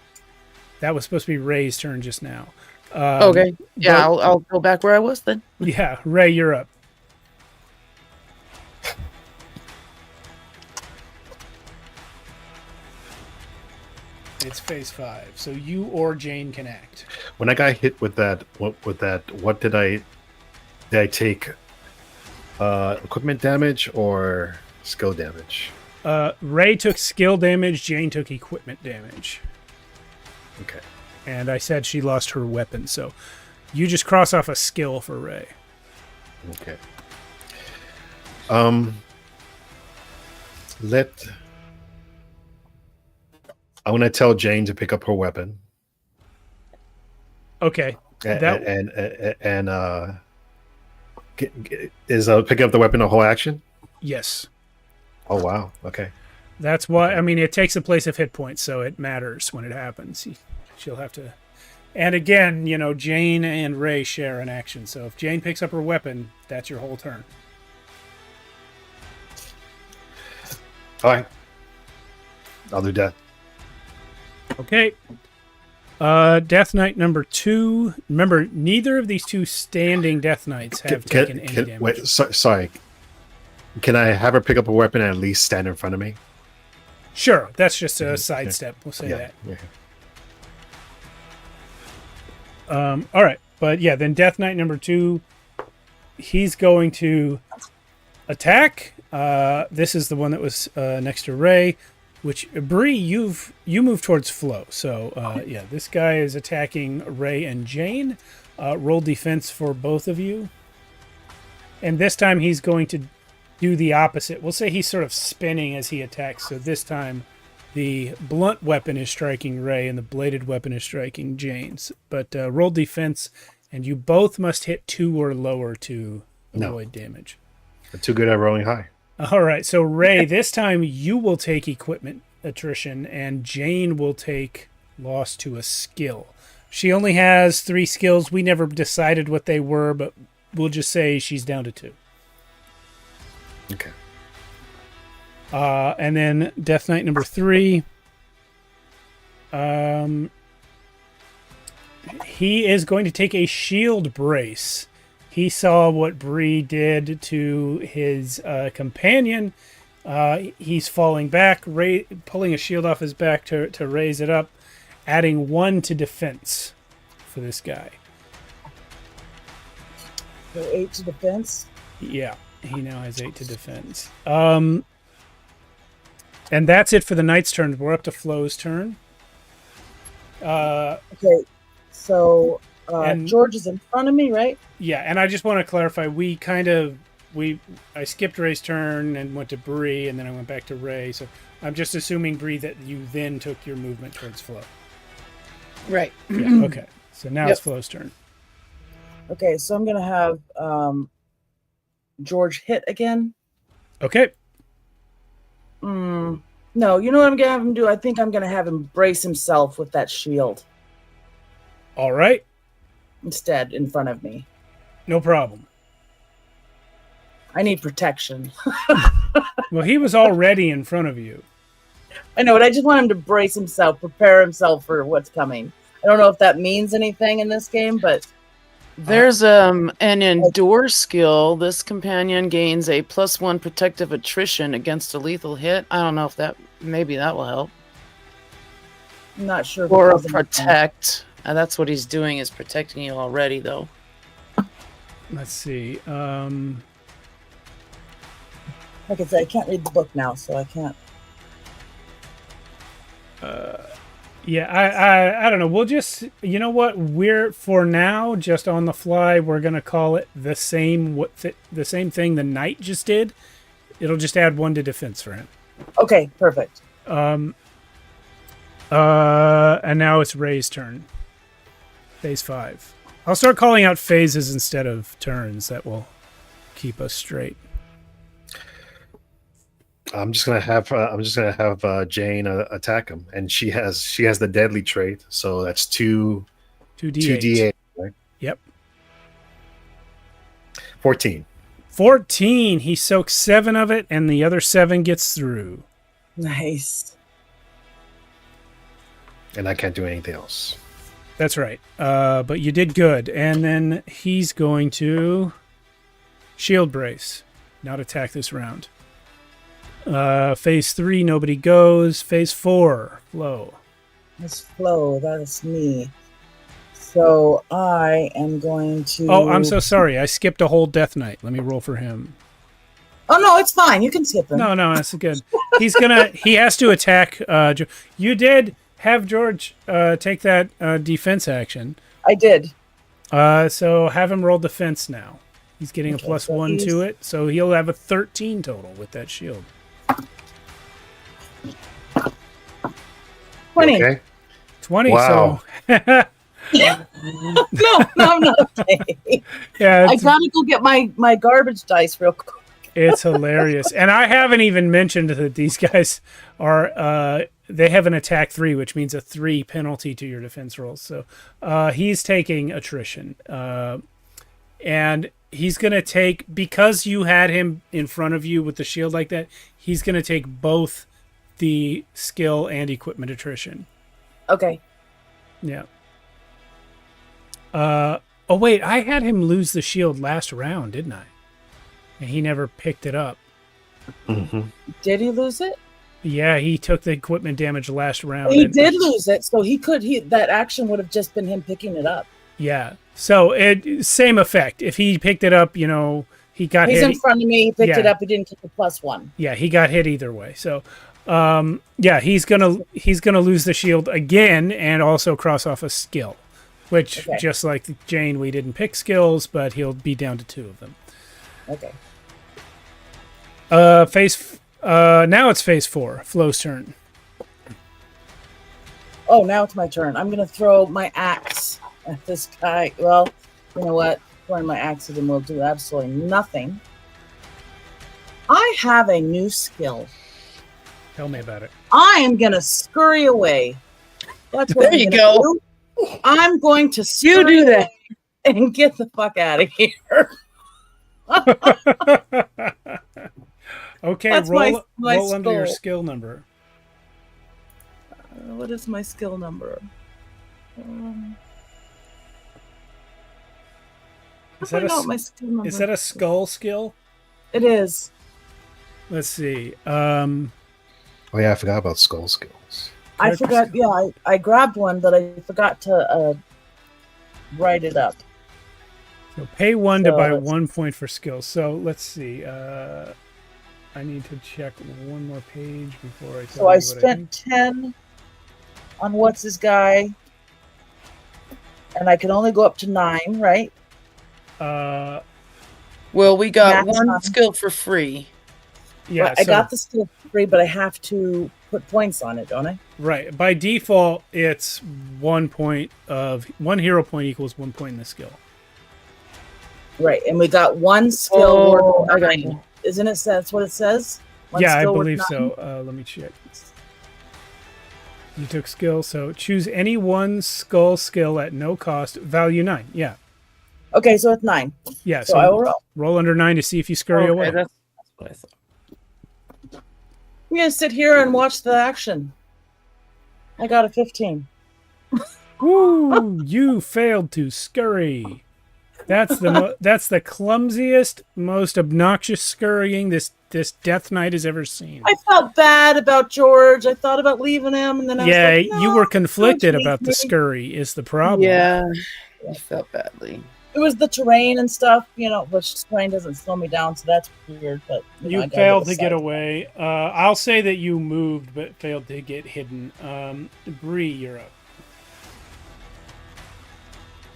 That was supposed to be Ray's turn just now. Okay. Yeah, I'll go back where I was then. Yeah, Ray, you're up. It's phase 5, so you or Jane can act. When I got hit with that, what did I take? Equipment damage or skill damage? Ray took skill damage. Jane took equipment damage. Okay. And I said she lost her weapon, so you just cross off a skill for Ray. Okay. I want to tell Jane to pick up her weapon. Okay. Is picking up the weapon a whole action? Yes. Oh wow. Okay. That's why. I mean, it takes a place of hit points, so it matters when it happens. She'll have to. And again, you know, Jane and Ray share an action, so if Jane picks up her weapon, that's your whole turn. All right. I'll do that. Okay. Death Knight number 2. Remember, neither of these two standing Death Knights have taken any damage. Wait, sorry. Can I have her pick up a weapon and at least stand in front of me? Sure, that's just a sidestep. We'll say that. Yeah. All right, but yeah, then Death Knight number 2, he's going to attack. This is the one that was next to Ray. Which, Bree, you move towards Flo. So, yeah, this guy is attacking Ray and Jane. Roll defense for both of you. and this time he's going to do the opposite. We'll say he's sort of spinning as he attacks. So this time the blunt weapon is striking Ray and the bladed weapon is striking James. But roll defense, and you both must hit 2 or lower to avoid damage. I'm too good at rolling high. All right, so Ray, this time you will take equipment attrition, and Jane will take loss to a skill. She only has 3 skills. We never decided what they were, but we'll just say she's down to 2. Okay. And then Death Knight number 3. He is going to take a shield brace. He saw what Bree did to his companion. He's falling back, pulling a shield off his back to raise it up, adding 1 to defense for this guy. So 8 to defense? Yeah, he now has 8 to defense. And that's it for the Knight's turn. We're up to Flo's turn. Okay, so George is in front of me, right? Yeah, and I just want to clarify, I skipped Ray's turn and went to Bree, and then I went back to Ray. So I'm just assuming, Bree, that you then took your movement towards Flo. Right. Yeah, okay, so now it's Flo's turn. Okay, so I'm going to have George hit again. Okay. No, you know what I'm going to have him do? I think I'm going to have him brace himself with that shield All right. instead in front of me. No problem. I need protection. Well, he was already in front of you. I know, but I just want him to brace himself, prepare himself for what's coming. I don't know if that means anything in this game, but There's an endure skill. This companion gains a +1 protective attrition against a lethal hit. I don't know if maybe that will help. I'm not sure. Or a because of my- protect. That's what he's doing, is protecting you already, though. Let's see. Like I said, I can't read the book now, so I can't. Yeah, I don't know. We'll just, you know what? For now, just on the fly, we're gonna call it the same thing the Knight just did. It'll just add 1 to defense for him. Okay, perfect. And now it's Ray's turn. Phase 5. I'll start calling out phases instead of turns. That will keep us straight. I'm just gonna have Jane attack him, and she has the deadly trait, so that's 2d8. 2d8, right? Yep. 14. 14. He soaks 7 of it, and the other 7 gets through. Nice. And I can't do anything else. That's right. But you did good. And then he's going to shield brace, not attack this round. Phase 3, nobody goes. Phase 4, Flo. That's Flo. That is me. So I am going to. Oh, I'm so sorry. I skipped a whole Death Knight. Let me roll for him. Oh no, it's fine. You can skip him. No, that's good. He has to attack. You did have George take that defense action. I did. So have him roll defense now. He's getting a Okay, +1 to it, so he'll have a 13 total with that shield. 20. Okay. 20. Wow. So No, I'm not okay. yeah, I gotta go get my garbage dice real quick. it's hilarious. And I haven't even mentioned that these guys are they have an attack 3, which means a 3 penalty to your defense rolls. So he's taking attrition. And he's going to take, because you had him in front of you with the shield like that, he's going to take both the skill and equipment attrition. Okay. Yeah. Oh, wait, I had him lose the shield last round, didn't I? And he never picked it up. Mm-hmm. Did he lose it? Yeah, he took the equipment damage last round. He did lose it, so that action would have just been him picking it up. Yeah. So same effect. If he picked it up, he got He's hit. in front of me. He picked Yeah. it up. He didn't get the +1. Yeah, he got hit either way. So, yeah, he's gonna lose the shield again and also cross off a skill, which Okay. just like Jane, we didn't pick skills, but he'll be down to 2 of them. Okay. Now it's phase 4. Flo's turn. Oh, now it's my turn. I'm gonna throw my axe at this guy. Well, you know what? Throwing my axe at him will do absolutely nothing. I have a new skill. Tell me about it. I am gonna scurry away. That's what There I'm you gonna go. do. I'm going to You scurry do that. and get the fuck out of here. Okay, That's roll my under your skull. skill number. What is my skill number? Is I that, know what my skill number is that a skull skill? It is. Let's see. Oh yeah, I forgot about skull skills. I Character forgot. skill. Yeah, I grabbed one, but I forgot to write it up. So pay 1 to So buy let's- 1 point for skill. So let's see. I need to check one more page before I tell So you I what spent 10 on what's this guy, and I can only go up to 9, right? I think. Well, we got Max one on. skill for free. Yeah, But I so, got the skill for free, but I have to put points on it, don't I? right. By default, it's 1 hero point equals 1 point in the skill. Right, and we got one skill Oh, worth I got 9. you. Isn't it? That's what it says. One Yeah, I skill worth believe 9? so. Let me check. You took skill, so choose any one skull skill at no cost. Value 9. Yeah, Okay, so it's 9. yeah. So I will roll. roll under 9 to see if you scurry away. That's what I thought. I'm gonna sit here and watch the action. I got a 15. Woo! You failed to scurry. That's the clumsiest, most obnoxious scurrying this Death Knight has ever seen. I felt bad about George. I thought about leaving him, and then I Yeah, was like, you no, were conflicted George about the needs me. scurry is the problem. Yeah, I felt badly. It was the terrain and stuff, which terrain doesn't slow me down, so that's weird. But I You gotta failed to decide. get away. I'll say that you moved but failed to get hidden. Bree, you're up.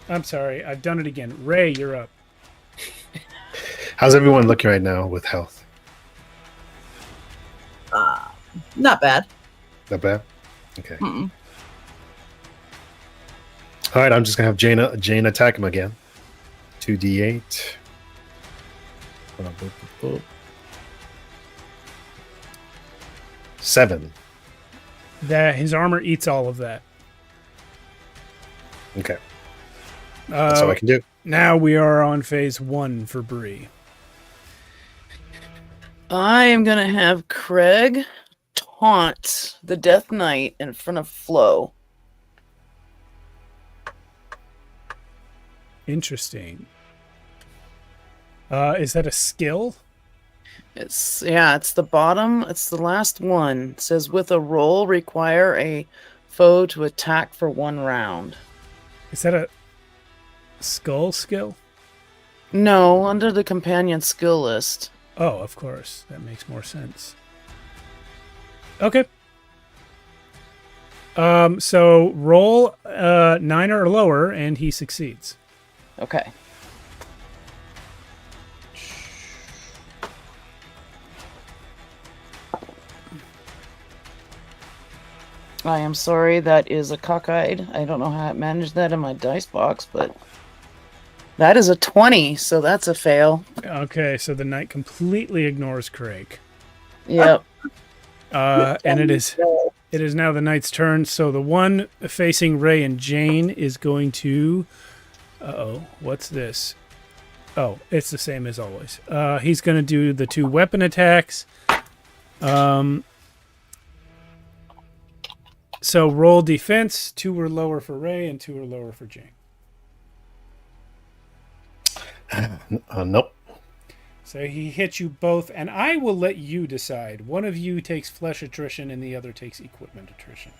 I'm sorry, I've done it again. Ray, you're up. How's everyone looking right now with health? Not bad. Not bad. Okay. Mm-mm. All right, I'm just gonna have Jane attack him again. 2d8. 7. That his armor eats all of that. Okay, that's all I can do. Now we are on phase 1 for Bree. I am gonna have Craig taunt the Death Knight in front of Flo. Interesting. Is that a skill? It's the bottom. It's the last one. It says with a roll require a foe to attack for 1 round. Is that a skull skill? No, under the companion skill list. Oh, of course. That makes more sense. Okay. So roll 9 or lower, and he succeeds. Okay. I am sorry, that is a cockeyed. I don't know how I managed that in my dice box, but that is a 20, so that's a fail. Okay, so the knight completely ignores Craig. Yep. And it is now the knight's turn. So the one facing Ray and Jane is going to... Uh-oh, what's this? Oh, it's the same as always. He's going to do the 2 weapon attacks. So roll defense. 2 or lower for Ray and 2 or lower for Jane. Nope. So he hits you both, and I will let you decide. One of you takes flesh attrition and the other takes equipment attrition.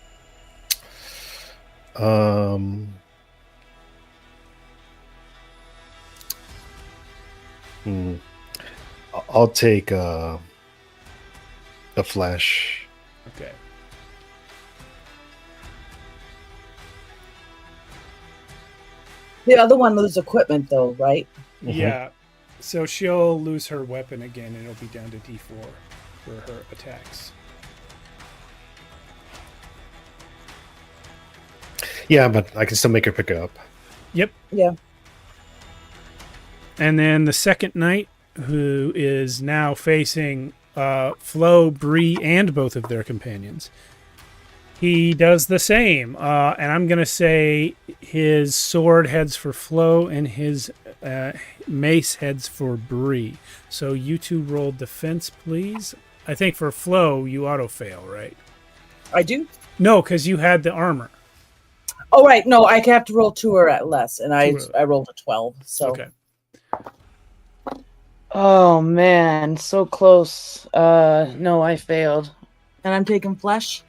I'll take the flesh. Okay. The other one loses equipment, though, right? Mhm. Yeah. So she'll lose her weapon again, and it'll be down to D4 for her attacks. Yeah, but I can still make her pick it up. Yep. Yeah. And then the second knight, who is now facing Flo, Bree, and both of their companions. He does the same. And I'm going to say his sword heads for Flo and his mace heads for Bree. So you two roll defense, please. I think for Flo, you auto-fail, right? I do? No, because you had the armor. Oh, right. No, I have to roll 2 or less, and I Two. rolled a 12. So Okay. Oh man, so close. No, I failed. And I'm taking flesh.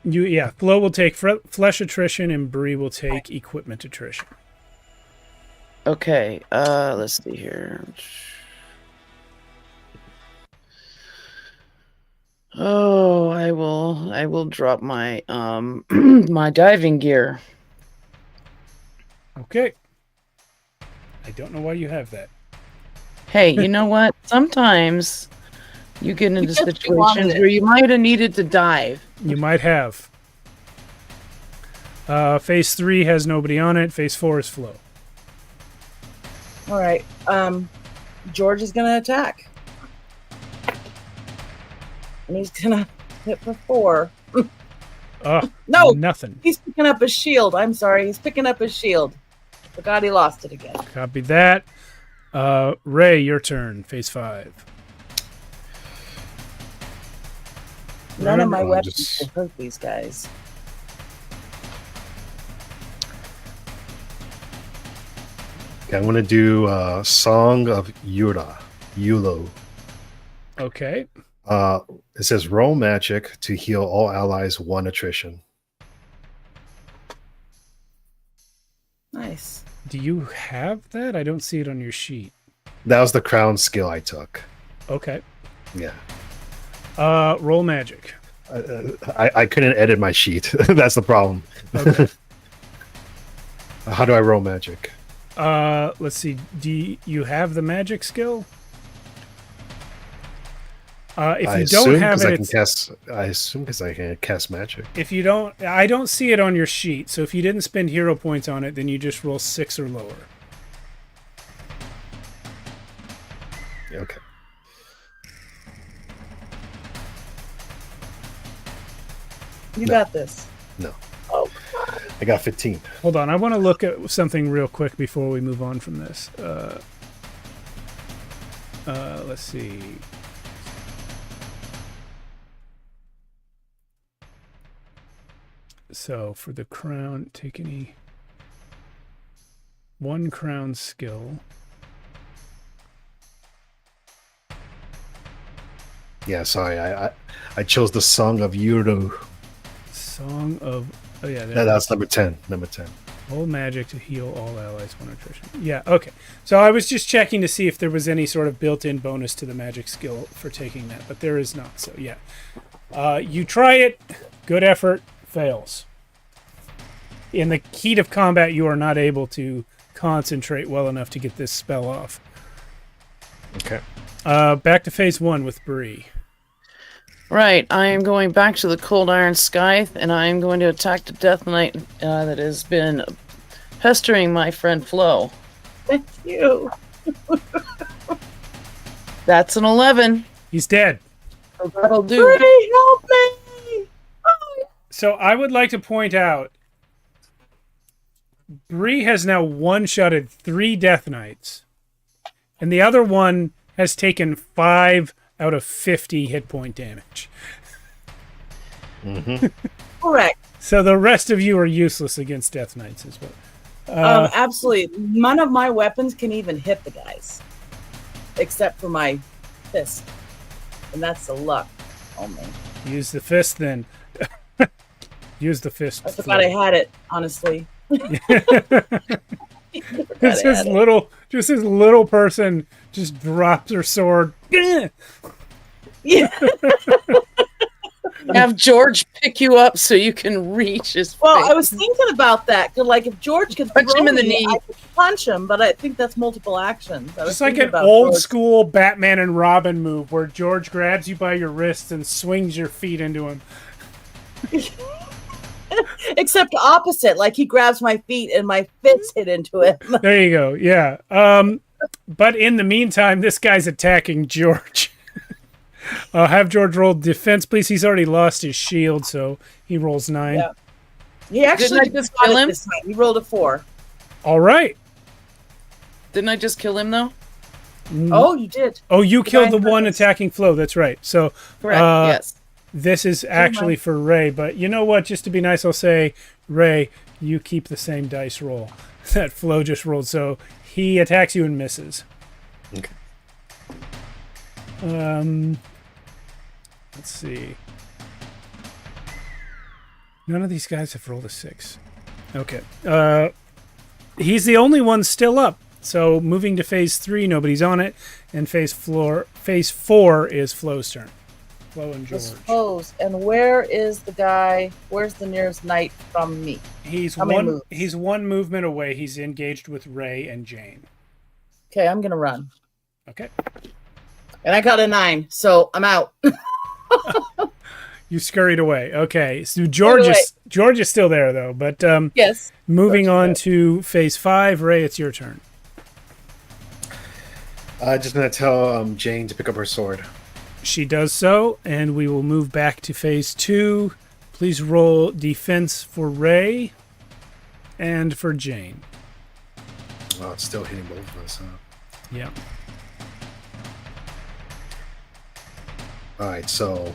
Flo will take flesh attrition, and Bree will take equipment attrition. Okay, let's see here. Oh, I will drop my my diving gear. Okay. I don't know why you have that. Hey, you know what? Sometimes you get into just wanted situations it. where you might have needed to dive. You might have. Phase 3 has nobody on it. Phase 4 is Flo. All right. George is going to attack. And he's going to hit for 4. No, Nothing. he's picking up his shield. I'm sorry. He's picking up his shield. Forgot he lost it again. Copy that. Ray, your turn. Phase 5. None of my I'll weapons just- will hurt these guys. Okay, I'm going to do Song of Yulo. Okay. It says roll magic to heal all allies 1 attrition. Nice. Do you have that? I don't see it on your sheet. That was the crown skill I took. Okay. Yeah. Roll magic. I couldn't edit my sheet. That's the problem. Okay. How do I roll magic? Let's see. Do you have the magic skill? If I you don't assume have 'cause it, I can it's, cast. I assume because I can cast magic. if you don't, I don't see it on your sheet. So if you didn't spend hero points on it, then you just roll 6 or lower. Okay. You No. got this. No. Oh, I got 15. Hold on, I want to look at something real quick before we move on from this. Let's see. So for the crown, take any 1 crown skill. Yeah, sorry. I chose the Song of Yuro. Song of That's number 10. Number 10. Roll magic to heal all allies 1 attrition. Yeah, okay. So I was just checking to see if there was any sort of built-in bonus to the magic skill for taking that, but there is not. So yeah, you try it. Good effort. Fails. In the heat of combat, you are not able to concentrate well enough to get this spell off. Okay. Back to phase 1 with Bree. Right, I am going back to the Cold Iron Scythe, and I am going to attack the Death Knight that has been pestering my friend Flo. thank you. That's an 11. He's dead. So that'll do. Bree, help me! Oh, So I would like to point out, Bree has now one-shotted 3 Death Knights, and the other one has taken 5 out of 50 hit point damage. Mm-hmm. correct. So the rest of you are useless against Death Knights as well. Absolutely. None of my weapons can even hit the guys, except for my fist, and that's the luck. Oh man, Use the fist then. Use the fist. I forgot I had it. Honestly, Just this little person just drops her sword. Yeah. Have George pick you up so you can reach his Well, face. I was thinking about that. 'Cause, like, if George could Punch throw him in the me, knee. I could punch him, but I think that's multiple actions. I was Just like thinking an about old George. school Batman and Robin move where George grabs you by your wrists and swings your feet into him. Except opposite. Like, he grabs my feet and my fists hit into him. There you go. Yeah. But in the meantime, this guy's attacking George. Have George roll defense, please. He's already lost his shield, so he rolls 9. Yeah. He actually Didn't I just got kill it him? this time. He rolled a 4. All right. Didn't I just kill him though? Oh, you did. Oh, you killed the Divine one purpose. attacking Flo. That's right. So Correct. Yes. this is actually for Ray. But you know what? Just to be nice, I'll say, Ray, you keep the same dice roll that Flo just rolled. So he attacks you and misses. Okay. Let's see. None of these guys have rolled a 6. Okay. He's the only one still up. So moving to phase 3, nobody's on it, and phase 4 is Flo's turn. Flo and I George. suppose. And where is the guy? Where's the nearest knight from me? He's How many one. moves? He's one movement away. He's engaged with Ray and Jane. Okay, I'm gonna run. Okay. And I got a 9, so I'm out. You scurried away. Okay. So George is still there though. But Yes. moving George on is to phase 5, Ray, it's your turn. Just gonna tell Jane to pick up her sword. She does so, and we will move back to phase 2. Please roll defense for Ray and for Jane. Well, it's still hitting both of us. Huh? Yeah. All right, so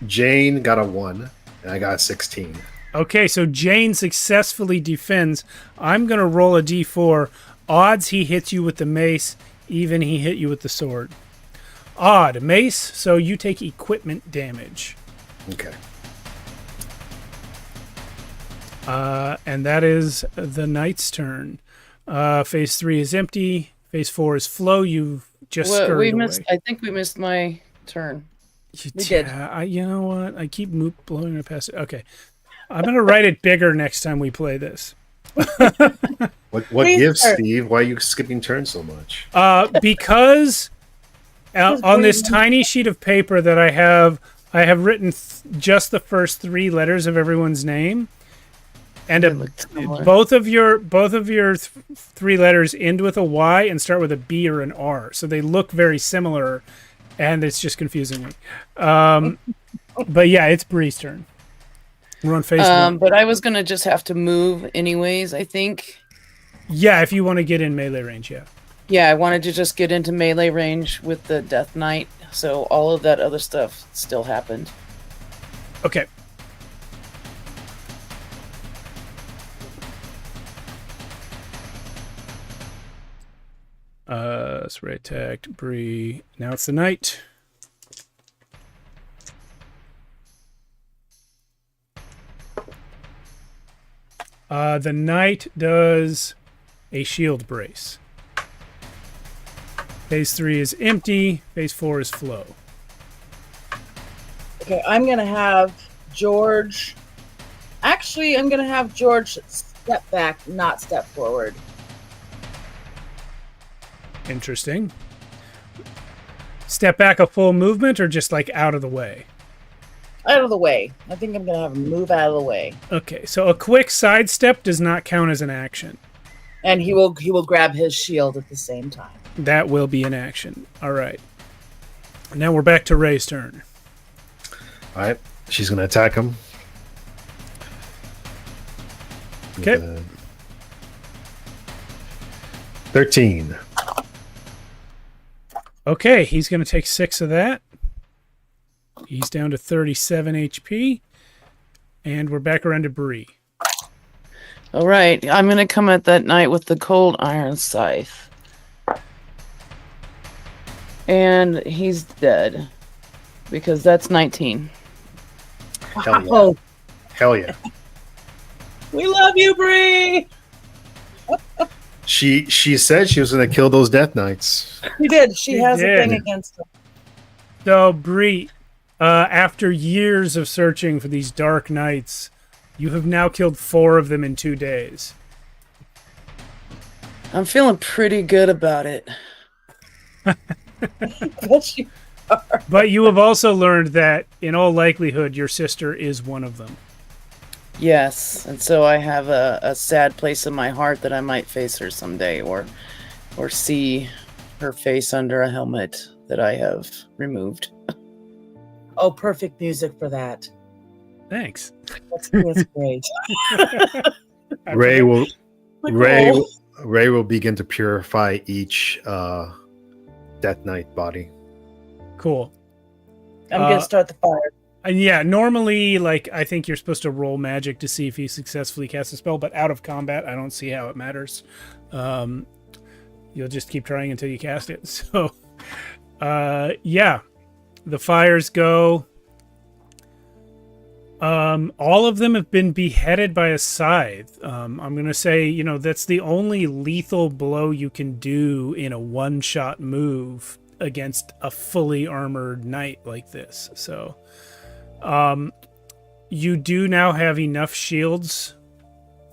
Jane got a 1, and I got a 16. Okay, so Jane successfully defends. I'm going to roll a d4. Odds he hits you with the mace, even he hit you with the sword. Odd, mace, so you take equipment damage. Okay. And that is the knight's turn. Phase 3 is empty. Phase 4 is Flo. You've just scurried away. I think we missed my turn. We did. You know what? I keep blowing it past it. Okay. I'm going to write it bigger next time we play this. What Please, gives, sir. Steve? Why are you skipping turns so much? Because on this tiny sheet of paper that I have written just the first 3 letters of everyone's name, and both of your 3 letters end with a Y and start with a B or an R, so they look very similar, and it's just confusing me. But yeah, it's Bree's turn. We're on phase 1. But I was gonna just have to move anyways, I think. Yeah, if you want to get in melee range, yeah. Yeah, I wanted to just get into melee range with the Death Knight, so all of that other stuff still happened. Okay. Spray attacked Bree. Now it's the knight. The knight does a shield brace. Phase 3 is empty. Phase 4 is Flo. Okay, I'm gonna have George. Actually, I'm gonna have George step back, not step forward. Interesting. Step back a full movement or just like out of the way? Out of the way. I think I'm gonna have him move out of the way, Okay, so a quick sidestep does not count as an action. and he will grab his shield at the same time. That will be an action. All right. Now we're back to Ray's turn. All right, she's gonna attack him. Okay. 13. Okay, he's going to take 6 of that. He's down to 37 HP. And we're back around to Bree. All right, I'm gonna come at that knight with the cold iron scythe. And he's dead. Because that's 19. Hell yeah. Oh, Hell yeah. we love you, Bree. She said she was gonna kill those Death Knights. She did. She has a did. thing against him. So, Bree, After years of searching for these dark knights, you have now killed 4 of them in 2 days. I'm feeling pretty good about it. But you are. But you have also learned that, in all likelihood, your sister is one of them. Yes, and so I have a sad place in my heart that I might face her someday, or see her face under a helmet that I have removed. Oh, perfect music for that. Thanks. That's great. Ray will Nicole. Ray will begin to purify each Death Knight body. Cool. I'm gonna start the fire. And yeah, normally, like, I think you're supposed to roll magic to see if you successfully cast a spell, but out of combat, I don't see how it matters. You'll just keep trying until you cast it. So, yeah, the fires go. All of them have been beheaded by a scythe. I'm going to say, that's the only lethal blow you can do in a one-shot move against a fully armored knight like this. So, you do now have enough shields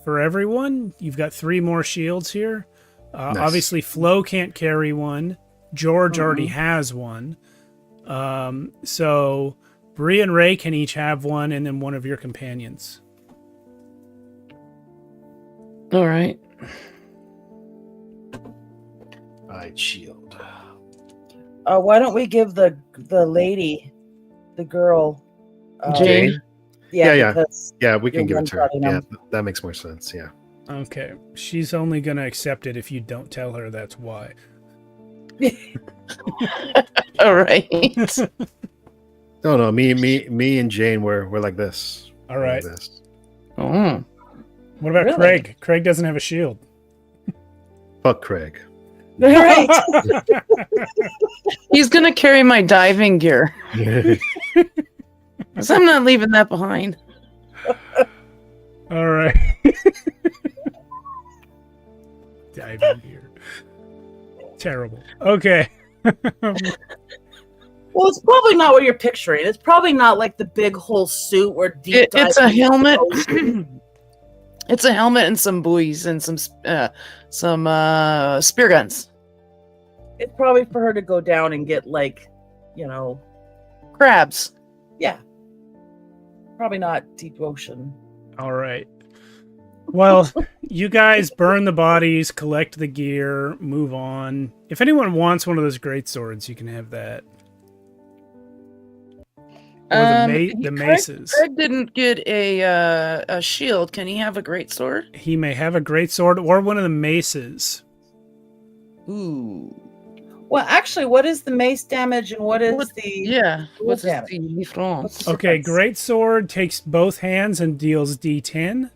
for everyone. You've got 3 more shields here. Nice. Obviously, Flo can't carry one. George already has one. So Bree and Ray can each have one, and then one of your companions. All right. Alright, shield. Why don't we give the lady, the girl, Jane? Yeah. because Yeah, we can you're give it to her. one-shotting Yeah, them. that makes more sense. Yeah. Okay. She's only going to accept it if you don't tell her that's why. All right. No. Me and Jane were like this. All right. Like this. Oh. What about Really? Craig? Craig doesn't have a shield. Fuck Craig. Right. He's gonna carry my diving gear. So I'm not leaving that behind. All right. Diving gear. Terrible. Okay. Well, it's probably not what you're picturing. It's probably not like the big whole suit or deep. It's a diving helmet. ocean. It's a helmet and some buoys and some spear guns. It's probably for her to go down and get Crabs. yeah. Probably not deep ocean. All right. Well, you guys burn the bodies, collect the gear, move on. If anyone wants one of those great swords, you can have that. Or the maces. Craig didn't get a shield. Can he have a great sword? He may have a great sword or one of the maces. Ooh. Well, actually, what is the mace damage and what is the Yeah. What's damage? the difference? Okay, difference? great sword takes both hands and deals D10.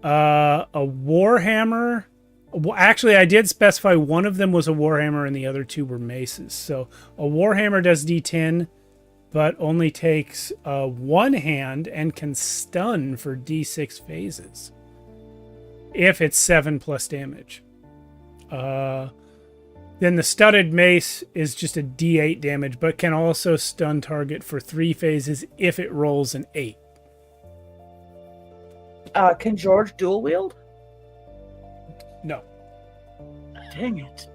A warhammer. Well, actually, I did specify one of them was a warhammer and the other 2 were maces. So a warhammer does D10, but only takes 1 hand and can stun for D6 phases. If it's 7 plus damage. Then the studded mace is just a D8 damage, but can also stun target for 3 phases if it rolls an 8. Can George dual wield? No. Dang it.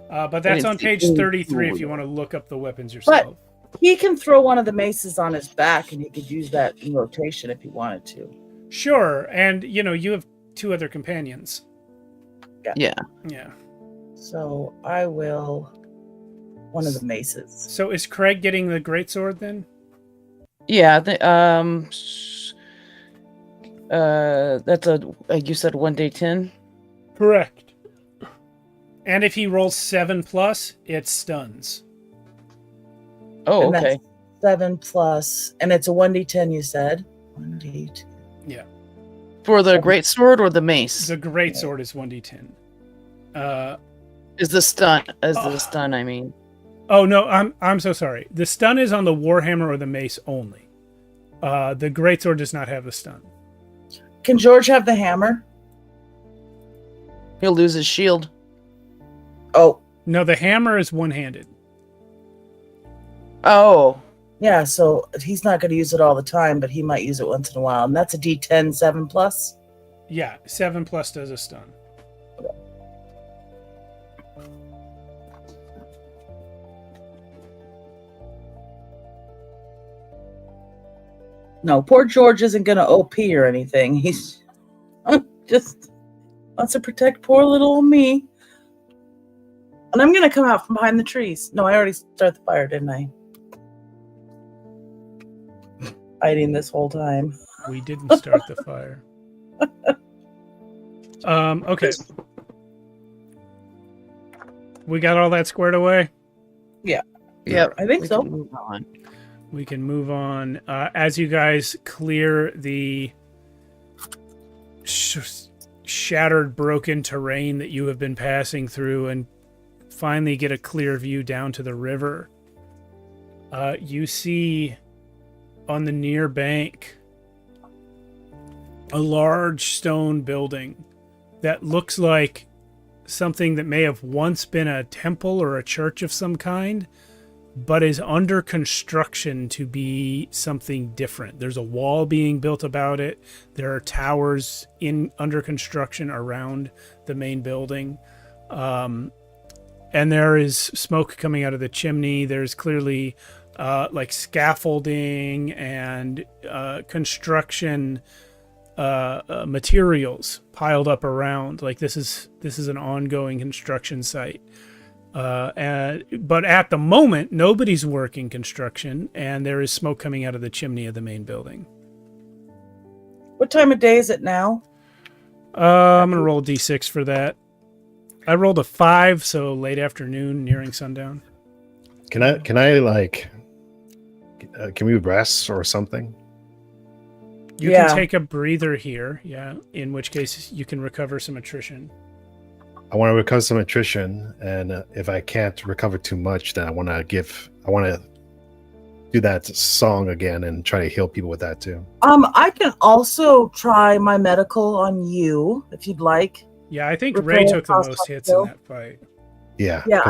But that's didn't on see page any 33 if dual you want to look up the weapons yourself. He can throw one of the maces on his back and he could use that in rotation if he wanted to. Sure, and you have 2 other companions. Yeah. Yeah. So I will one of the maces. So is Craig getting the greatsword then? Yeah. That's you said 1d10? Correct. And if he rolls 7 plus, it stuns. Oh, And that's okay. 7 plus, and it's a 1d10. You said 1d10. Yeah. For the great sword or the mace? The greatsword is 1d10. Is the stun, I mean. Oh no, I'm so sorry. The stun is on the warhammer or the mace only. The greatsword does not have the stun. Can George have the hammer? He'll lose his shield. Oh, No, the hammer is one-handed. Oh, Yeah, so he's not going to use it all the time, but he might use it once in a while. And that's a D10 7+. Yeah, 7+ does a stun. No, poor George isn't going to OP or anything. He's just wants to protect poor little old me. And I'm going to come out from behind the trees. No, I already started the fire, didn't I? Hiding this whole time. We didn't start the fire. Okay. We got all that squared away? Yeah. yep. I think we so. can move on. We can move on. As you guys clear the shattered, broken terrain that you have been passing through and finally get a clear view down to the river, you see on the near bank a large stone building that looks like something that may have once been a temple or a church of some kind, but is under construction to be something different. There's a wall being built about it. There are towers under construction around the main building. And there is smoke coming out of the chimney. There's clearly like scaffolding and construction materials piled up around. Like this is an ongoing construction site. But at the moment, nobody's working construction, and there is smoke coming out of the chimney of the main building. What time of day is it now? I'm gonna roll D6 for that. I rolled a 5, so late afternoon, nearing sundown. Can I like? Can we rest or something? You Yeah. can take a breather here, yeah. In which case, you can recover some attrition. I want to recover some attrition, and if I can't recover too much, then I want to do that song again and try to heal people with that too. I can also try my medical on you if you'd like. Yeah, I think Repair Ray took the cost most hits in that fight. Yeah, Yeah,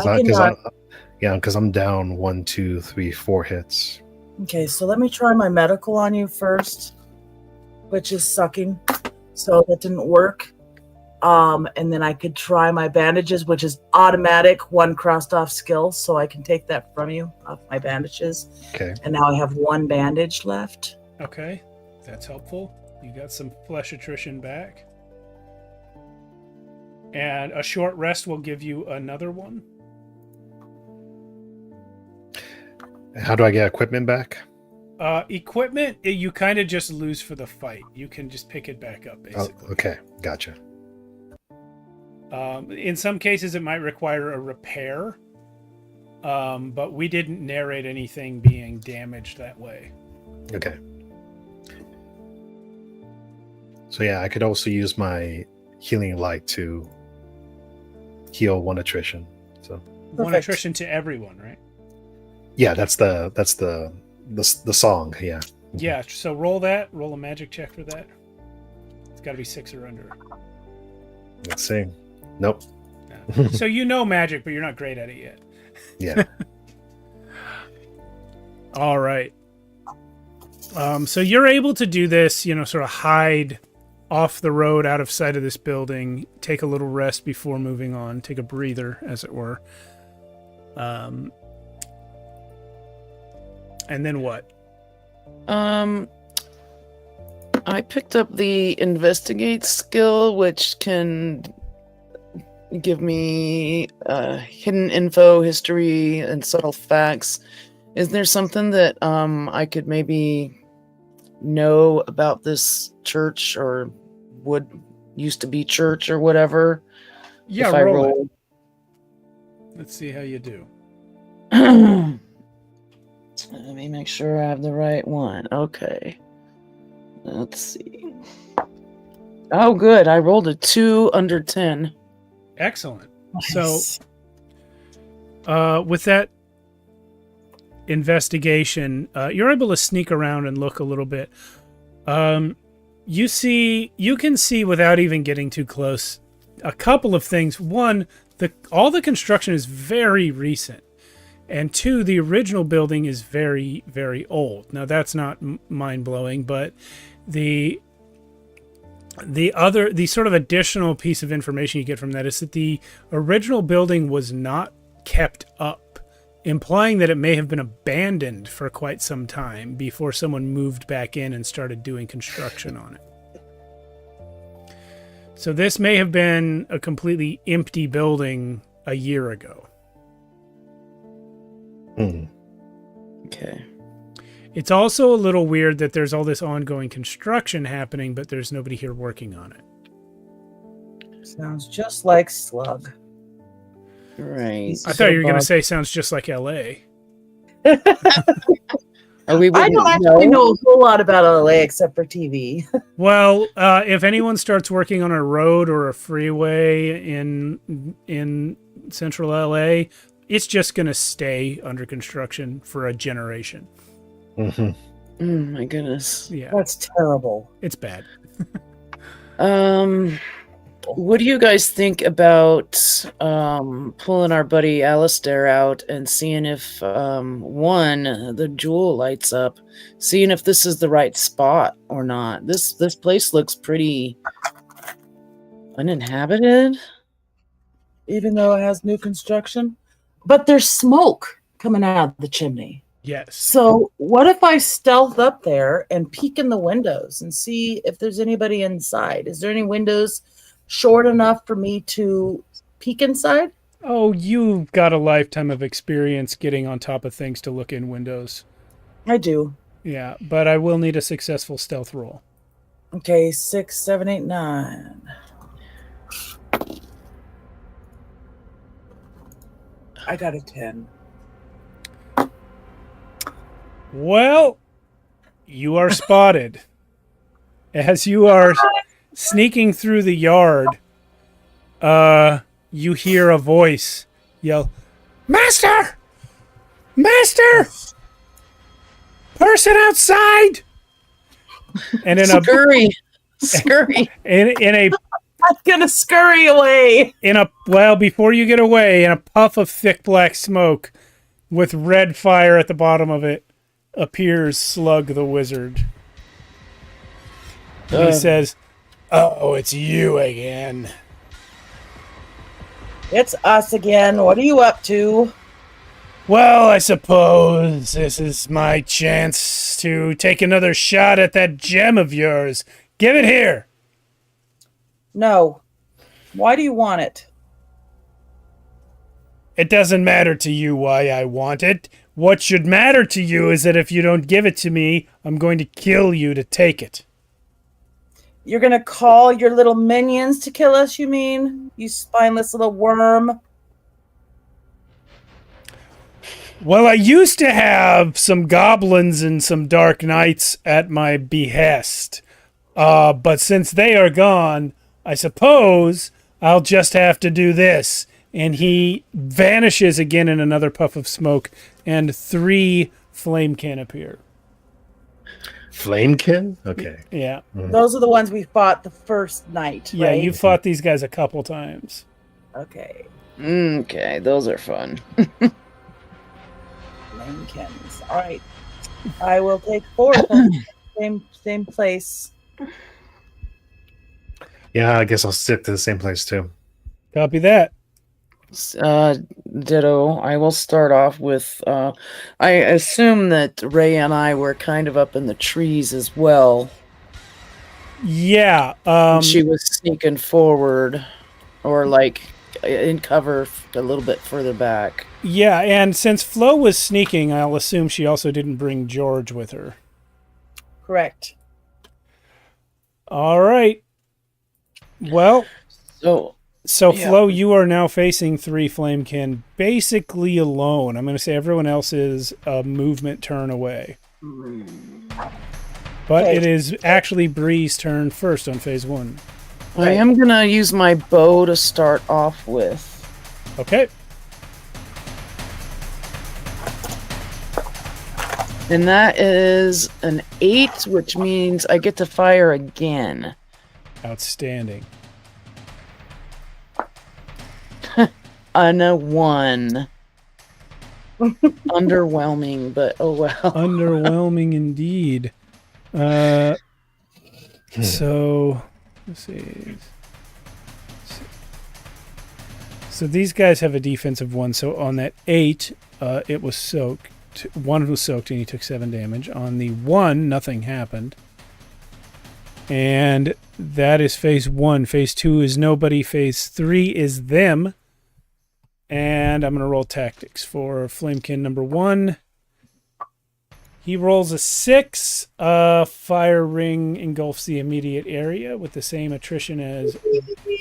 because I'm down 1, 2, 3, 4 hits. Okay, so let me try my medical on you first, which is sucking. So that didn't work. And then I could try my bandages, which is automatic, 1 crossed off skill, so I can take that from you off my bandages. Okay. And now I have 1 bandage left. Okay, that's helpful. You got some flesh attrition back. And a short rest will give you another one. How do I get equipment back? Equipment, you kind of just lose for the fight. You can just pick it back up, basically. Oh, okay, gotcha. In some cases, it might require a repair, but we didn't narrate anything being damaged that way. Okay. So yeah, I could also use my healing light to heal 1 attrition. So 1 Perfect. attrition to everyone, right? yeah, that's the song. Yeah. Yeah, so roll a magic check for that. It's got to be 6 or under. Let's see. Nope. Yeah. So you know magic, but you're not great at it yet. Yeah. All right. So you're able to do this, sort of hide off the road out of sight of this building, take a little rest before moving on, take a breather, as it were. And then what? I picked up the investigate skill, which can give me hidden info, history, and subtle facts. Is there something that I could maybe know about this church or would used to be church or whatever? Yeah, if I roll it. Let's see how you do. Let me make sure I have the right one. Okay. Let's see. Oh, good. I rolled a 2 under 10. Excellent. Nice. So, with that investigation, you're able to sneak around and look a little bit. You can see without even getting too close a couple of things. One, all the construction is very recent, And 2, the original building is very, very old. Now, that's not mind-blowing, but the sort of additional piece of information you get from that is that the original building was not kept up, implying that it may have been abandoned for quite some time before someone moved back in and started doing construction on it. So this may have been a completely empty building a year ago. Okay. It's also a little weird that there's all this ongoing construction happening, but there's nobody here working on it. Sounds just like Slug. Right. I thought you were going to say sounds just like LA. Are we? I don't actually know a whole lot about LA except for TV. Well, if anyone starts working on a road or a freeway in central LA, it's just going to stay under construction for a generation. My goodness. Yeah, That's terrible. it's bad. What do you guys think about pulling our buddy Alistair out and seeing if the jewel lights up, seeing if this is the right spot or not? This place looks pretty uninhabited, Even though it has new construction. But there's smoke coming out of the chimney. Yes. So what if I stealth up there and peek in the windows and see if there's anybody inside? Is there any windows short enough for me to peek inside? Oh, you've got a lifetime of experience getting on top of things to look in windows. I do. Yeah, but I will need a successful stealth roll. Okay, 6, 7, 8, 9. I got a 10. Well, you are spotted. As you are sneaking through the yard, you hear a voice yell, "Master! Master! Person outside!" And in scurry. I'm gonna scurry away. Well, before you get away, in a puff of thick black smoke with red fire at the bottom of it, appears Slug the Wizard. He says, "Oh, it's you again." It's us again. What are you up to? Well, I suppose this is my chance to take another shot at that gem of yours. Give it here. No. Why do you want it? It doesn't matter to you why I want it. What should matter to you is that if you don't give it to me, I'm going to kill you to take it. You're going to call your little minions to kill us, you mean? You spineless little worm. Well, I used to have some goblins and some dark knights at my behest. But since they are gone, I suppose I'll just have to do this. And he vanishes again in another puff of smoke, and 3 flamekin appear. Flamekin? Okay. Yeah. Those are the ones we fought the first night, Yeah, right? you fought these guys a couple times. Okay. Okay, those are fun. Flamekins. All right. I will take 4 of them. Same place. Yeah, I guess I'll stick to the same place too. Copy that. Ditto. I will start off with I assume that Ray and I were kind of up in the trees as well. Yeah. She was sneaking forward, or like in cover a little bit further back. Yeah, and since Flo was sneaking, I'll assume she also didn't bring George with her. Correct. All right. Well, So yeah. Flo, you are now facing 3 flamekin basically alone. I'm going to say everyone else is a movement turn away. But Okay. it is actually Bree's turn first on phase 1. I am gonna use my bow to start off with. Okay. And that is an 8, which means I get to fire again. Outstanding. On a 1. Underwhelming, but oh well. Underwhelming indeed. So let's see. So these guys have a defensive 1. So on that 8, it was soaked. 1 was soaked and he took 7 damage. On the 1, nothing happened. And that is phase 1. Phase 2 is nobody. Phase 3 is them. And I'm going to roll tactics for Flamekin number 1. He rolls a 6. Fire ring engulfs the immediate area with the same attrition as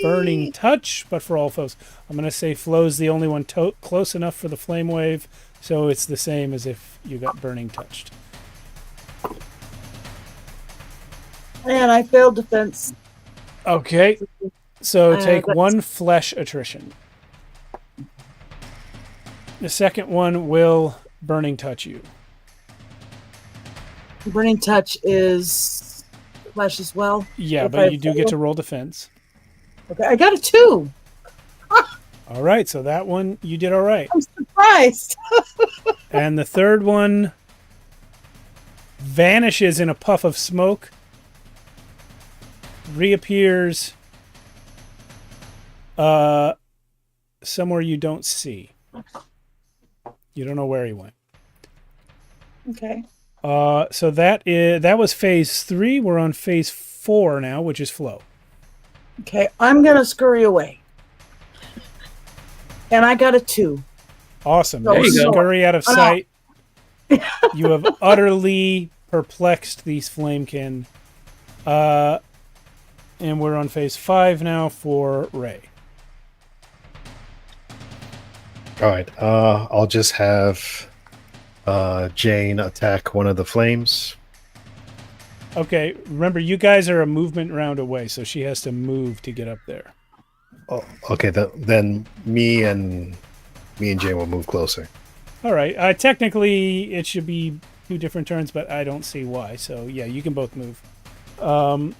burning touch, but for all foes. I'm going to say Flo's the only one close enough for the flame wave, so it's the same as if you got burning touched. And I failed defense. Okay, so take 1 flesh attrition. The second one will burning touch you. Burning touch is flesh as well. Yeah, If but I you do get to roll defense. Okay, I got a 2. All right, so that one, you did all right. I'm surprised. And the third one vanishes in a puff of smoke, reappears somewhere you don't see. You don't know where he went. Okay. So that was phase 3. We're on phase 4 now, which is flow. Okay, I'm going to scurry away. And I got a 2. Awesome. There You you go. scurry out of sight. You have utterly perplexed these flamekin. And we're on phase 5 now for Ray. All right. I'll just have Jane attack one of the flames. Okay, remember, you guys are a movement round away, so she has to move to get up there. Oh, okay. Then me and Jane will move closer. All right. Technically, it should be 2 different turns, but I don't see why. So, yeah, you can both move. And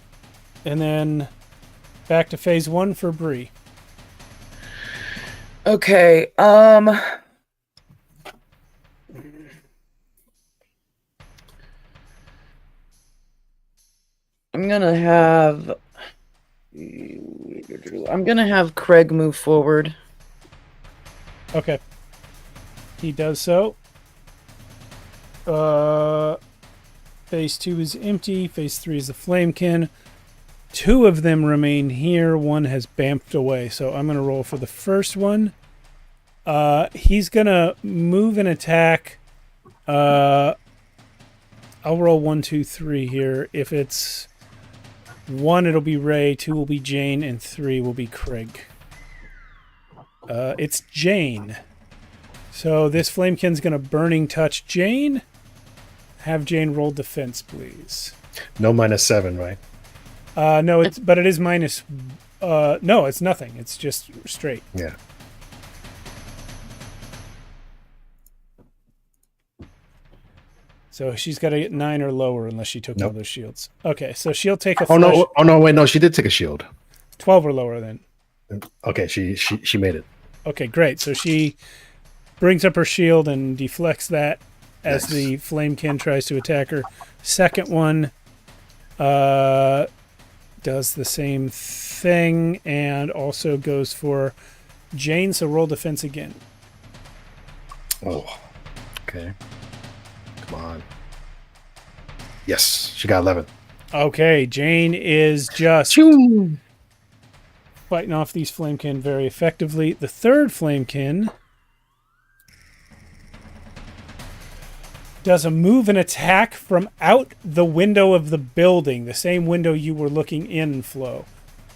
then back to phase 1 for Bree. Okay. I'm gonna have Craig move forward. Okay. He does so. Phase 2 is empty. Phase 3 is the flamekin. 2 of them remain here. 1 has bamped away. So I'm going to roll for the first one. He's going to move and attack. I'll roll 1, 2, 3 here. If it's 1, it'll be Ray. 2 will be Jane. And 3 will be Craig. It's Jane. So this flamekin's going to burning touch Jane. Have Jane roll defense, please. No -7, right? No, but it is minus. No, it's nothing. It's just straight. Yeah. So she's got to get 9 or lower unless she took one of those shields. Okay, so she'll take a. Oh no! Oh no! Wait, no. She did take a shield. 12 or lower then. Okay, she made it. Okay, great. So she brings up her shield and deflects that as the flamekin tries to attack her. Second one does the same thing and also goes for Jane. So roll defense again. Oh, okay. Come on. Yes, she got 11. Okay, Jane is just fighting off these flamekin very effectively. The third flamekin does a move and attack from out the window of the building, the same window you were looking in, Flo.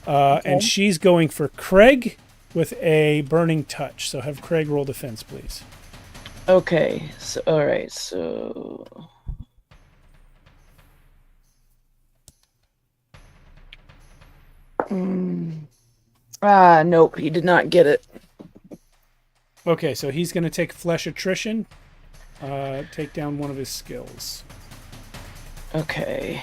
And she's going for Craig with a burning touch. So have Craig roll defense, please. Okay. So all right. So nope, he did not get it. Okay, so he's going to take flesh attrition. Take down one of his skills. Okay.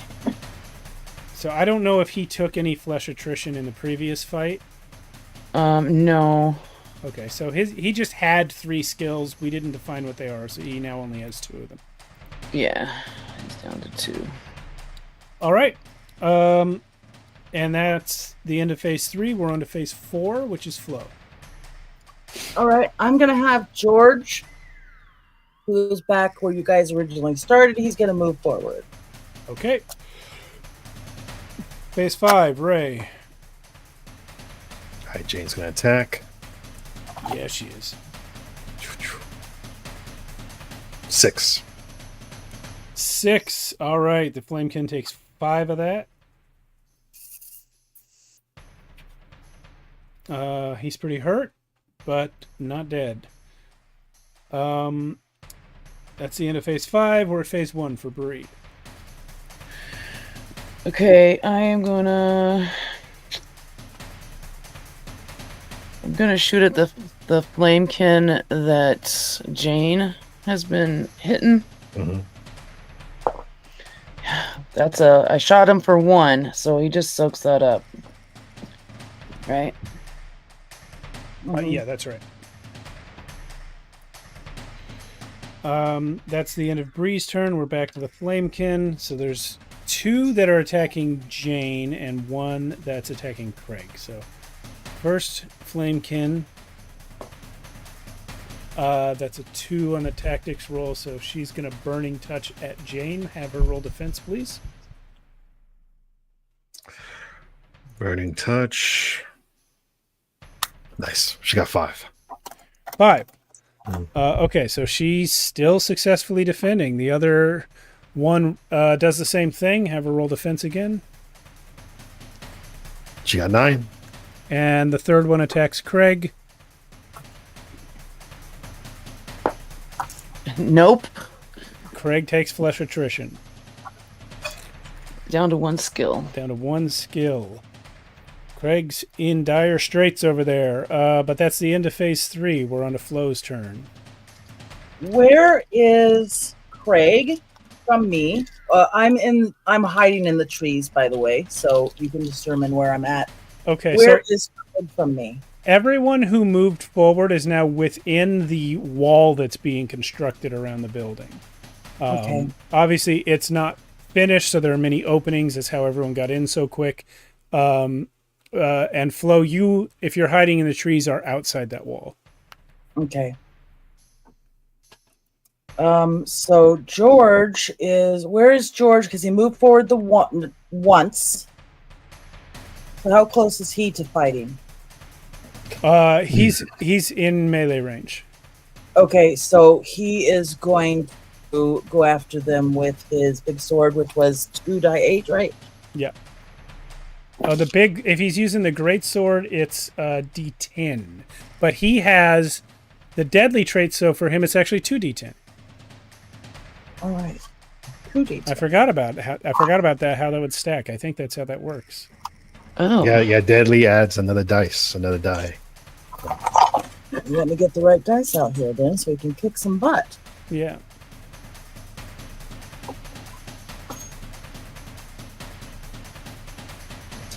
So I don't know if he took any flesh attrition in the previous fight. No. Okay, so he just had 3 skills. We didn't define what they are, so he now only has 2 of them. Yeah, he's down to 2. All right. And that's the end of phase 3. We're on to phase 4, which is flow. All right, I'm gonna have George, who's back where you guys originally started. He's gonna move forward. Okay. Phase 5, Ray. All right, Jane's gonna attack. Yeah, she is. 6. 6. All right, the Flamekin takes 5 of that. He's pretty hurt, but not dead. That's the end of phase 5. We're at phase 1 for Bree. Okay, I'm gonna shoot at the flamekin that Jane has been hitting. Mhm. I shot him for 1, so he just soaks that up. Right? Yeah, that's right. That's the end of Bree's turn. We're back to the Flamekin. So there's 2 that are attacking Jane and 1 that's attacking Craig. So first Flamekin. That's a 2 on the tactics roll, so she's going to Burning Touch at Jane. Have her roll defense, please. Burning touch. Nice. She got 5. 5. Okay, so she's still successfully defending. The other one does the same thing. Have her roll defense again. She got 9. And the third one attacks Craig. Nope. Craig takes flesh attrition. Down to 1 skill. Down to 1 skill. Craig's in dire straits over there. But that's the end of phase 3. We're on to Flo's turn. Where is Craig from me? I'm hiding in the trees, by the way, so you can determine where I'm at. Okay, Where so is Craig from me? everyone who moved forward is now within the wall that's being constructed around the building. Okay. Obviously, it's not finished, so there are many openings. That's how everyone got in so quick. And Flo, if you're hiding in the trees, are outside that wall. Okay. So George where is George? Because he moved forward once. So how close is he to fighting? He's in melee range. Okay, so he is going to go after them with his big sword, which was 2d8, right? Yeah. If he's using the great sword, it's D10. But he has the deadly trait, so for him it's actually 2d10. All right. 2d10. I forgot about that, how that would stack. I think that's how that works. Oh. Yeah, deadly adds another die. Let me get the right dice out here then so we can kick some butt. Yeah.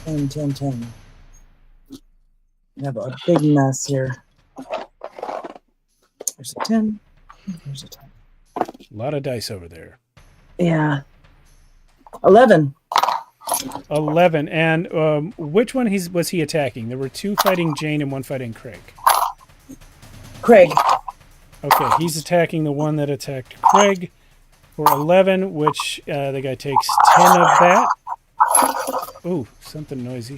Ten. We have a big mess here. There's a 10. There's a 10. A lot of dice over there. Yeah. 11. 11. And which one was he attacking? There were 2 fighting Jane and 1 fighting Craig. Craig. Okay, he's attacking the one that attacked Craig for 11, which the guy takes 10 of that. Ooh, something noisy.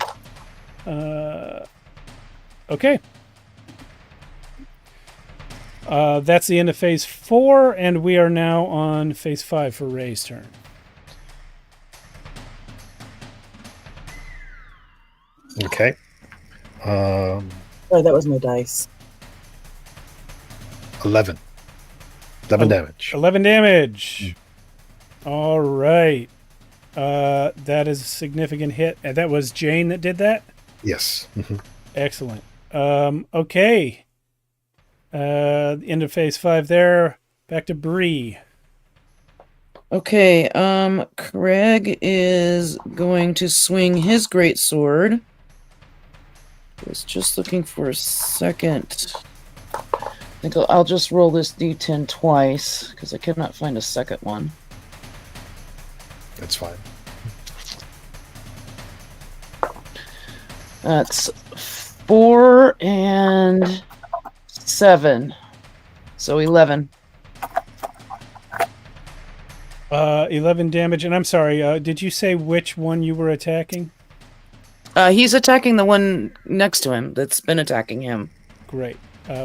Okay. That's the end of phase 4, and we are now on phase 5 for Ray's turn. Okay. Sorry, that was my dice. 11. 11 damage. 11 damage. All right. That is a significant hit. And that was Jane that did that? Yes. Mm-hmm. Excellent. Okay. End of phase 5 there. Back to Bree. Okay, Craig is going to swing his great sword I was just looking for a second. I think I'll just roll this d10 twice because I cannot find a second one. That's fine. That's 4 and 7. So 11. 11 damage. And I'm sorry, did you say which one you were attacking? He's attacking the one next to him that's been attacking him. Great.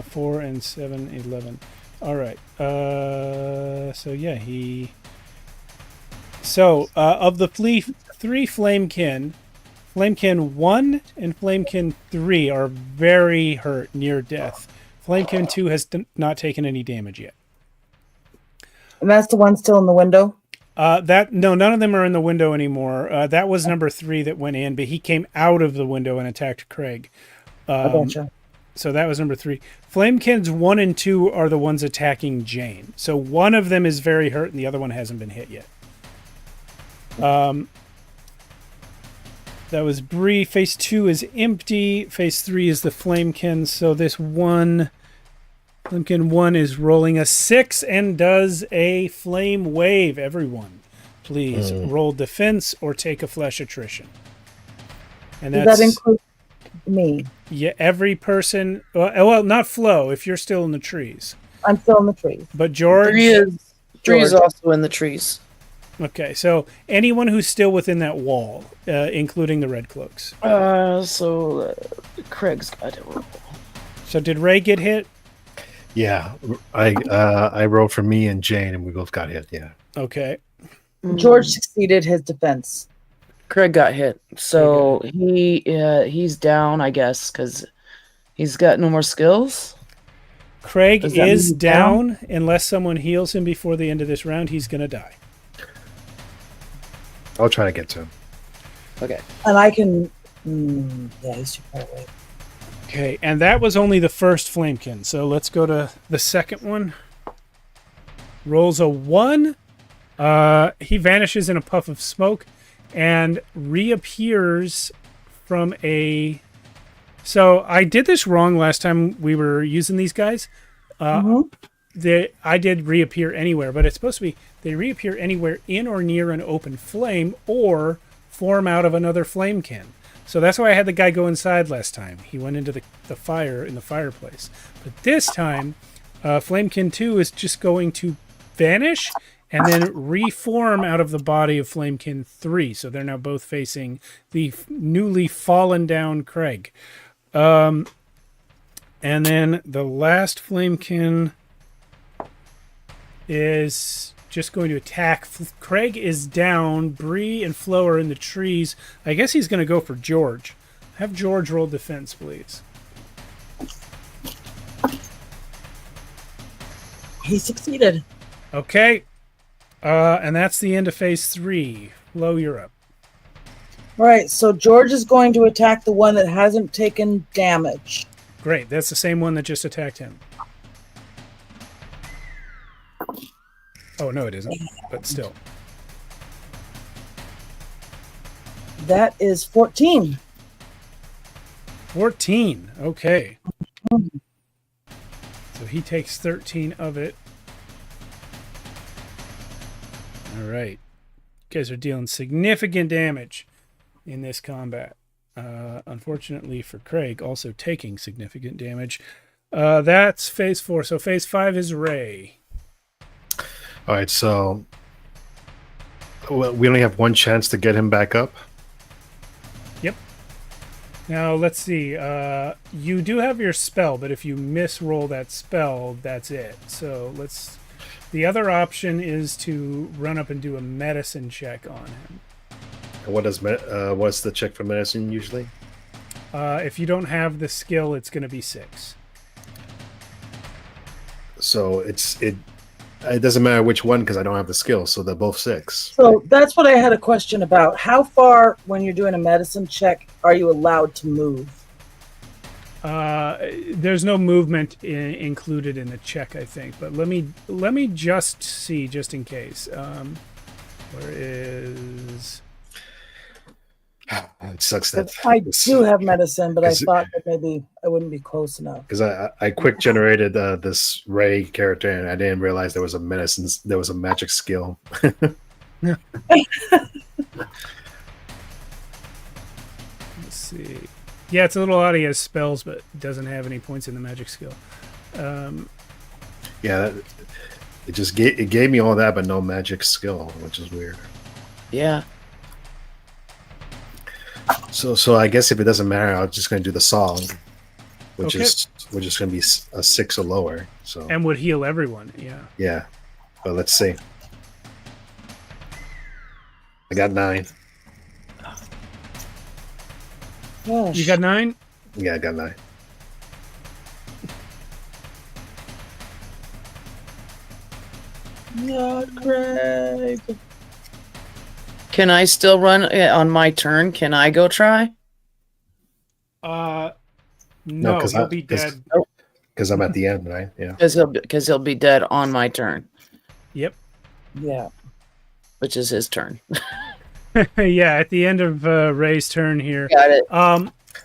4 and 7, 11. All right. So yeah, So of the three Flamekin, Flamekin 1 and Flamekin 3 are very hurt, near death. Flamekin 2 has not taken any damage yet. And that's the one still in the window? No, none of them are in the window anymore. That was number 3 that went in, but he came out of the window and attacked Craig. Gotcha. So that was number 3. Flamekins 1 and 2 are the ones attacking Jane. So one of them is very hurt and the other one hasn't been hit yet. That was Bree. Phase 2 is empty. Phase 3 is the Flamekin. So this one, Flamekin 1 is rolling a 6 and does a flame wave. Everyone, please roll defense or take a flesh attrition. And Does that include me? Yeah, every person. Well, not Flo if you're still in the trees. I'm still in the trees. But George. Tree is also in the trees. Okay, so anyone who's still within that wall, including the red cloaks. So Craig's got to roll. So did Ray get hit? Yeah, I rolled for me and Jane, and we both got hit. Yeah. Okay. George succeeded his defense. Craig got hit, so he's down, I guess, because he's got no more skills. Craig is down unless someone heals him before the end of this round. He's gonna die. I'll try to get to him. Okay. And I can... yeah, he's too far away. Okay, and that was only the first Flamekin. So let's go to the second one. Rolls a 1. He vanishes in a puff of smoke and reappears from a... So I did this wrong last time we were using these guys. I did reappear anywhere, but it's supposed to be they reappear anywhere in or near an open flame or form out of another Flamekin. So that's why I had the guy go inside last time. He went into the fire in the fireplace. But this time, Flamekin 2 is just going to vanish and then reform out of the body of Flamekin 3. So they're now both facing the newly fallen down Craig. And then the last Flamekin is just going to attack. Craig is down. Bree and Flo are in the trees. I guess he's going to go for George. Have George roll defense, please. He succeeded. Okay. And that's the end of phase 3. Flo, you're up. All right, so George is going to attack the one that hasn't taken damage. Great. That's the same one that just attacked him. Oh, no, it isn't. But still. That is 14. 14. Okay. So he takes 13 of it. All right. You guys are dealing significant damage in this combat. Unfortunately for Craig, also taking significant damage. That's phase 4. So phase 5 is Ray. All right, so we only have one chance to get him back up. Yep. Now, let's see. You do have your spell, but if you misroll that spell, that's it. So let's... The other option is to run up and do a medicine check on him. What's the check for medicine usually? If you don't have the skill, it's going to be 6. So it doesn't matter which one because I don't have the skill, so they're both 6. So that's what I had a question about. How far, when you're doing a medicine check, are you allowed to move? There's no movement included in the check, I think. But let me just see, just in case. Where is... It sucks that I do have medicine, but I thought that maybe I wouldn't be close enough. because I quick generated this Ray character and I didn't realize there was a medicine. There was a magic skill. Let's see. Yeah, it's a little odd. He has spells, but doesn't have any points in the magic skill. Yeah, it gave me all that, but no magic skill, which is weird. Yeah. So I guess if it doesn't matter, I'm just going to do the song, which Okay. is going to be a 6 or lower. So And would heal everyone. Yeah. yeah, but let's see. I got 9. Gosh. You got 9? Yeah, I got 9. Not Craig. Can I still run on my turn? Can I go try? No, 'cause he'll be dead. Because I'm at the end, right? Yeah. Because he'll be dead on my turn, Yep. Yeah. which is his turn. Yeah, at the end of Ray's turn here. Got it.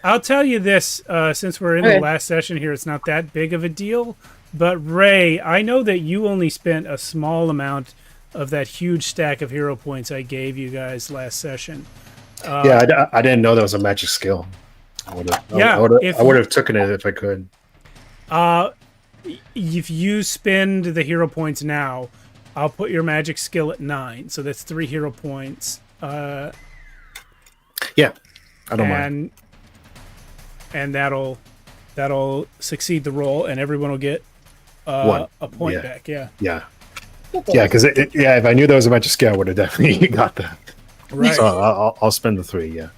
I'll tell you this, since we're in Okay. the last session here, it's not that big of a deal. But Ray, I know that you only spent a small amount of that huge stack of hero points I gave you guys last session. Yeah, I didn't know that was a magic skill. I would have taken it if I could. If you spend the hero points now, I'll put your magic skill at 9. So that's 3 hero points. Yeah, I don't mind. And that'll succeed the roll, and everyone will get One. a point Yeah. back. Yeah. Yeah, because if I knew there was a magic skill, I would have definitely got that. Right. So I'll spend the 3. Yeah.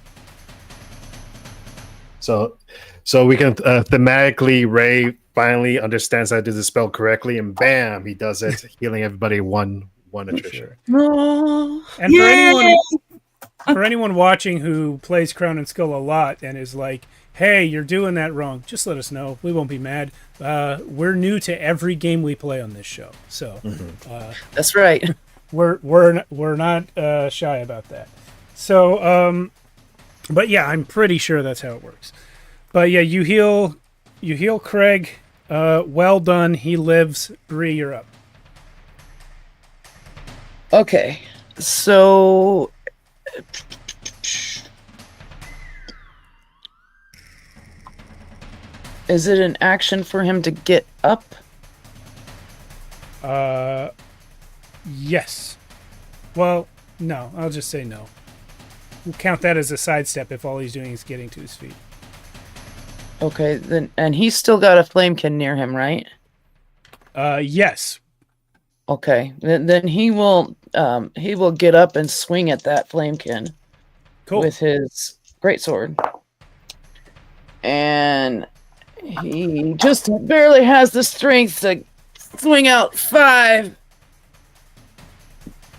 So we can thematically, Ray finally understands how to do the spell correctly, and bam, he does it, healing everybody one attrition. No. And for anyone watching who plays Crown and Skull a lot and is like, "Hey, you're doing that wrong," just let us know. We won't be mad. We're new to every game we play on this show, so That's right. we're not shy about that. So, but yeah, I'm pretty sure that's how it works. But yeah, you heal Craig. Well done. He lives. Bree, you're up. Okay. So is it an action for him to get up? Yes. Well, no. I'll just say no. We'll count that as a sidestep if all he's doing is getting to his feet. Okay, then, and he's still got a flamekin near him, right? Yes. Okay, then he will get up and swing at that flamekin Cool. with his greatsword, and he just barely has the strength to swing out 5.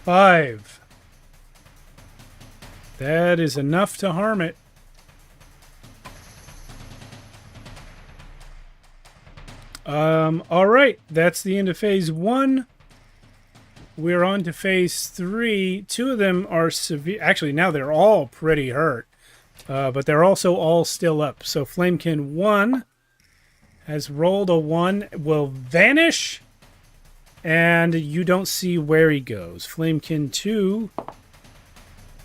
5. That is enough to harm it. All right. That's the end of phase 1. We're on to phase 3. 2 of them are severe. Actually, now they're all pretty hurt. But they're also all still up. So Flamekin 1 has rolled a 1, will vanish, and you don't see where he goes. Flamekin 2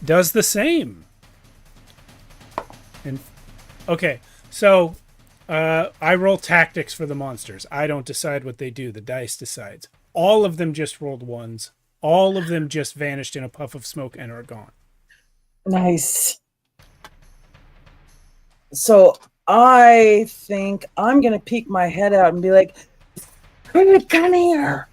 does the same. And okay, so I roll tactics for the monsters. I don't decide what they do. The dice decides. All of them just rolled 1s. All of them just vanished in a puff of smoke and are gone. Nice. So I think I'm going to peek my head out and be like, "Craig, come here."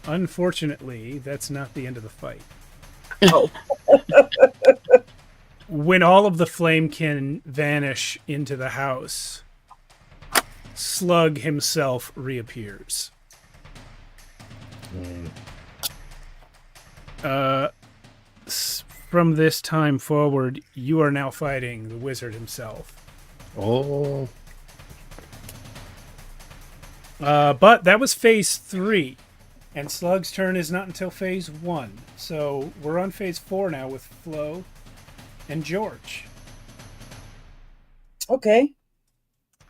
Unfortunately, that's not the end of the fight. Oh. When all of the flamekin vanish into the house, Slug himself reappears. From this time forward, you are now fighting the wizard himself. Oh, But that was phase 3. And Slug's turn is not until phase 1. So we're on phase 4 now with Flo and George. Okay.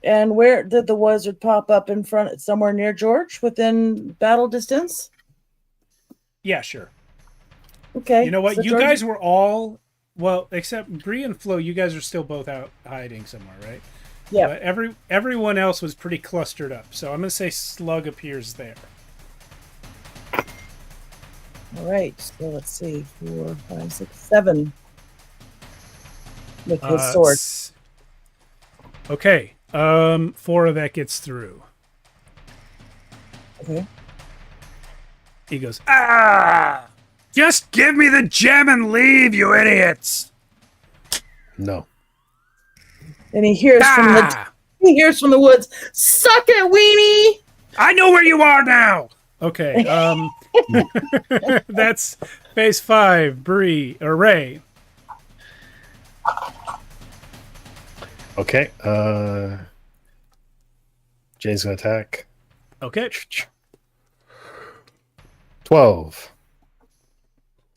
And where did the wizard pop up in front? Somewhere near George, within battle distance? Yeah, sure. Okay. You know what? so You George- guys were all, well, except Bree and Flo, you guys are still both out hiding somewhere, right? Yeah. But everyone else was pretty clustered up. So I'm going to say Slug appears there. All right. So let's see. 4, 5, 6, 7. With his sword. Okay. 4 of that gets through. Okay. He goes, "Ah! Just give me the gem and leave, you idiots!" No. And he hears from the woods, "Suck it, weenie!" I know where you are now. Okay. That's phase 5. Bree or Ray. Okay. Jay's gonna attack. Okay. 12.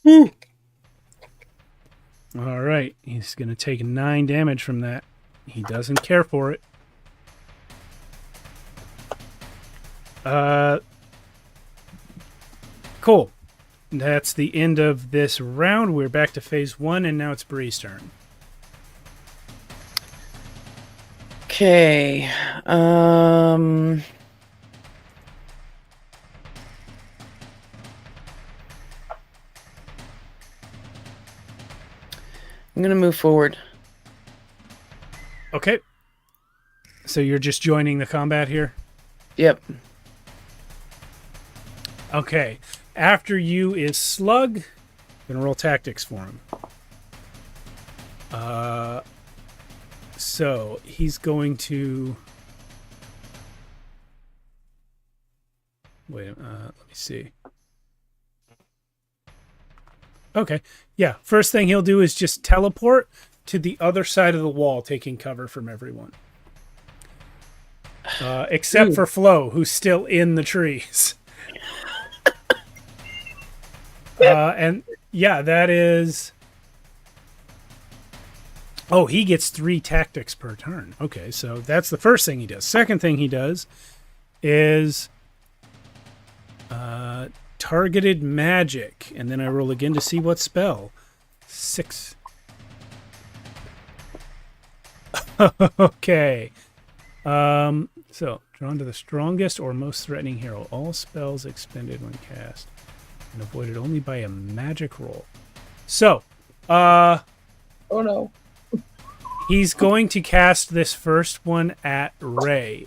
All right. He's going to take 9 damage from that. He doesn't care for it. Cool. That's the end of this round. We're back to phase 1, and now it's Bree's turn. Okay. I'm gonna move forward. Okay. So you're just joining the combat here? Yep. Okay. After you is Slug. Gonna roll tactics for him. So he's going to. Wait. Let me see. Okay. Yeah. First thing he'll do is just teleport to the other side of the wall, taking cover from everyone. Except for Flo, who's still in the trees. And yeah, that is. Oh, he gets 3 tactics per turn. Okay, so that's the first thing he does. Second thing he does is targeted magic. And then I roll again to see what spell. 6. Okay. So, drawn to the strongest or most threatening hero. All spells expended when cast and avoided only by a magic roll. So, Oh no. he's going to cast this first one at Ray.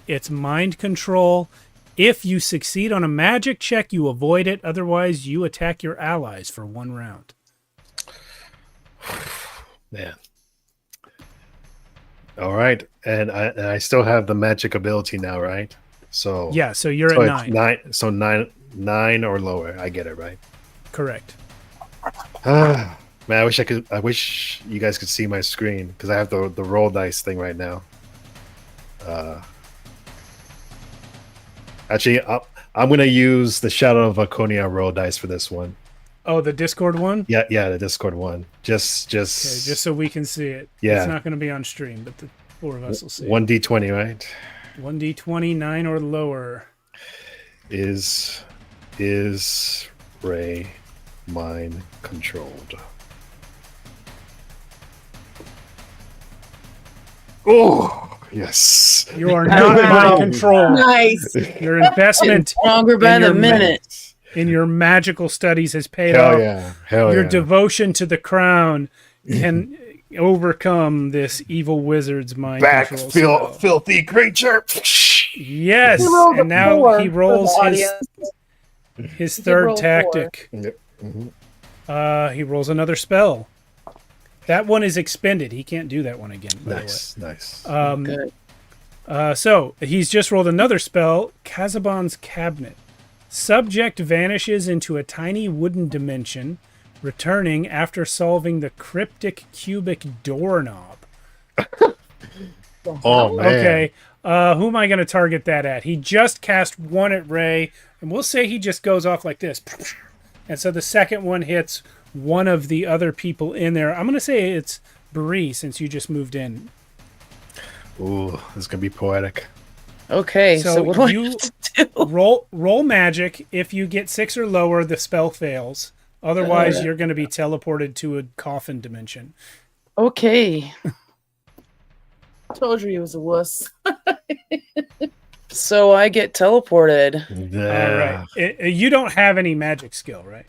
It's mind control. If you succeed on a magic check, you avoid it. Otherwise, you attack your allies for 1 round. Man. All right, and I still have the magic ability now, right? So Yeah, so you're so at it's 9. So 9 or lower. I get it, right? Correct. Man, I wish you guys could see my screen because I have the roll dice thing right now. Actually, I'm gonna use the Shadow of Archonia roll dice for this one. Oh, the Discord one? Yeah, the Discord one. Just Okay, just so we can see it. Yeah. It's not going to be on stream, but the 4 of us will see 1d20, right? it. 1d20, 9 or lower. Is Ray mind controlled? Oh, yes. You are not mind controlled. Nice. Your investment Stronger by in the your minute. in your magical studies has paid Hell off. yeah. Hell Your yeah. devotion to the crown can overcome this evil wizard's mind control spell. filthy creature. Yes, He rolled a and now 4 he for rolls the his audience. third roll 4. tactic. Yep. Mhm. He rolls another spell. That one is expended. He can't do that one again. By Nice. the way. Good. So he's just rolled another spell, Kazabon's Cabinet. Subject vanishes into a tiny wooden dimension, returning after solving the cryptic cubic doorknob. Oh man. Okay. Who am I going to target that at? He just cast one at Ray, and we'll say he just goes off like this. And so the second one hits one of the other people in there. I'm going to say it's Bree, since you just moved in. Ooh, this is gonna be poetic. Okay, so what do you I have to do? roll magic. If you get 6 or lower, the spell fails. Otherwise, you're going to be teleported to a coffin dimension. Okay. Told you he was a wuss. So I get teleported. Yeah. All right. You don't have any magic skill, right?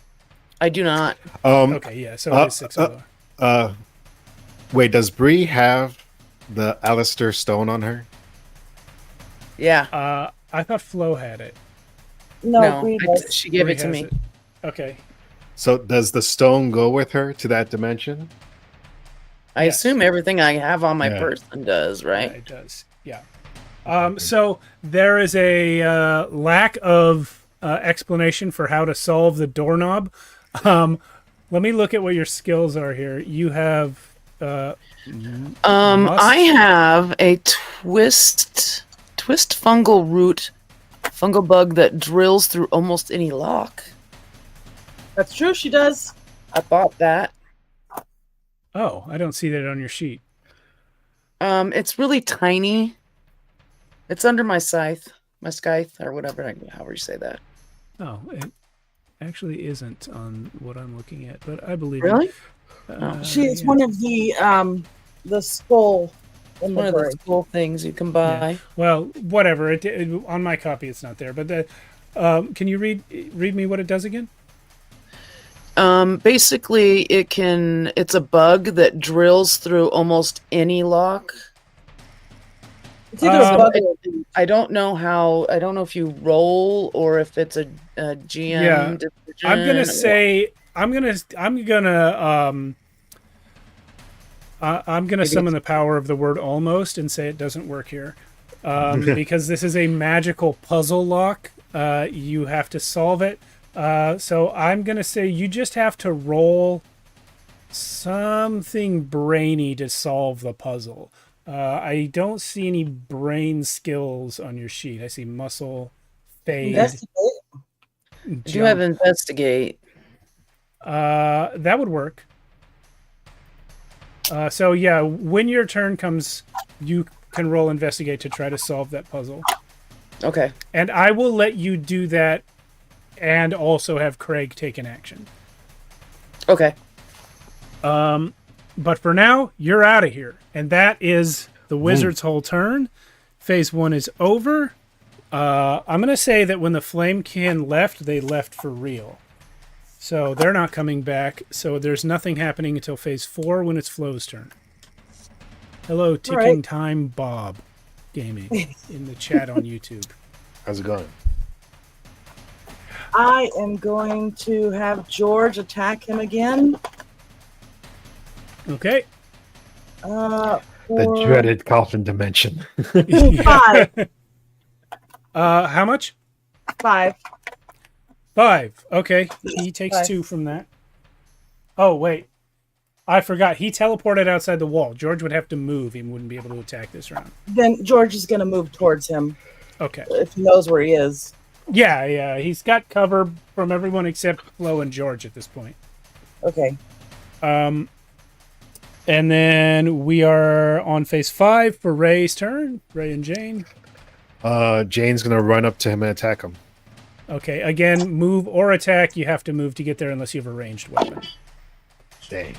I do not. Okay, yeah. So it is 6 or lower. Wait, does Bree have the Alistair stone on her? Yeah. I thought Flo had it. No, Bree does. She gave Bree it to has me. it. Okay. So does the stone go with her to that dimension? I Yes. assume everything I have on my Yeah. person does, Yeah, right? it does. Yeah. So there is a lack of explanation for how to solve the doorknob. Let me look at what your skills are here. You have must- I have a twist fungal bug that drills through almost any lock. That's true, she does. I bought that. Oh, I don't see that on your sheet. It's really tiny. It's under my scythe, or whatever, however you say that. Oh, it actually isn't on what I'm looking at, but I believe Really? it. She is Yeah. one of the skull One of inventory. those cool things you can buy. Well, whatever. On my copy, it's not there. But can you read me what it does again? Basically, it's a bug that drills through almost any lock. It's either a bug it- or a bee. I don't know if you roll or if it's a GM. Yeah. decision I'm gonna or- say I'm gonna Maybe summon the power of the word almost and say it doesn't work here, because this is a magical puzzle lock. You have to solve it. So I'm gonna say you just have to roll something brainy to solve the puzzle. I don't see any brain skills on your sheet. I see muscle, fade. Investigate. I do have investigate. That would work. So yeah, when your turn comes, you can roll investigate to try to solve that puzzle. Okay. And I will let you do that and also have Craig take an action. Okay. But for now, you're out of here. And that is the wizard's whole turn. Phase 1 is over. I'm going to say that when the Flame Can left, they left for real. So they're not coming back. So there's nothing happening until phase 4 when it's Flo's turn. Hello, Ticking right. Time Bob Gaming in the chat on YouTube. How's it going? I am going to have George attack him again. Okay. The For dreaded coffin dimension. 5. How much? 5. 5. Okay. He takes 5. 2 from that. Oh, wait. I forgot. He teleported outside the wall. George would have to move. He wouldn't be able to attack this round. Then George is going to move towards him Okay. if he knows where he is. Yeah. He's got cover from everyone except Flo and George at this point. Okay. And then we are on phase 5 for Ray's turn. Ray and Jane. Jane's gonna run up to him and attack him. Okay. Again, move or attack. You have to move to get there unless you have a ranged weapon. Dang.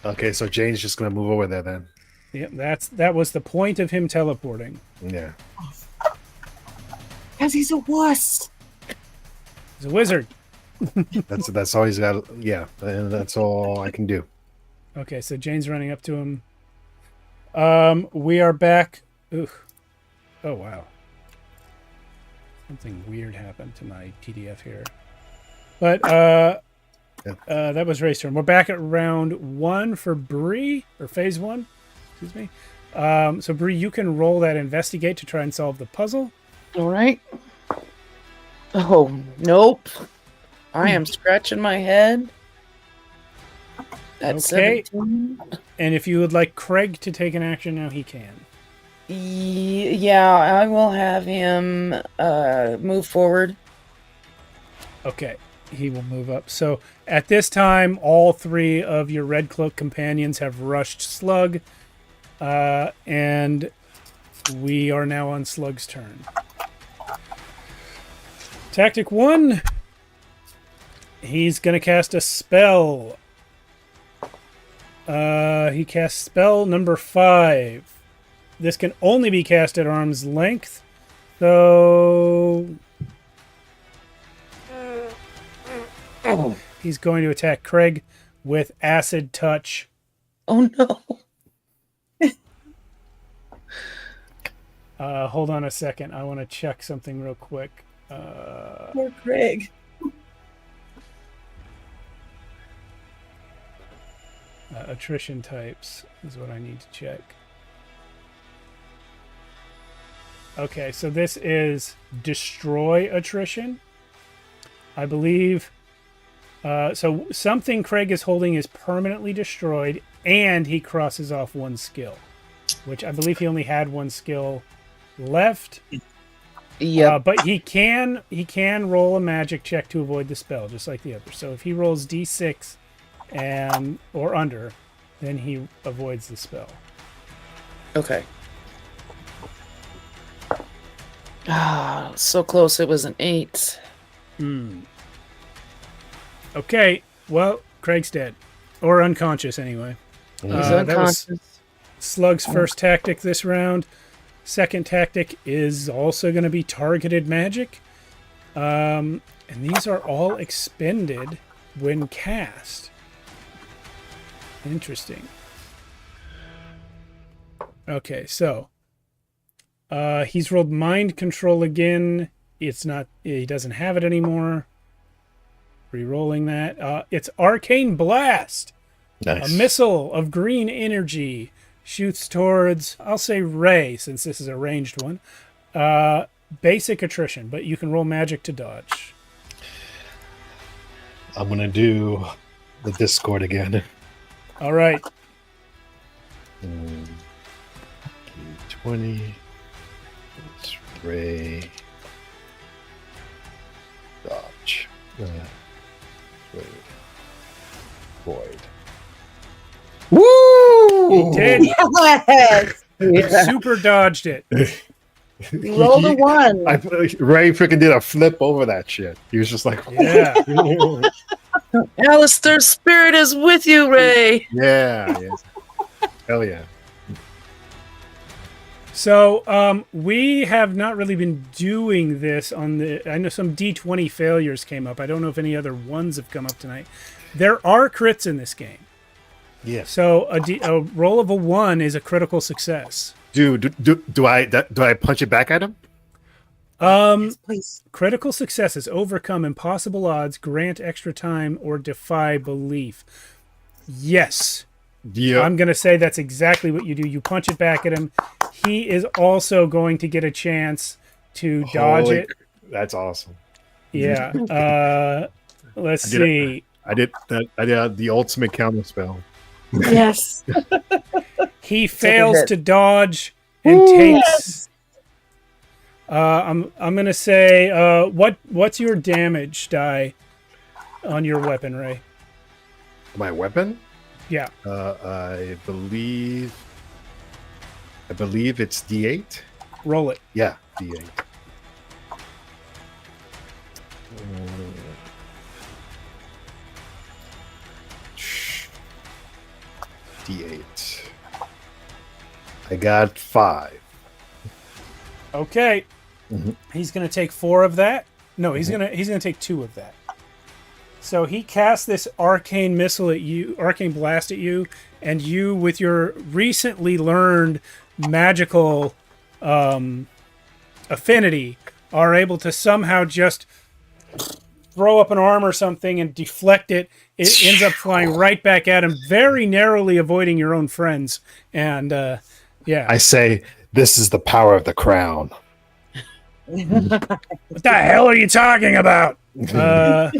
Okay, so Jane's just gonna move over there then. Yep. That was the point of him teleporting. Yeah. Because he's a wuss. He's a wizard. That's all he's got. Yeah, and that's all I can do. Okay, so Jane's running up to him. We are back. Ooh. Oh, wow. Something weird happened to my PDF here. But that was Ray's turn. We're back at round 1 for Bree, or phase 1. Excuse me. So Bree, you can roll that investigate to try and solve the puzzle. All right. Oh, nope. I am scratching my head. At Okay. 17. And if you would like Craig to take an action now, he can. Yeah, I will have him move forward. Okay, he will move up. So at this time, all 3 of your Red Cloak companions have rushed Slug, and we are now on Slug's turn. Tactic 1. He's going to cast a spell. He casts spell number 5. This can only be cast at arm's length. So he's going to attack Craig with Acid Touch. Oh no. Hold on a second. I want to check something real quick. Poor Craig. Attrition types is what I need to check. Okay, so this is destroy attrition. I believe. So something Craig is holding is permanently destroyed, and he crosses off 1 skill, which I believe he only had 1 skill left. Yep. But he can roll a magic check to avoid the spell, just like the other. So if he rolls D6 and or under, then he avoids the spell. Okay. Ah, so close. It was an 8. Okay, well, Craig's dead. Or unconscious, anyway. He's That was unconscious. Slug's first tactic this round. Second tactic is also going to be targeted magic. And these are all expended when cast. Interesting. Okay, so he's rolled mind control again. He doesn't have it anymore. Re-rolling that. It's Arcane Blast. Nice. A missile of green energy shoots towards, I'll say Ray, since this is a ranged one. Basic attrition, but you can roll magic to dodge. I'm gonna do the Discord again. All right. 20. Let's Ray. Dodge. Wait. Void. Woo! He did. Yes. Super dodged it. You rolled a 1. Ray freaking did a flip over that shit. He was just like, Yeah. Alistair's spirit is with you, Ray. yeah. Hell yeah. So we have not really been doing this on the. I know some D20 failures came up. I don't know if any other ones have come up tonight. There are crits in this game. Yes. So a roll of a 1 is a critical success. Do I punch it back at him? Yes, please. Critical successes overcome impossible odds, grant extra time, or defy belief. Yes. Yeah. I'm going to say that's exactly what you do. You punch it back at him. He is also going to get a chance to dodge it. That's awesome. Yeah. Let's see. I did the ultimate counter spell. Yes. He a fails hit. to dodge and takes. I'm going to say what's your damage die on your weapon, Ray? My weapon? Yeah. I believe it's D8. Roll it. Yeah, D8. D8. I got 5. Okay. Mhm. He's going to take 4 of that. No, he's going to take 2 of that. So he casts this arcane missile at you, arcane blast at you, and you, with your recently learned magical affinity, are able to somehow just throw up an arm or something and deflect it. It ends up flying right back at him, very narrowly avoiding your own friends. And yeah, I say, this is the power of the crown. what the hell are you talking about? Last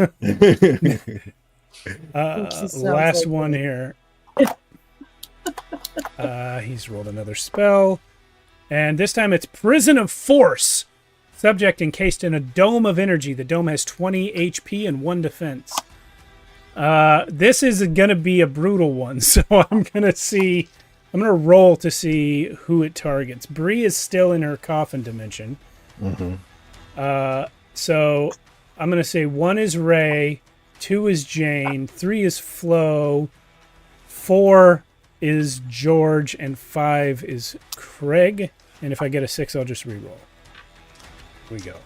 like one here. He's rolled another spell. And this time it's Prison of Force. Subject encased in a dome of energy. The dome has 20 HP and 1 defense. This is going to be a brutal one, so I'm going to roll to see who it targets. Bree is still in her coffin dimension. So I'm going to say 1 is Ray, 2 is Jane, 3 is Flo, 4 is George, and 5 is Craig. And if I get a 6, I'll just reroll. Here we go.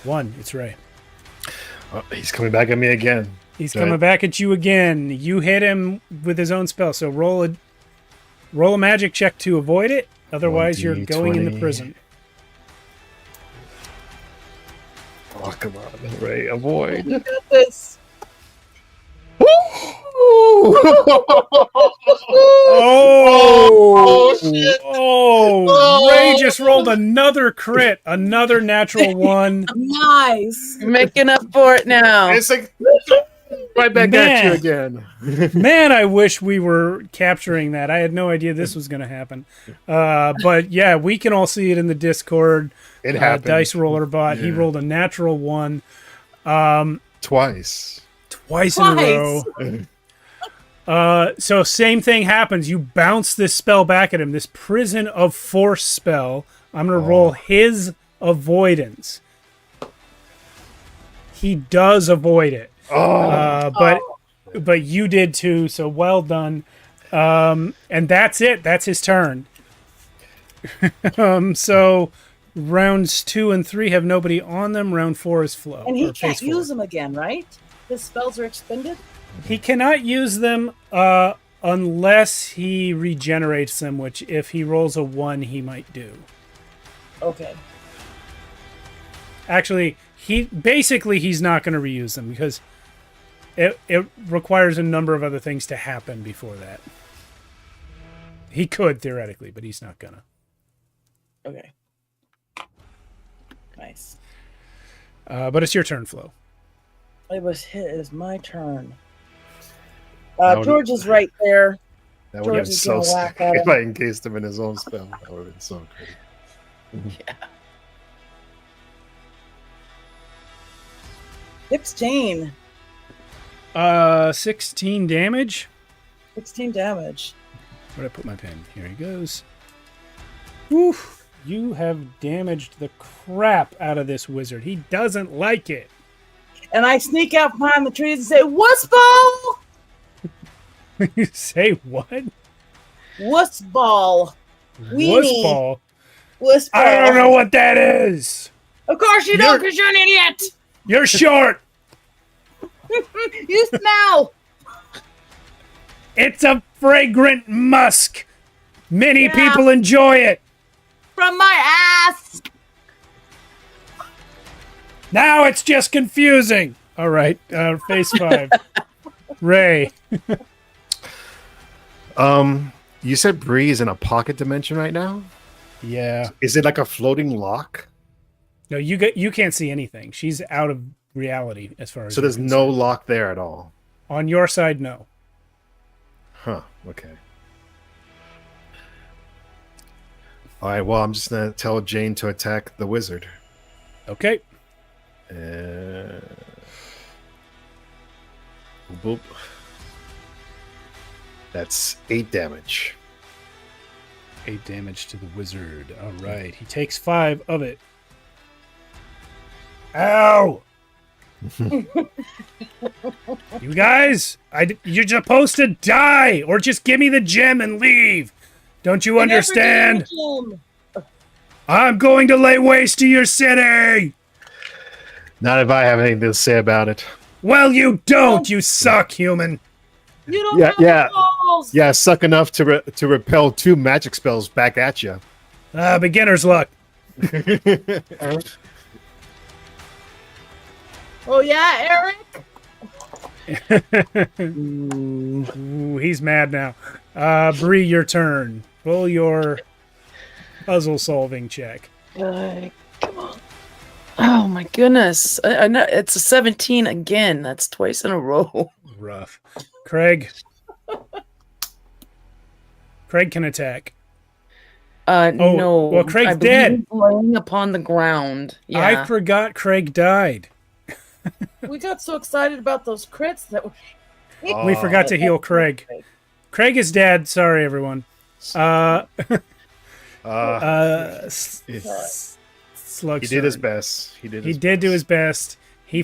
1, it's Ray. Oh, he's coming back at me again. He's coming back at you again. You hit him with his own spell, so roll a magic check to avoid it. Otherwise, you're going into prison. Oh, come on, Ray, avoid. You got this. Shit. Ray just rolled another crit, another natural 1. Nice. You're making up for it now. It's like right back at you again. Man, I wish we were capturing that. I had no idea this was going to happen. But yeah, we can all see it in the Discord. It happened. Dice Roller Bot. He rolled a natural 1. Twice in a row. So same thing happens. You bounce this spell back at him. This Prison of Force spell. I'm going to roll his avoidance. He does avoid it. But you did too, so well done. And that's it. That's his turn. So rounds 2 and 3 have nobody on them. Round 4 is Flo. And he can't use them again, right? His spells are expended? He cannot use them unless he regenerates them, which if he rolls a 1, he might do. Okay. Actually, he's not going to reuse them because it requires a number of other things to happen before that. He could, theoretically, but he's not going to. Okay. Nice. But it's your turn, Flo. It's my turn. George is right there. That would have been so sick if I encased him in his own spell. That would have been so great. Yeah. 16. 16 damage. 16 damage. Where'd I put my pen? Here he goes. Oof. You have damaged the crap out of this wizard. He doesn't like it. And I sneak out behind the trees and say, "Wuss ball!" You say what? Wuss ball. Wuss ball? Wuss ball. I don't know what that is. Of course you don't, because you're an idiot. You're short. You smell. It's a fragrant musk. Many people enjoy it. From my ass. Now it's just confusing. All right, phase 5. Ray. You said Bree is in a pocket dimension right now? Yeah. Is it like a floating lock? No, you can't see anything. She's out of reality as far as. So there's no lock there at all. On your side, no. Huh. Okay. All right. Well, I'm just gonna tell Jane to attack the wizard. Okay. Boop. That's 8 damage. 8 damage to the wizard. All right. He takes 5 of it. Ow! You guys, you're supposed to die, or just give me the gem and leave. Don't you understand? I'm going to lay waste to your city. Not if I have anything to say about it. Well, you don't. You suck, human. You don't have balls. Yeah, suck enough to repel 2 magic spells back at you. Beginner's luck. Oh yeah, Eric. Ooh, he's mad now. Bree, your turn. Roll your puzzle-solving check. Come on. Oh my goodness! I know it's a 17 again. That's twice in a row. Rough. Craig. Craig can attack. No. well, Craig's I believe dead. he's laying upon the ground. I Yeah. forgot Craig died. We got so excited about those crits that We forgot to heal Craig. Craig is dead. Sorry, everyone. Slug. He did his best. He did do his best. He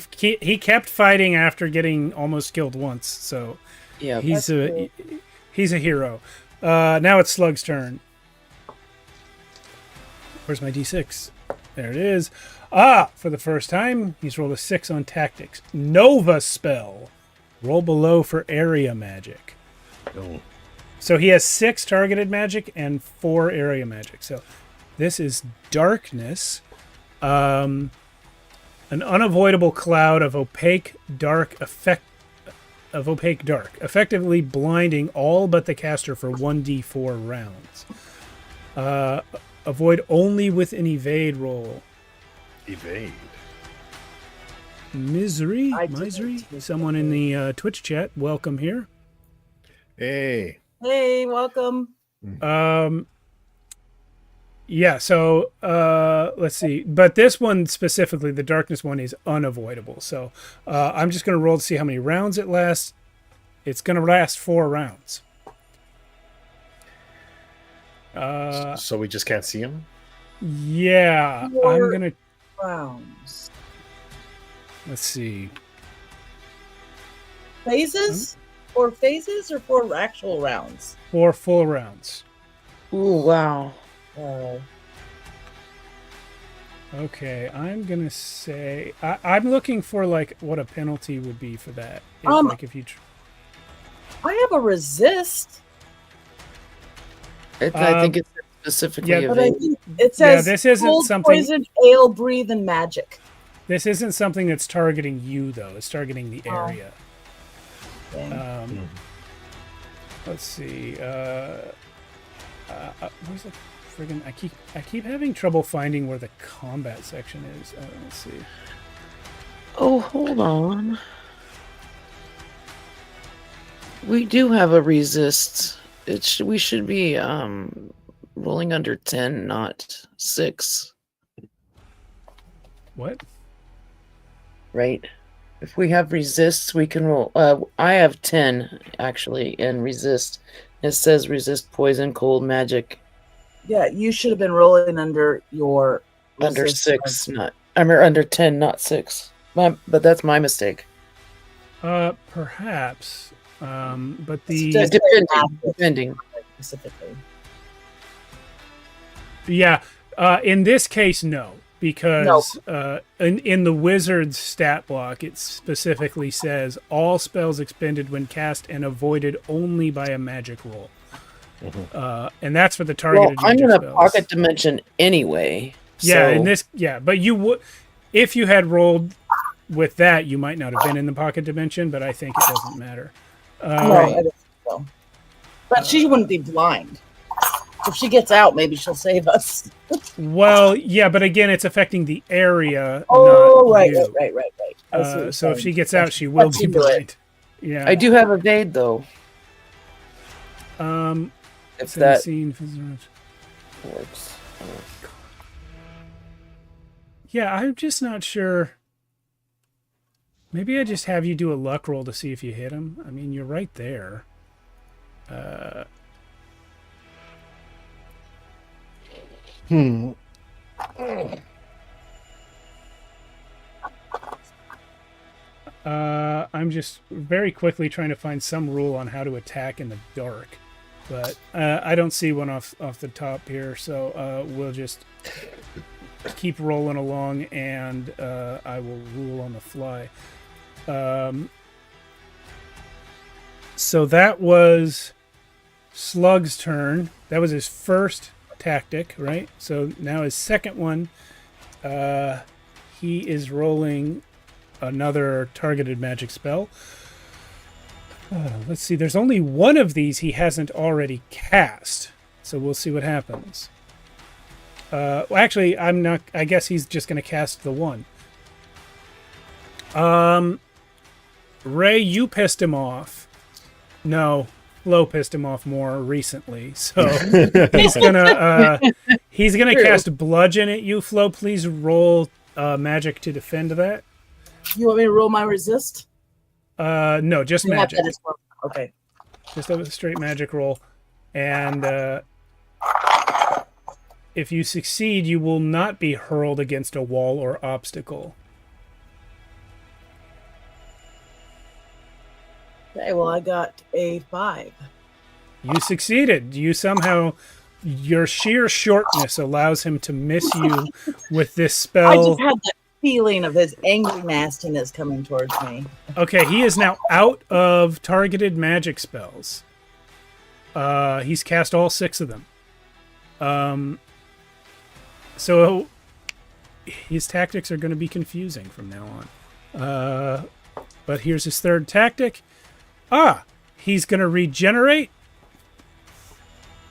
kept fighting after getting almost killed once. So Yeah. he's a hero. Now it's Slug's turn. Where's my D6? There it is. For the first time, he's rolled a 6 on tactics. Nova spell. Roll below for area magic. Oh. So he has 6 targeted magic and 4 area magic. So this is darkness. An unavoidable cloud of opaque dark, effectively blinding all but the caster for 1d4 rounds. Avoid only with an evade roll. Evade. Misery? I did Misery? it. Someone in the Twitch chat, welcome here. Hey. Hey, welcome. Yeah, so let's see. But this one specifically, the darkness one, is unavoidable. So I'm just going to roll to see how many rounds it lasts. It's going to last 4 rounds. So we just can't see him? Yeah, I'm 4 going to... rounds. Let's see. Phases? 4 phases or 4 actual rounds? 4 full rounds. Ooh, wow. Okay, I'm going to say... I'm looking for, like, what a penalty would be for that. If you... I have a resist, I think it's specifically yeah, but I evade. think it says this isn't cold, something- poison, ale, breathe, and magic. This isn't something that's targeting you, though. It's targeting the area. Dang. Let's see. Where's the friggin'? I keep having trouble finding where the combat section is. Let's see. Oh, hold on. We do have a resist. We should be rolling under 10, not 6. What? Right? If we have resists, we can roll. I have 10 actually in resist. It says resist poison, cold, magic. Yeah, you should have been rolling under your Under resist 6, not. I mean under 10, not 6. But that's my mistake. Perhaps. But the Just- Depending. specifically. yeah. In this case, no, because in the wizard's stat block, it specifically says all spells expended when cast and avoided only by a magic roll. And that's for the targeted Well, I'm magic in a spells. pocket dimension anyway. Yeah, so- in this, but you would, if you had rolled with that, you might not have been in the pocket dimension. But I think it doesn't matter. No, I don't think so. But she wouldn't be blind. If she gets out, maybe she'll save us. Well, yeah, but again, it's affecting the area. Oh, not right. you. I see what you're So if saying. she gets out, she will Once be you do it. blind. Yeah. I do have evade though. If that 17 works. Yeah, I'm just not sure. Maybe I just have you do a luck roll to see if you hit him. I mean, you're right there. I'm just very quickly trying to find some rule on how to attack in the dark, but I don't see one off the top here. So we'll just keep rolling along, and I will rule on the fly. So that was Slug's turn. That was his first tactic, right? So now his second one, he is rolling another targeted magic spell. Let's see. There's only one of these he hasn't already cast, so we'll see what happens. Well, actually, I'm not. I guess he's just going to cast the one. Ray, you pissed him off. No, Flo pissed him off more recently, so he's gonna True. cast bludgeon at you, Flo. Please roll magic to defend that. You want me to roll my resist? No, just You have magic. that as well. Okay. Just a straight magic roll, and if you succeed, you will not be hurled against a wall or obstacle. Okay, well, I got a 5. You succeeded. You somehow, your sheer shortness allows him to miss you with this I spell. just had that feeling of his angry nastiness coming towards me. Okay, he is now out of targeted magic spells. He's cast all 6 of them. So his tactics are going to be confusing from now on. But here's his third tactic. He's going to regenerate.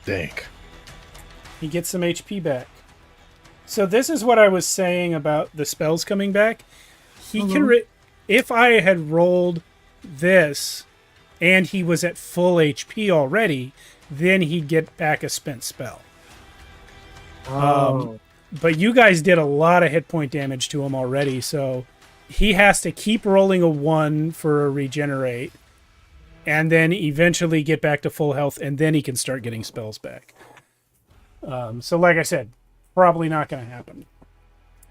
Dang. He gets some HP back. So this is what I was saying about the spells coming back. He can if I had rolled this and he was at full HP already, then he'd get back a spent spell. But you guys did a lot of hit point damage to him already, so he has to keep rolling a 1 for a regenerate and then eventually get back to full health, and then he can start getting spells back. So like I said, probably not going to happen.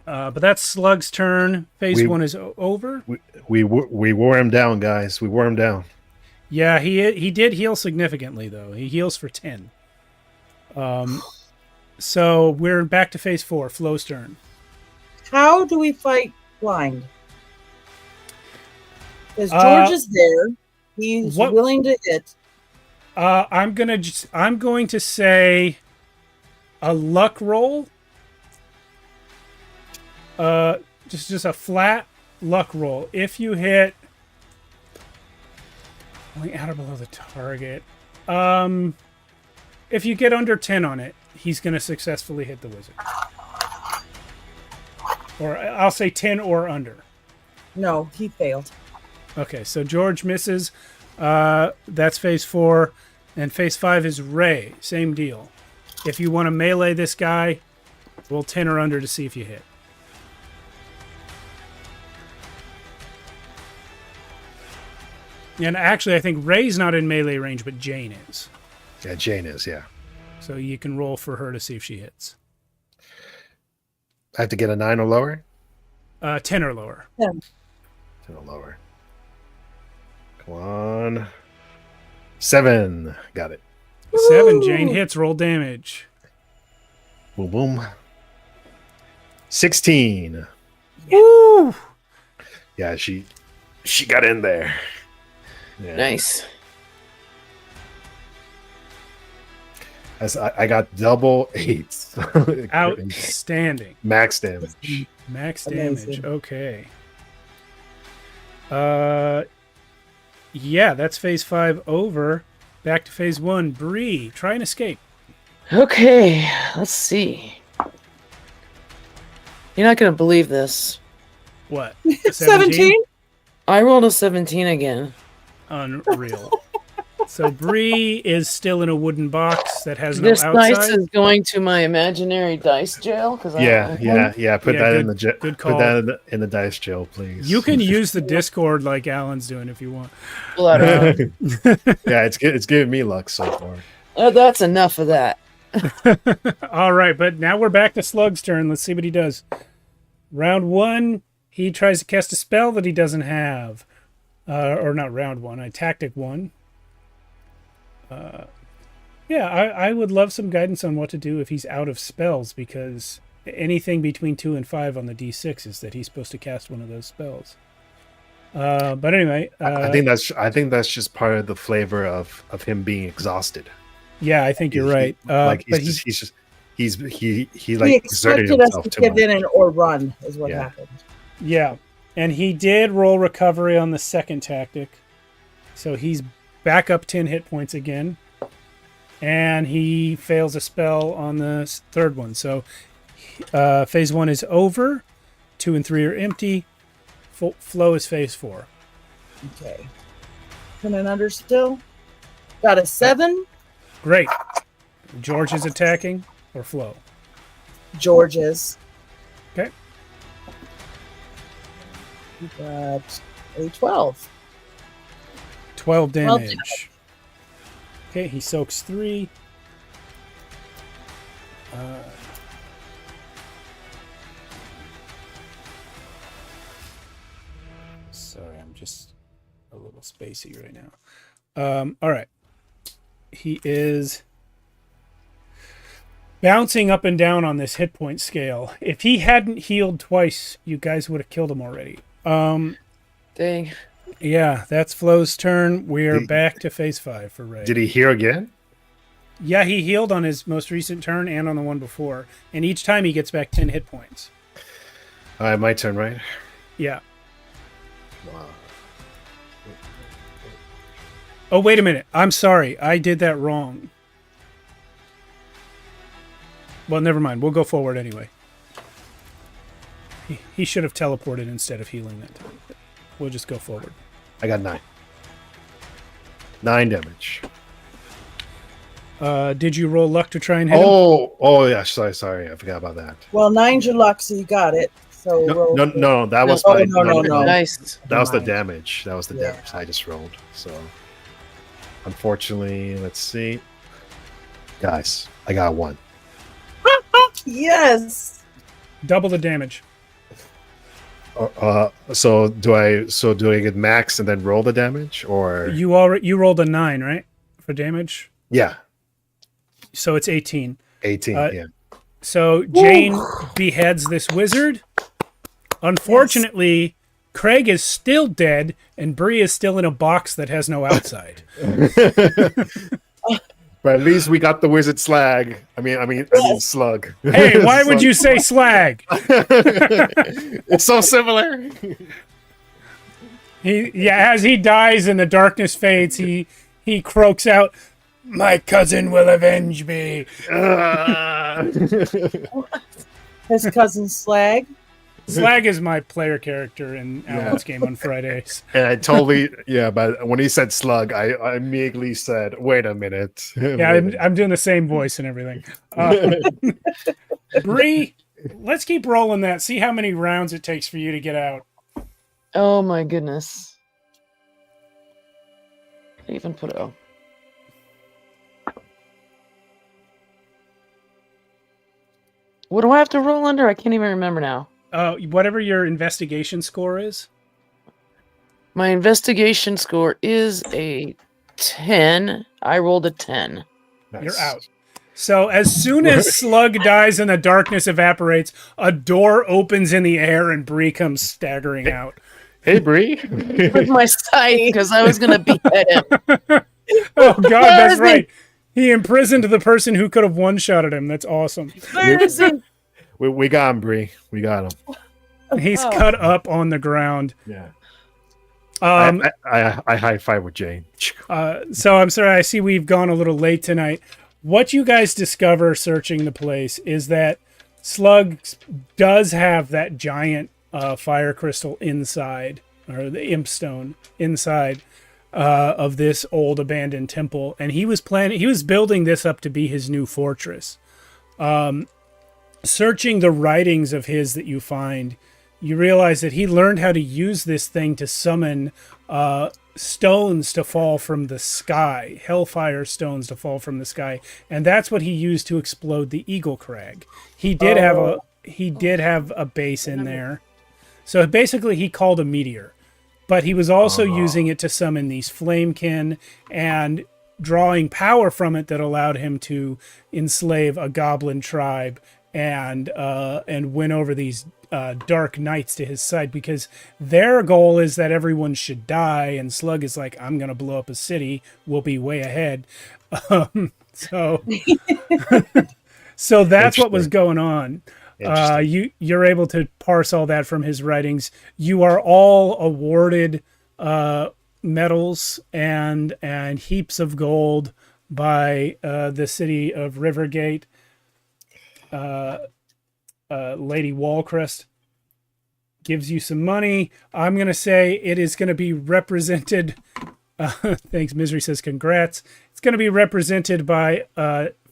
But that's Slug's turn. Phase 1 is over. We wore him down, guys. We wore him down. Yeah, he did heal significantly, though. He heals for 10. So we're back to phase 4, Flo's turn. How do we fight blind? Because George is there. He's willing to hit. I'm going to say a luck roll. Just a flat luck roll. If you hit going out or below the target, if you get under 10 on it, he's going to successfully hit the wizard. Or I'll say 10 or under. No, he failed. Okay, so George misses. That's phase 4. And phase 5 is Ray. Same deal. If you want to melee this guy, roll 10 or under to see if you hit. And actually, I think Ray's not in melee range, but Jane is. Yeah, Jane is, yeah. So you can roll for her to see if she hits. I have to get a 9 or lower? 10 or lower. 10 or lower. Come on. 7. Got it. 7. Jane hits. Roll damage. Boom, boom. 16. Woo! Yeah, she got in there. Yeah. Nice. I got double 8s. Outstanding. Max damage. Max Amazing. damage. Okay. Yeah, that's phase 5 over. Back to phase 1. Bree, try and escape. Okay, let's see. You're not going to believe this. What? 17? I rolled a 17 again. Unreal. So Bree is still in a wooden box that has no This outside. dice is going to my imaginary dice jail. Cause Yeah. Put that in the good call. Put that in the dice jail, please. You can use the Discord like Alan's doing if you want. Yeah, it's giving me luck so far. That's enough of that. All right, but now we're back to Slug's turn. Let's see what he does. Round 1, he tries to cast a spell that he doesn't have. Or not round 1, tactic 1. Yeah, I would love some guidance on what to do if he's out of spells, because anything between 2 and 5 on the D6 is that he's supposed to cast one of those spells. But anyway, I think that's just part of the flavor of him being exhausted. Yeah, I think you're right. He He exerted expected us himself to too give much. in or run, is what Yeah. happened. Yeah, and he did roll recovery on the second tactic, so he's back up 10 hit points again, and he fails a spell on the third one. So phase 1 is over. 2 and 3 are empty. Flow is phase 4. Okay. 10 and under still? Got a 7. Great. George is attacking or Flo? George's. Okay. You got a 12. 12 damage. damage. Okay, he soaks 3. Sorry, I'm just a little spacey right now. All right. He is bouncing up and down on this hit point scale. If he hadn't healed twice, you guys would have killed him already. Dang. Yeah, that's Flo's turn. We're back to phase 5 for Ray. Did he hear again? Yeah, he healed on his most recent turn and on the one before. And each time he gets back 10 hit points. All right, my turn, right? Yeah. Wow. Oh, wait a minute. I'm sorry. I did that wrong. Well, never mind. We'll go forward anyway. He should have teleported instead of healing that time. We'll just go forward. I got 9. 9 damage. Did you roll luck to try and hit him? Oh yeah. Sorry. I forgot about that. Well, 9's your luck, so you got it. So No. That was Oh, my no. Nice. That was the damage. That was the damage I just rolled. So, unfortunately, let's see, guys, I got 1. Yes. Double the damage. So do I get max and then roll the damage, or You rolled a 9, right? For damage? yeah, So it's 18. 18? Yeah. So Jane beheads this wizard. Unfortunately, Craig is still dead, and Bree is still in a box that has no outside. But at least we got the wizard slag. I mean slug. Hey, why would you say slag? It's so similar. As he dies and the darkness fades, he croaks out, "My cousin will avenge me." His cousin Slag. Slag is my player character in Alan's game on Fridays. And I totally but when he said slug, I immediately said, "Wait a minute." Yeah, I'm doing the same voice and everything. Bree, let's keep rolling that. See how many rounds it takes for you to get out. Oh my goodness. I even put it. What do I have to roll under? I can't even remember now. Whatever your investigation score is. My investigation score is a 10. I rolled a 10. Nice. You're out. So as soon as Slug dies and the darkness evaporates, a door opens in the air and Bree comes staggering out. Hey, Bree. With my sight, because I was going to behead him. Oh, God, that's right. He imprisoned the person who could have one-shotted him. That's awesome. We got him, Bree. We got him. He's cut up on the ground. Yeah. I high five with Jane. So I'm sorry, I see we've gone a little late tonight. What you guys discover searching the place is that Slug does have that giant fire crystal inside, or the imp stone inside of this old abandoned temple, and he was building this up to be his new fortress. Searching the writings of his that you find, you realize that he learned how to use this thing to summon stones to fall from the sky, hellfire stones to fall from the sky, and that's what he used to explode the Eagle Crag. He did have a base in there, so basically he called a meteor, but he was also using it to summon these flamekin and drawing power from it that allowed him to enslave a goblin tribe and win over these dark knights to his side, because their goal is that everyone should die, and Slug is like, I'm gonna blow up a city, we'll be way ahead. So that's what was going on. You're able to parse all that from his writings. You are all awarded medals and heaps of gold by the city of Rivergate. Lady Wallcrest gives you some money. I'm going to say it is going to be represented Thanks. Misery says, congrats. It's going to be represented by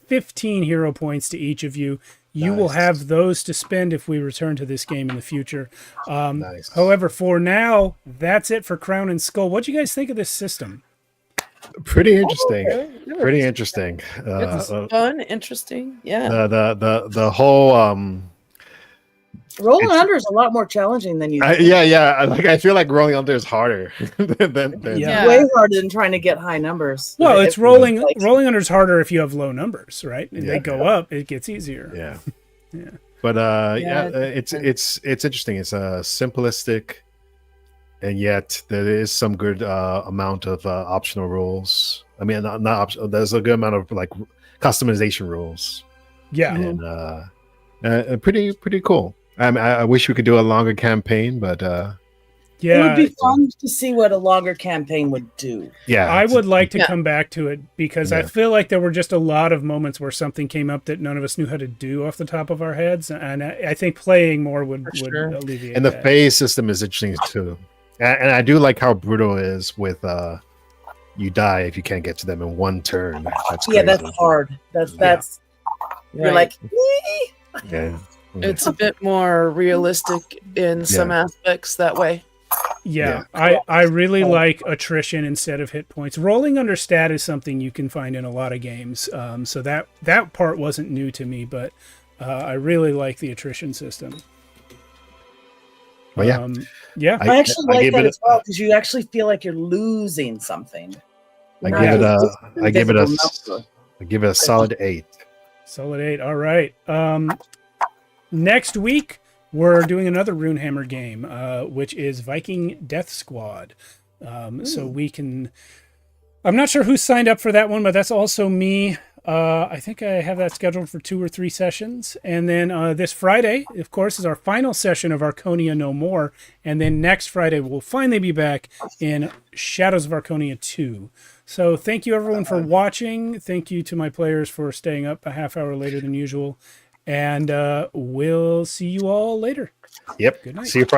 15 hero points to each of you. You will have those to spend if we return to this game in the future. Nice. However, for now, that's it for Crown and Skull. What do you guys think of this system? Pretty interesting. Okay. Yeah. Pretty interesting. It's fun, interesting. Yeah. The whole Rolling under is a lot more challenging than you think. yeah. Like I feel like rolling under is harder than Yeah. Way harder than trying to get high numbers. Well, it's If- rolling like- under is harder if you have low numbers, right? And they Yeah. go up, it gets easier. Yeah. Yeah. But Yeah, it's interesting. It's simplistic, and yet there is some good amount of optional rules. I mean, not optional. There's a good amount of like customization rules, Yeah. and pretty cool. I wish we could do a longer campaign, but It would be fun to see what a longer campaign would do. yeah, I would like to Yeah. come back to it because I Yeah. feel like there were just a lot of moments where something came up that none of us knew how to do off the top of our heads, and I think playing more would sure. alleviate. And the that. phase system is interesting too, and I do like how brutal it is with you die if you can't get to them in one turn. That's Yeah, crazy. that's hard. That's you're Right. like, Yeah. It's a bit more realistic in some aspects that way. Yeah, I really like attrition instead of hit points. Rolling under stat is something you can find in a lot of games, so that part wasn't new to me, but I really like the attrition system. Well, yeah. Yeah, I actually like gave that it as well because you actually feel like you're losing something. I Not give it just a I give it a invisible number. I give it a solid 8. solid 8. All right. Next week we're doing another Runehammer game, which is Viking Death Squad. So we can. I'm not sure who signed up for that one, but that's also me. I think I have that scheduled for 2 or 3 sessions. And then this Friday, of course, is our final session of Archonia No More. And then next Friday, we'll finally be back in Shadows of Archonia 2. So thank you, everyone, for watching. Thank you to my players for staying up a half hour later than usual. And we'll see you all later. Yep. Good night. See you Friday.